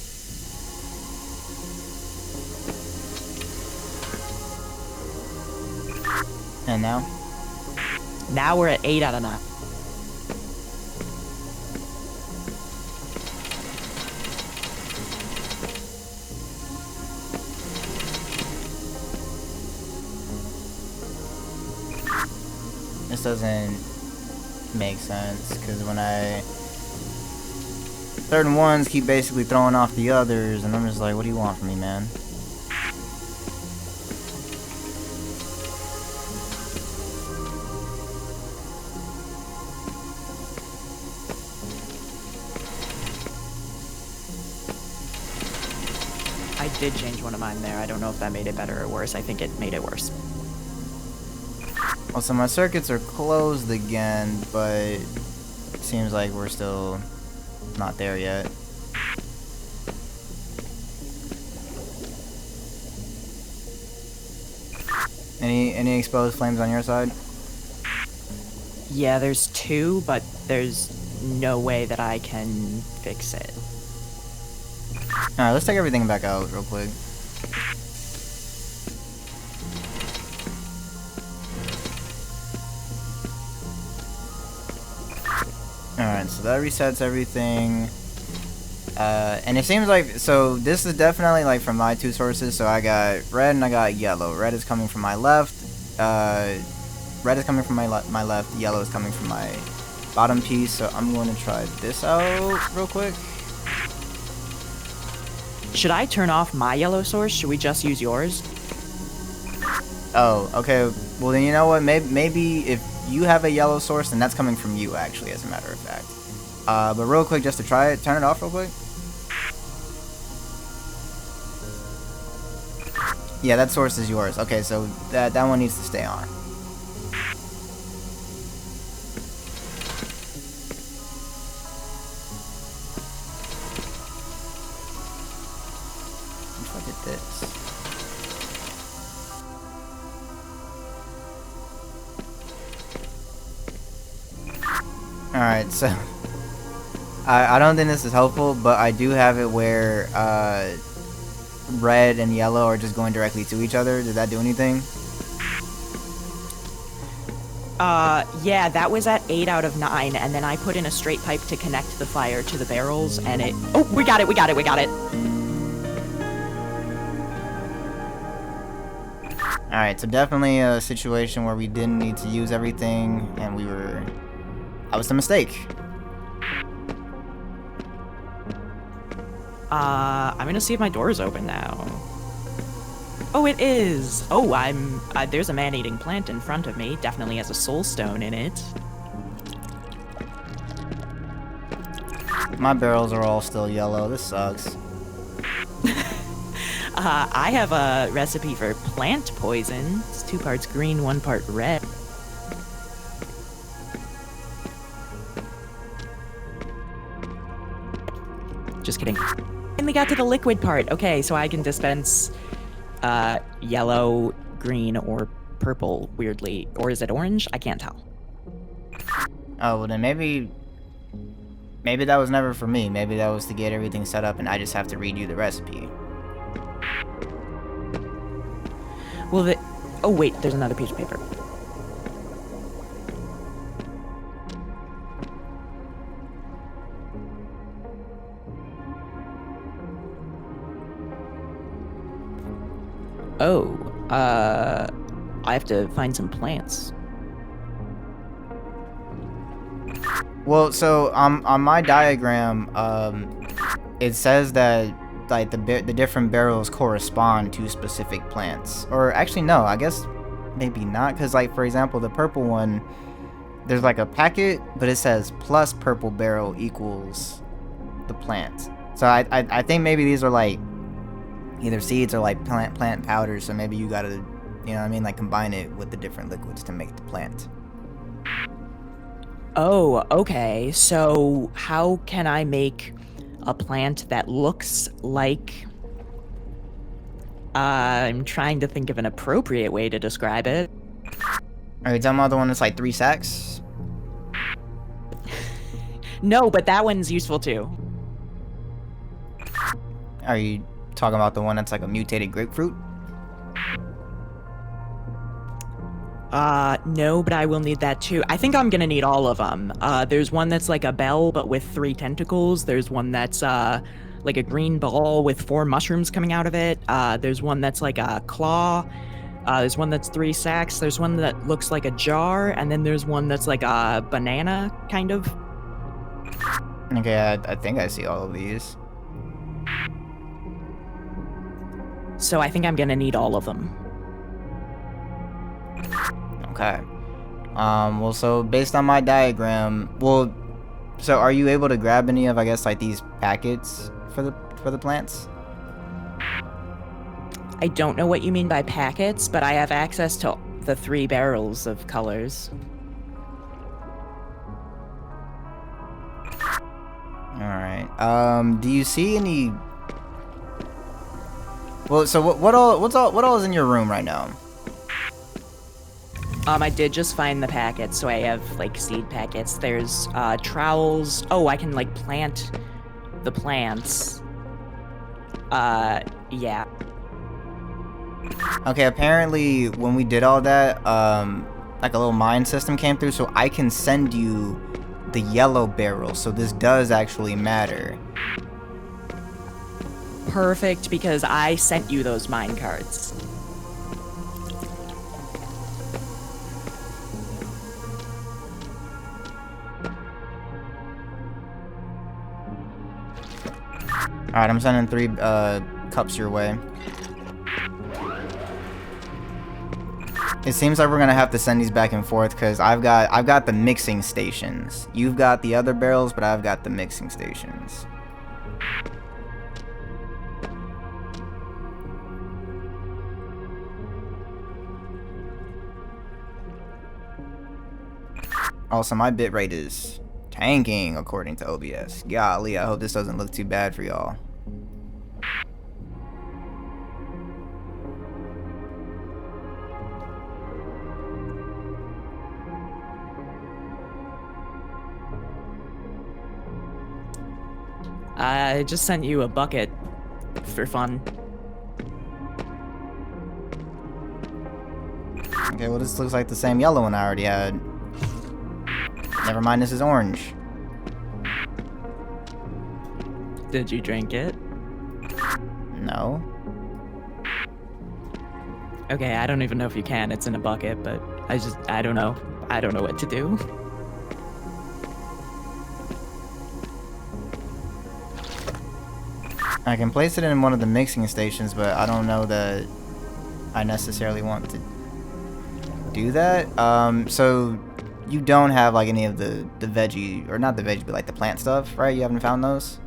And now? Now we're at 8 out of 9. doesn't make sense, because when certain ones keep basically throwing off the others, and I'm just like, what do you want from me, man? I did change one of mine there. I don't know if that made it better or worse. I think it made it worse. Well, so my circuits are closed again, but it seems like we're still not there yet. Any exposed flames on your side? Yeah, there's 2, but there's no way that I can fix it. Alright, let's take everything back out real quick. Alright, so that resets everything. And it seems like, so this is definitely like from my 2 sources. So I got red and I got yellow. Red is coming from my left. Red is coming from my left. Yellow is coming from my bottom piece. So I'm going to try this out real quick. Should I turn off my yellow source? Should we just use yours? Oh, okay. Well, then you know what? Maybe if you have a yellow source, then that's coming from you, actually, as a matter of fact. But real quick, just to try it, turn it off real quick. Yeah, that source is yours. Okay, so that one needs to stay on. If I did this. Alright, so I don't think this is helpful, but I do have it where red and yellow are just going directly to each other. Did that do anything? Yeah, that was at 8 out of 9, and then I put in a straight pipe to connect the fire to the barrels, and it... Oh, we got it! Alright, so definitely a situation where we didn't need to use everything, and that was the mistake. I'm gonna see if my door is open now. Oh, it is! Oh, there's a man-eating plant in front of me. Definitely has a soul stone in it. My barrels are all still yellow. This sucks. I have a recipe for plant poison. It's 2 parts green, 1 part red. Just kidding. Finally got to the liquid part. Okay, so I can dispense yellow, green, or purple, weirdly. Or is it orange? I can't tell. Oh, well then maybe that was never for me. Maybe that was to get everything set up and I just have to read you the recipe. Well, oh wait, there's another piece of paper. Oh, I have to find some plants. Well, so on my diagram, it says that like the different barrels correspond to specific plants. Or actually, no, I guess maybe not, because like for example, the purple one, there's like a packet, but it says plus purple barrel equals the plant. So I think maybe these are like either seeds or like plant powders. So maybe you gotta, you know what I mean, like combine it with the different liquids to make the plant. Oh, okay. So how can I make a plant that looks like... I'm trying to think of an appropriate way to describe it. Are you talking about the one that's like 3 sacks? No, but that one's useful too. Are you talking about the one that's like a mutated grapefruit? No, but I will need that too. I think I'm gonna need all of them. There's one that's like a bell, but with 3 tentacles. There's one that's, like a green ball with 4 mushrooms coming out of it. There's one that's like a claw There's one that's 3 sacks. There's one that looks like a jar, and then there's one that's like a banana, kind of. Okay, I think I see all of these. So I think I'm gonna need all of them. Okay. Well, so based on my diagram, so are you able to grab any of, I guess, like these packets for the plants? I don't know what you mean by packets, but I have access to the 3 barrels of colors. Alright. Do you see any... Well, so what all is in your room right now? I did just find the packets, so I have, like, seed packets. There's, trowels. Oh, I can, like, plant the plants. Yeah. Okay, apparently when we did all that, like a little mine system came through, so I can send you the yellow barrel, so this does actually matter. Perfect, because I sent you those mine cards. Alright, I'm sending 3 cups your way. It seems like we're gonna have to send these back and forth because I've got the mixing stations. You've got the other barrels, but I've got the mixing stations. Also, my bitrate is tanking according to OBS. Golly, I hope this doesn't look too bad for y'all. I just sent you a bucket for fun. Okay, well this looks like the same yellow one I already had. Never mind, this is orange. Did you drink it? No. Okay, I don't even know if you can. It's in a bucket, but I don't know. I don't know what to do. I can place it in one of the mixing stations, but I don't know that I necessarily want to do that. So you don't have like any of the veggie, or not the veggie, but like the plant stuff, right? You haven't found those?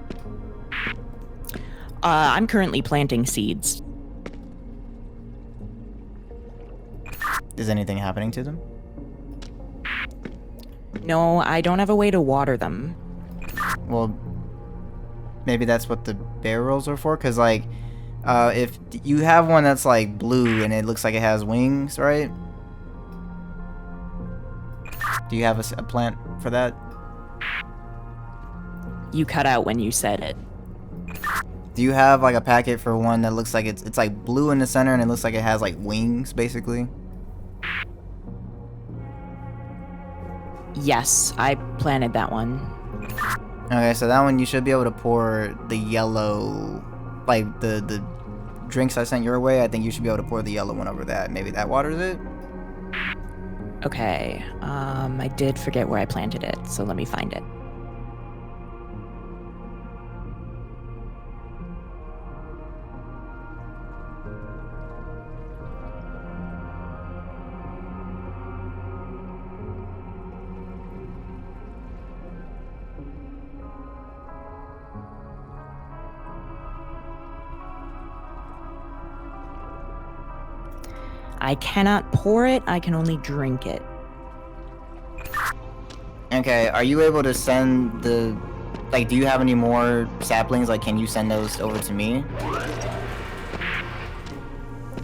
I'm currently planting seeds. Is anything happening to them? No, I don't have a way to water them. Well, maybe that's what the barrels are for, because like if you have one that's like blue and it looks like it has wings, right? Do you have a plant for that? You cut out when you said it. Do you have like a packet for one that looks like it's like blue in the center and it looks like it has like wings, basically? Yes, I planted that one. Okay, so that one you should be able to pour the yellow, like the drinks I sent your way. I think you should be able to pour the yellow one over that. Maybe that waters it? Okay, I did forget where I planted it, so let me find it. I cannot pour it, I can only drink it. Okay, are you able to send the, like, do you have any more saplings? Like, can you send those over to me?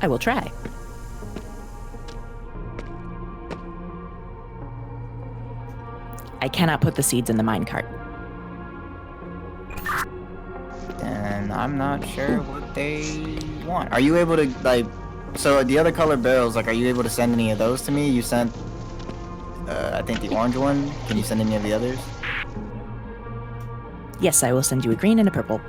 I will try. I cannot put the seeds in the minecart. And I'm not sure what they want. Are you able to, like, so the other color barrels, like, are you able to send any of those to me? You sent, I think the orange one. Can you send any of the others? Yes, I will send you a green and a purple.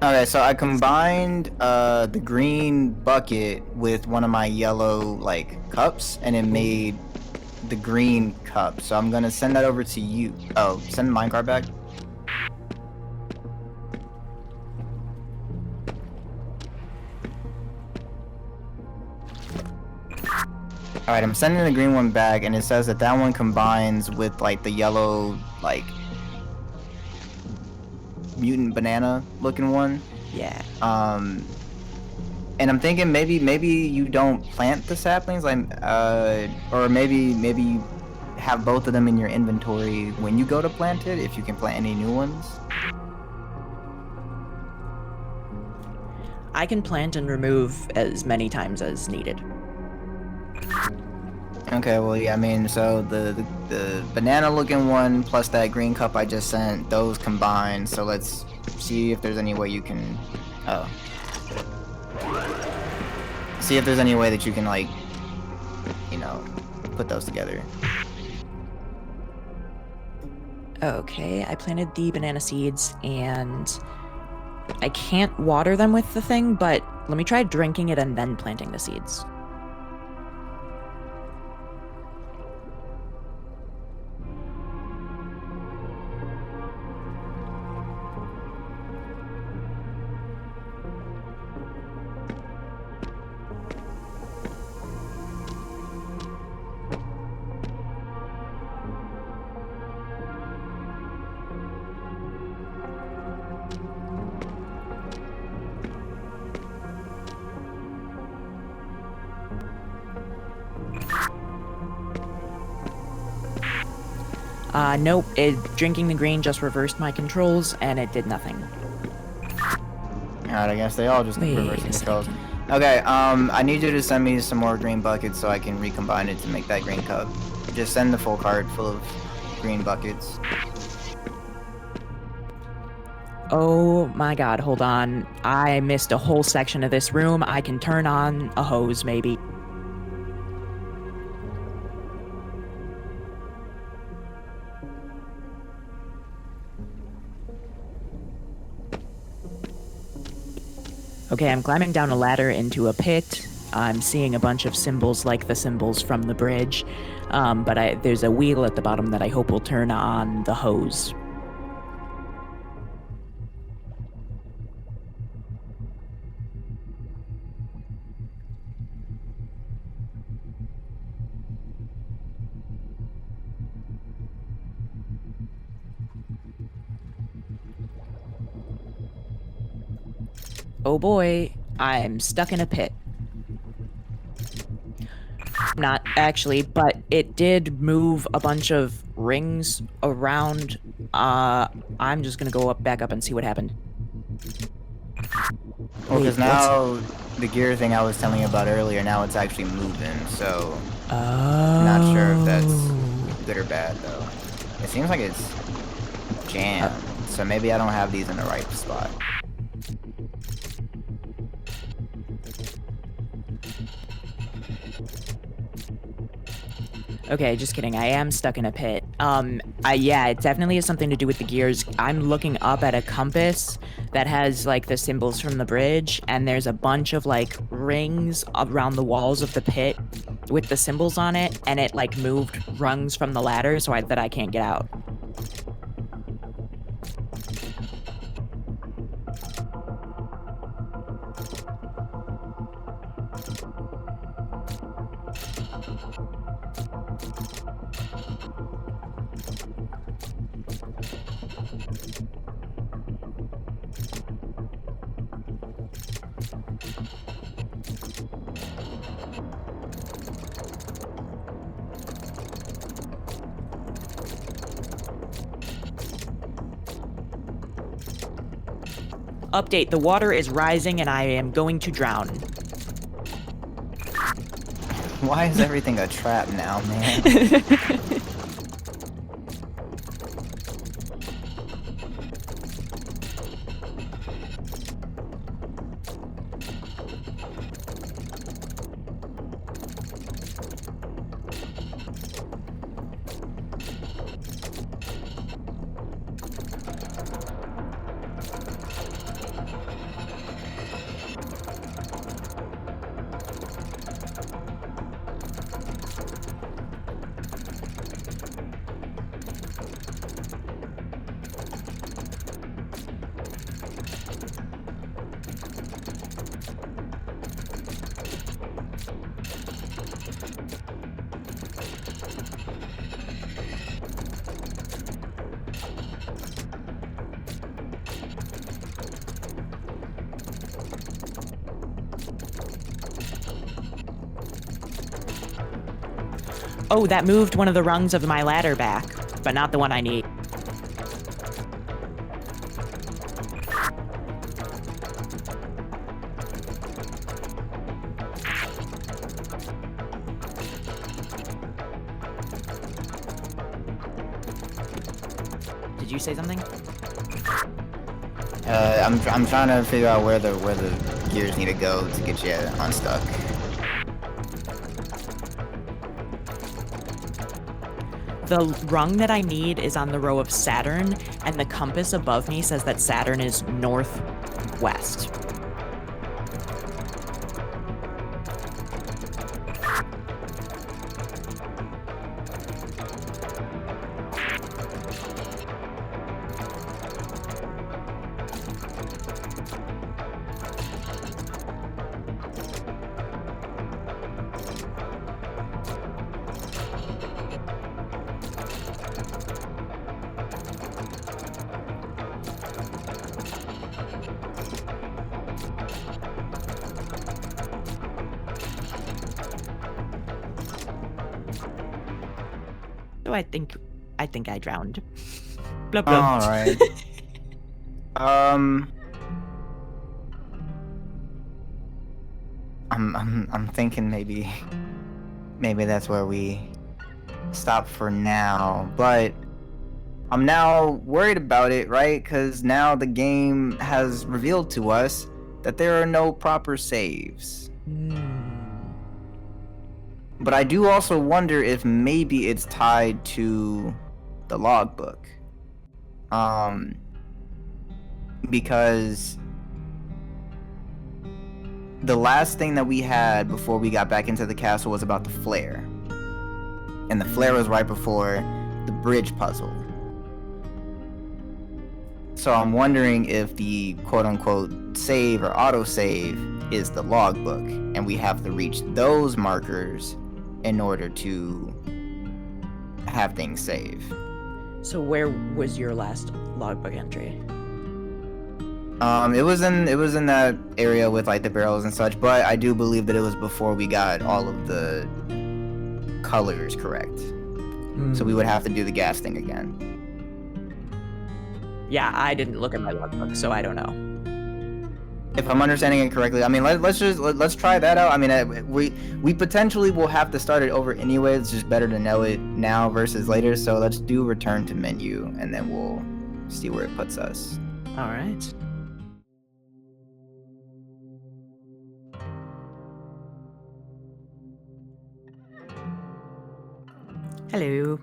Okay, so I combined the green bucket with one of my yellow like cups, and it made the green cup. So I'm gonna send that over to you. Oh, send the minecart back. Alright, I'm sending the green one back, and it says that that one combines with like the yellow like mutant banana looking one. Yeah. And I'm thinking maybe you don't plant the saplings, like or maybe you have both of them in your inventory when you go to plant it, if you can plant any new ones. I can plant and remove as many times as needed. Okay, well yeah, I mean, so the banana looking one plus that green cup I just sent, those combined. So let's see if there's any way you can see if there's any way that you can, like, you know, put those together. Okay, I planted the banana seeds and I can't water them with the thing, but let me try drinking it and then planting the seeds. Nope, drinking the green just reversed my controls and it did nothing. Alright, I guess they all just Wait reverse a controls. second. Okay, I need you to send me some more green buckets so I can recombine it to make that green cup. Just send the full cart full of green buckets. Oh my god, hold on. I missed a whole section of this room. I can turn on a hose, maybe. Okay, I'm climbing down a ladder into a pit. I'm seeing a bunch of symbols like the symbols from the bridge, but there's a wheel at the bottom that I hope will turn on the hose. Oh boy, I'm stuck in a pit. Not actually, but it did move a bunch of rings around. I'm just gonna go back up and see what happened. Well, because Wait, what's- now the gear thing I was telling you about earlier, now it's actually moving, so Oh. not sure if that's good or bad, though. It seems like it's jammed, so maybe I don't have these in the right spot. Okay, just kidding. I am stuck in a pit. Yeah, it definitely has something to do with the gears. I'm looking up at a compass that has, like, the symbols from the bridge, and there's a bunch of, like, rings around the walls of the pit with the symbols on it, and it, like, moved rungs from the ladder so that I can't get out. Update, the water is rising and I am going to drown. Why is everything a trap now, man? Oh, that moved one of the rungs of my ladder back, but not the one I need. Did you say something? I'm trying to figure out where the gears need to go to get you unstuck. The rung that I need is on the row of Saturn, and the compass above me says that Saturn is northwest. So I think I drowned. Blah blah. All right. I'm thinking maybe that's where we stop for now, but I'm now worried about it, right? Because now the game has revealed to us that there are no proper saves. But I do also wonder if maybe it's tied to the logbook. Because the last thing that we had before we got back into the castle was about the flare. And the flare was right before the bridge puzzle. So I'm wondering if the quote-unquote save or autosave is the logbook, and we have to reach those markers in order to have things save. So where was your last logbook entry? It was in that area with like the barrels and such, but I do believe that it was before we got all of the colors correct. So we would have to do the gas thing again. Yeah, I didn't look at my logbook, so I don't know. If I'm understanding it correctly, I mean, let's try that out. I mean, we potentially will have to start it over anyway. It's just better to know it now versus later. So let's do return to menu, and then we'll see where it puts us. All right. Hello.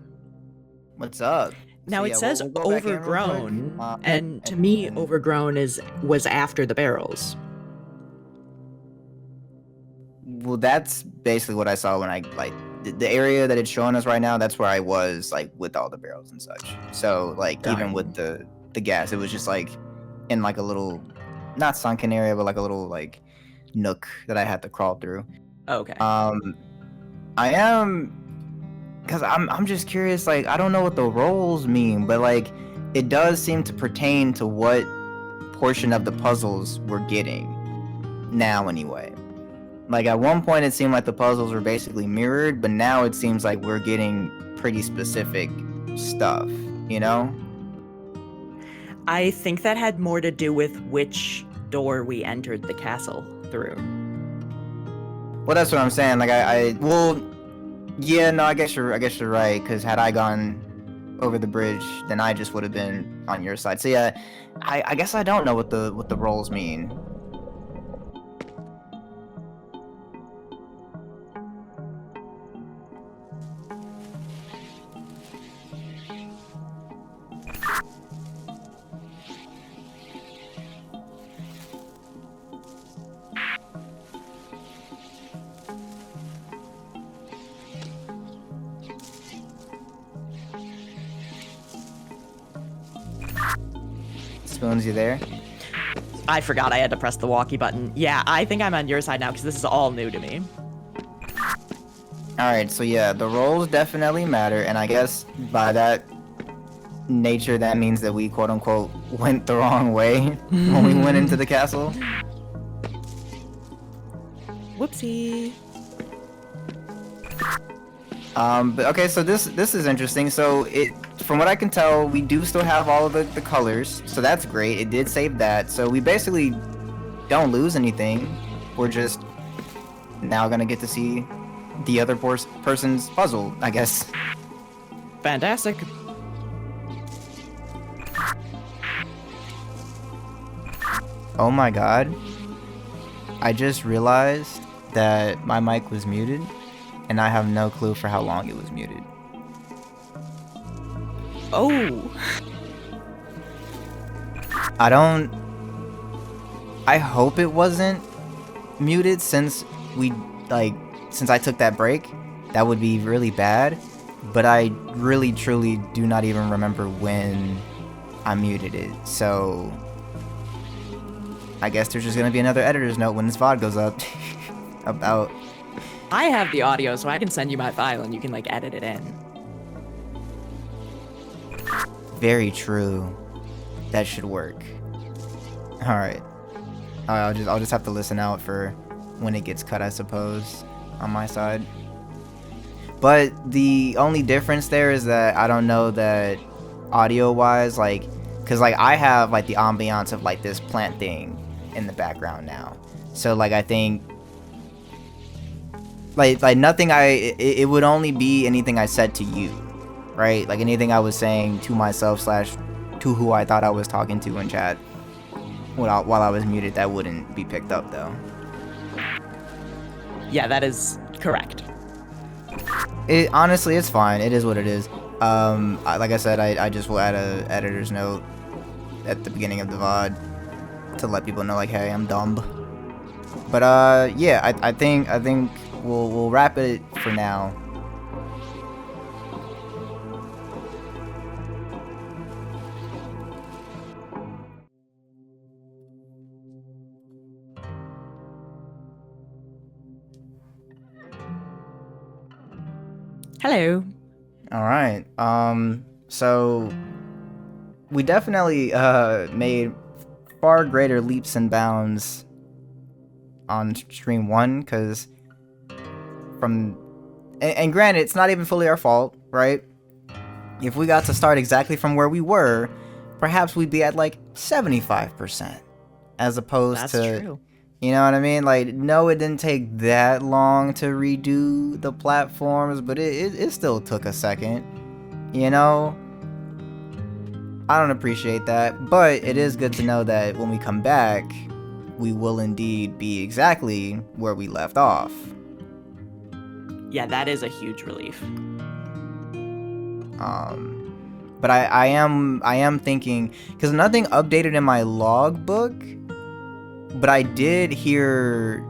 What's up? Now So, it yeah, says we'll go back in real quick. overgrown, and to me, overgrown was after the barrels. Well, that's basically what I saw when I like the area that it's showing us right now. That's where I was like with all the barrels and such. So like Darn. even with the gas, it was just like in like a little, not sunken area, but like a little like nook that I had to crawl through. Okay. I am, because I'm just curious, like I don't know what the roles mean, but like it does seem to pertain to what portion of the puzzles we're getting now anyway. Like at one point it seemed like the puzzles were basically mirrored, but now it seems like we're getting pretty specific stuff, you know? I think that had more to do with which door we entered the castle through. Well, that's what I'm saying. Like well, yeah, no, I guess you're right. Because had I gone over the bridge, then I just would have been on your side. So yeah, I guess I don't know what the roles mean. Spoons, you there? I forgot I had to press the walkie button. Yeah, I think I'm on your side now because this is all new to me. Alright, so yeah, the roles definitely matter, and I guess by that nature that means that we quote-unquote went the wrong way when we went into the castle. Whoopsie. But okay, so this is interesting. So from what I can tell, we do still have all of the colors, so that's great. It did save that, so we basically don't lose anything. We're just now gonna get to see the other person's puzzle, I guess. Fantastic. Oh my god. I just realized that my mic was muted, and I have no clue for how long it was muted. Oh. I hope it wasn't muted since since I took that break. That would be really bad, but I really truly do not even remember when I muted it, so I guess there's just gonna be another editor's note when this VOD goes up about... I have the audio, so I can send you my file and you can like edit it in. Very true. That should work. Alright. I'll just have to listen out for when it gets cut, I suppose, on my side. But the only difference there is that I don't know that audio-wise, like, because like I have like the ambiance of like this plant thing in the background now. So like I think like nothing it would only be anything I said to you, right? Like anything I was saying to myself / to who I thought I was talking to in chat while I was muted, that wouldn't be picked up though. Yeah, that is correct. Honestly, it's fine. It is what it is. Like I said, I just will add a editor's note at the beginning of the VOD to let people know, like, hey, I'm dumb. But yeah, I think we'll wrap it for now. Hello. All right. So we definitely made far greater leaps and bounds on stream 1, because and granted, it's not even fully our fault, right? If we got to start exactly from where we were, perhaps we'd be at like 75%, as opposed That's to true. You know what I mean? Like, no, it didn't take that long to redo the platforms, but it still took a second. You know? I don't appreciate that, but it is good to know that when we come back, we will indeed be exactly where we left off. Yeah, that is a huge relief. But I am thinking, because nothing updated in my logbook, but I did hear,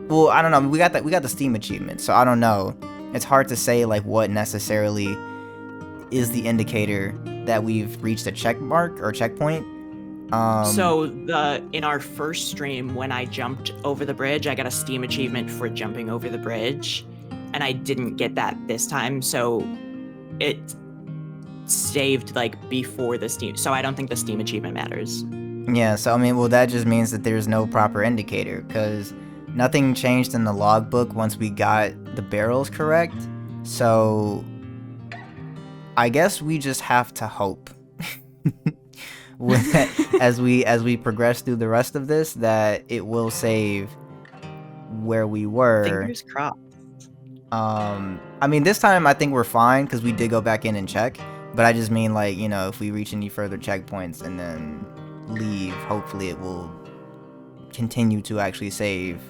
well, I don't know, we got the Steam achievement, so I don't know. It's hard to say like what necessarily is the indicator that we've reached a check mark or checkpoint. So in our first stream, when I jumped over the bridge, I got a Steam achievement for jumping over the bridge, and I didn't get that this time, so it saved like before the Steam. So I don't think the Steam achievement matters. Yeah, so I mean, well, that just means that there's no proper indicator, because nothing changed in the logbook once we got the barrels correct. So I guess we just have to hope as we progress through the rest of this that it will save where we were. Fingers crossed. I mean, this time I think we're fine because we did go back in and check, but I just mean, like, you know, if we reach any further checkpoints and then leave, hopefully it will continue to actually save.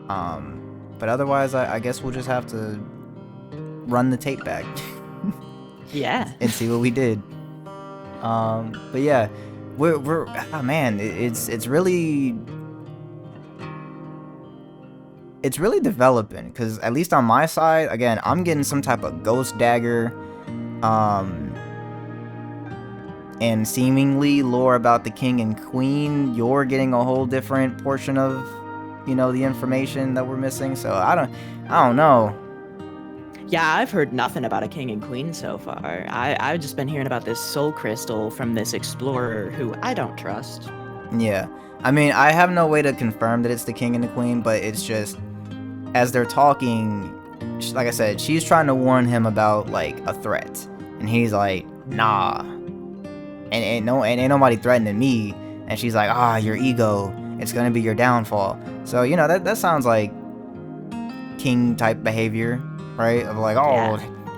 But otherwise, I guess we'll just have to run the tape back. Yeah. And see what we did. But yeah, we're oh man, it's really developing, because at least on my side, again, I'm getting some type of ghost dagger, and seemingly lore about the king and queen. You're getting a whole different portion of, you know, the information that we're missing. So I don't know. Yeah, I've heard nothing about a king and queen so far. I've just been hearing about this soul crystal from this explorer who I don't trust. Yeah, I mean, I have no way to confirm that it's the king and the queen, but it's just, as they're talking, like I said, she's trying to warn him about like a threat, and he's like, nah, and ain't nobody threatening me. And she's like, your ego, it's gonna be your downfall. So that sounds like king type behavior, right? Of like,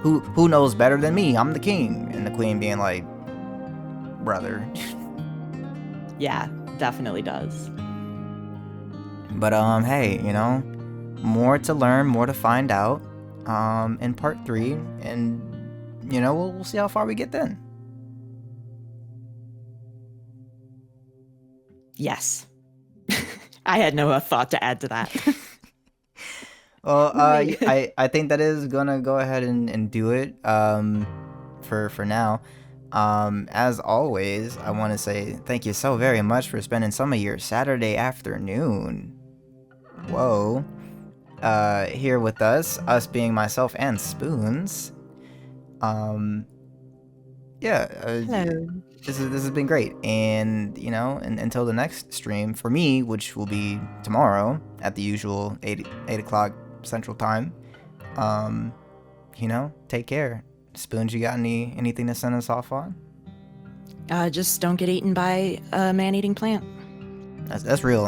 who knows better than me? I'm the king. And the queen being like, brother. Yeah, definitely does. But hey, more to learn, more to find out in part 3, and we'll see how far we get then. Yes. I had no thought to add to that. Well, I think that is gonna go ahead and do it for now. As always, I want to say thank you so very much for spending some of your Saturday afternoon, here with us being myself and Spoons. Hello. This has been great, and and until the next stream for me, which will be tomorrow at the usual 8 o'clock Central Time. Take care. Spoons, you got anything to send us off on? Just don't get eaten by a man-eating plant. That's real.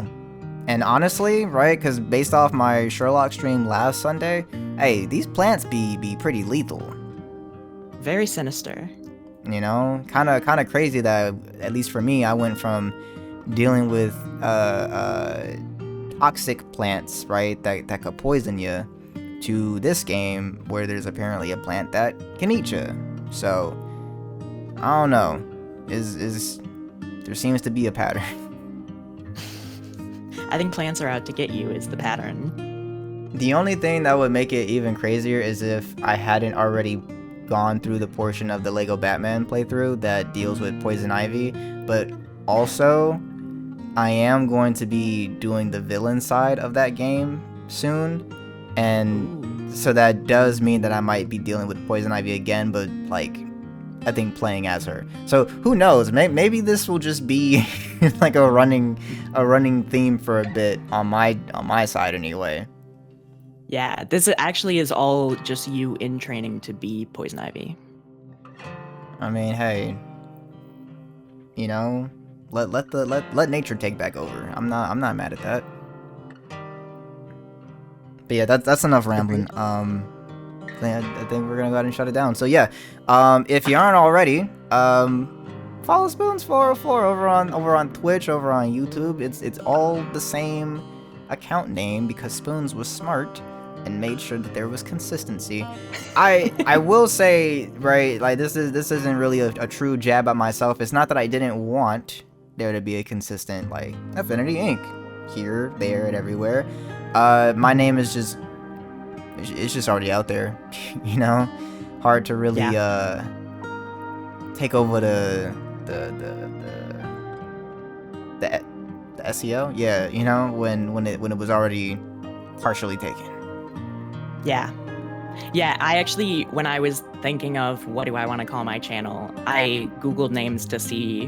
And honestly, right, because based off my Sherlock stream last Sunday, hey, these plants be pretty lethal. Very sinister. Kind of crazy that, at least for me, I went from dealing with toxic plants, right, that could poison you, to this game where there's apparently a plant that can eat you. So I don't know. There seems to be a pattern. I think plants are out to get you is the pattern. The only thing that would make it even crazier is if I hadn't already gone through the portion of the Lego Batman playthrough that deals with poison ivy, but also I am going to be doing the villain side of that game soon, and so that does mean that I might be dealing with poison ivy again, but like I think playing as her. So who knows? Maybe this will just be like a running theme for a bit on my side anyway. Yeah, this actually is all just you in training to be Poison Ivy. I mean, hey, let nature take back over. I'm not mad at that. But yeah, that's enough rambling. I think we're gonna go ahead and shut it down. So yeah, if you aren't already, follow Spoons 404 over on Twitch, over on YouTube. It's all the same account name because Spoons was smart and made sure that there was consistency. I will say, right, like this isn't really a true jab at myself. It's not that I didn't want there to be a consistent like Affinity Inc. here, there, and everywhere. My name is just it's just already out there, hard to really take over the SEO, when it was already partially taken. Yeah, I actually, when I was thinking of what do I want to call my channel, I googled names to see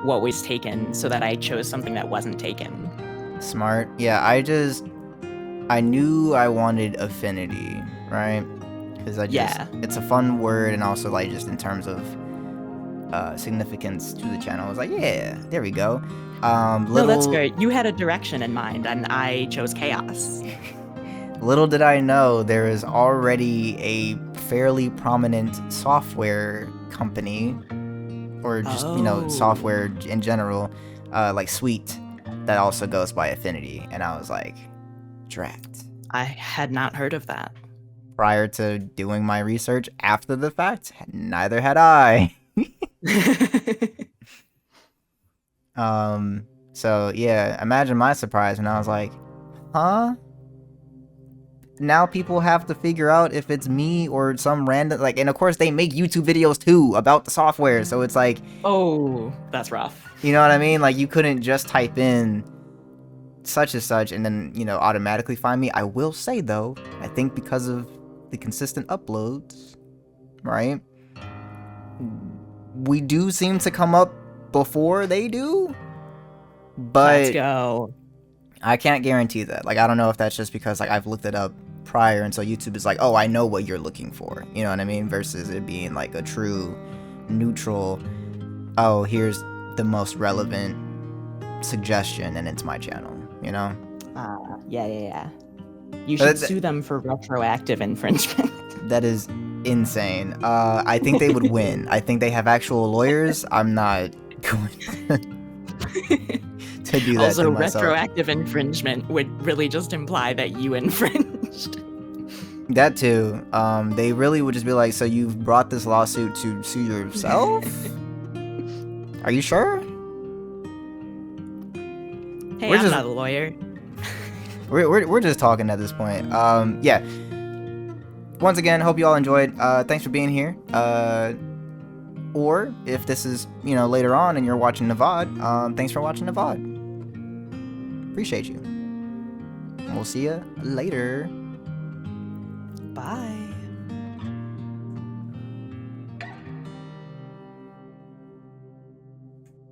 what was taken so that I chose something that wasn't taken. Smart. Yeah, I knew I wanted Affinity, right? Because it's a fun word, and also like just in terms of significance to the channel, I was like, yeah, there we go. No, that's great. You had a direction in mind, and I chose chaos. Little did I know there is already a fairly prominent software company, or just software in general, like suite, that also goes by Affinity, and I was like, drat. I had not heard of that. Prior to doing my research after the fact, neither had I. So yeah, imagine my surprise when I was like, huh? Now people have to figure out if it's me or some random, like, and of course they make YouTube videos too about the software, so it's like, oh, that's rough. You know what I mean? Like, you couldn't just type in such and such and then, automatically find me. I will say though, I think because of the consistent uploads, right? We do seem to come up before they do, but let's go. I can't guarantee that. Like, I don't know if that's just because like I've looked it up prior, and so YouTube is like, oh, I know what you're looking for, you know what I mean, versus it being like a true neutral, oh, here's the most relevant suggestion and it's my channel, you know. Yeah. You should sue them for retroactive infringement. That is insane. I think they would win. I think they have actual lawyers. I'm not going to do that Also, to myself. retroactive infringement would really just imply that you infringed. That too. They really would just be like, so you've brought this lawsuit to sue yourself? Are you sure? Hey, We're I'm just- not a lawyer. We're just talking at this point. Yeah. Once again, hope you all enjoyed. Thanks for being here. Or if this is, you know, later on and you're watching the VOD, thanks for watching the VOD. Appreciate you. And we'll see you later. Bye.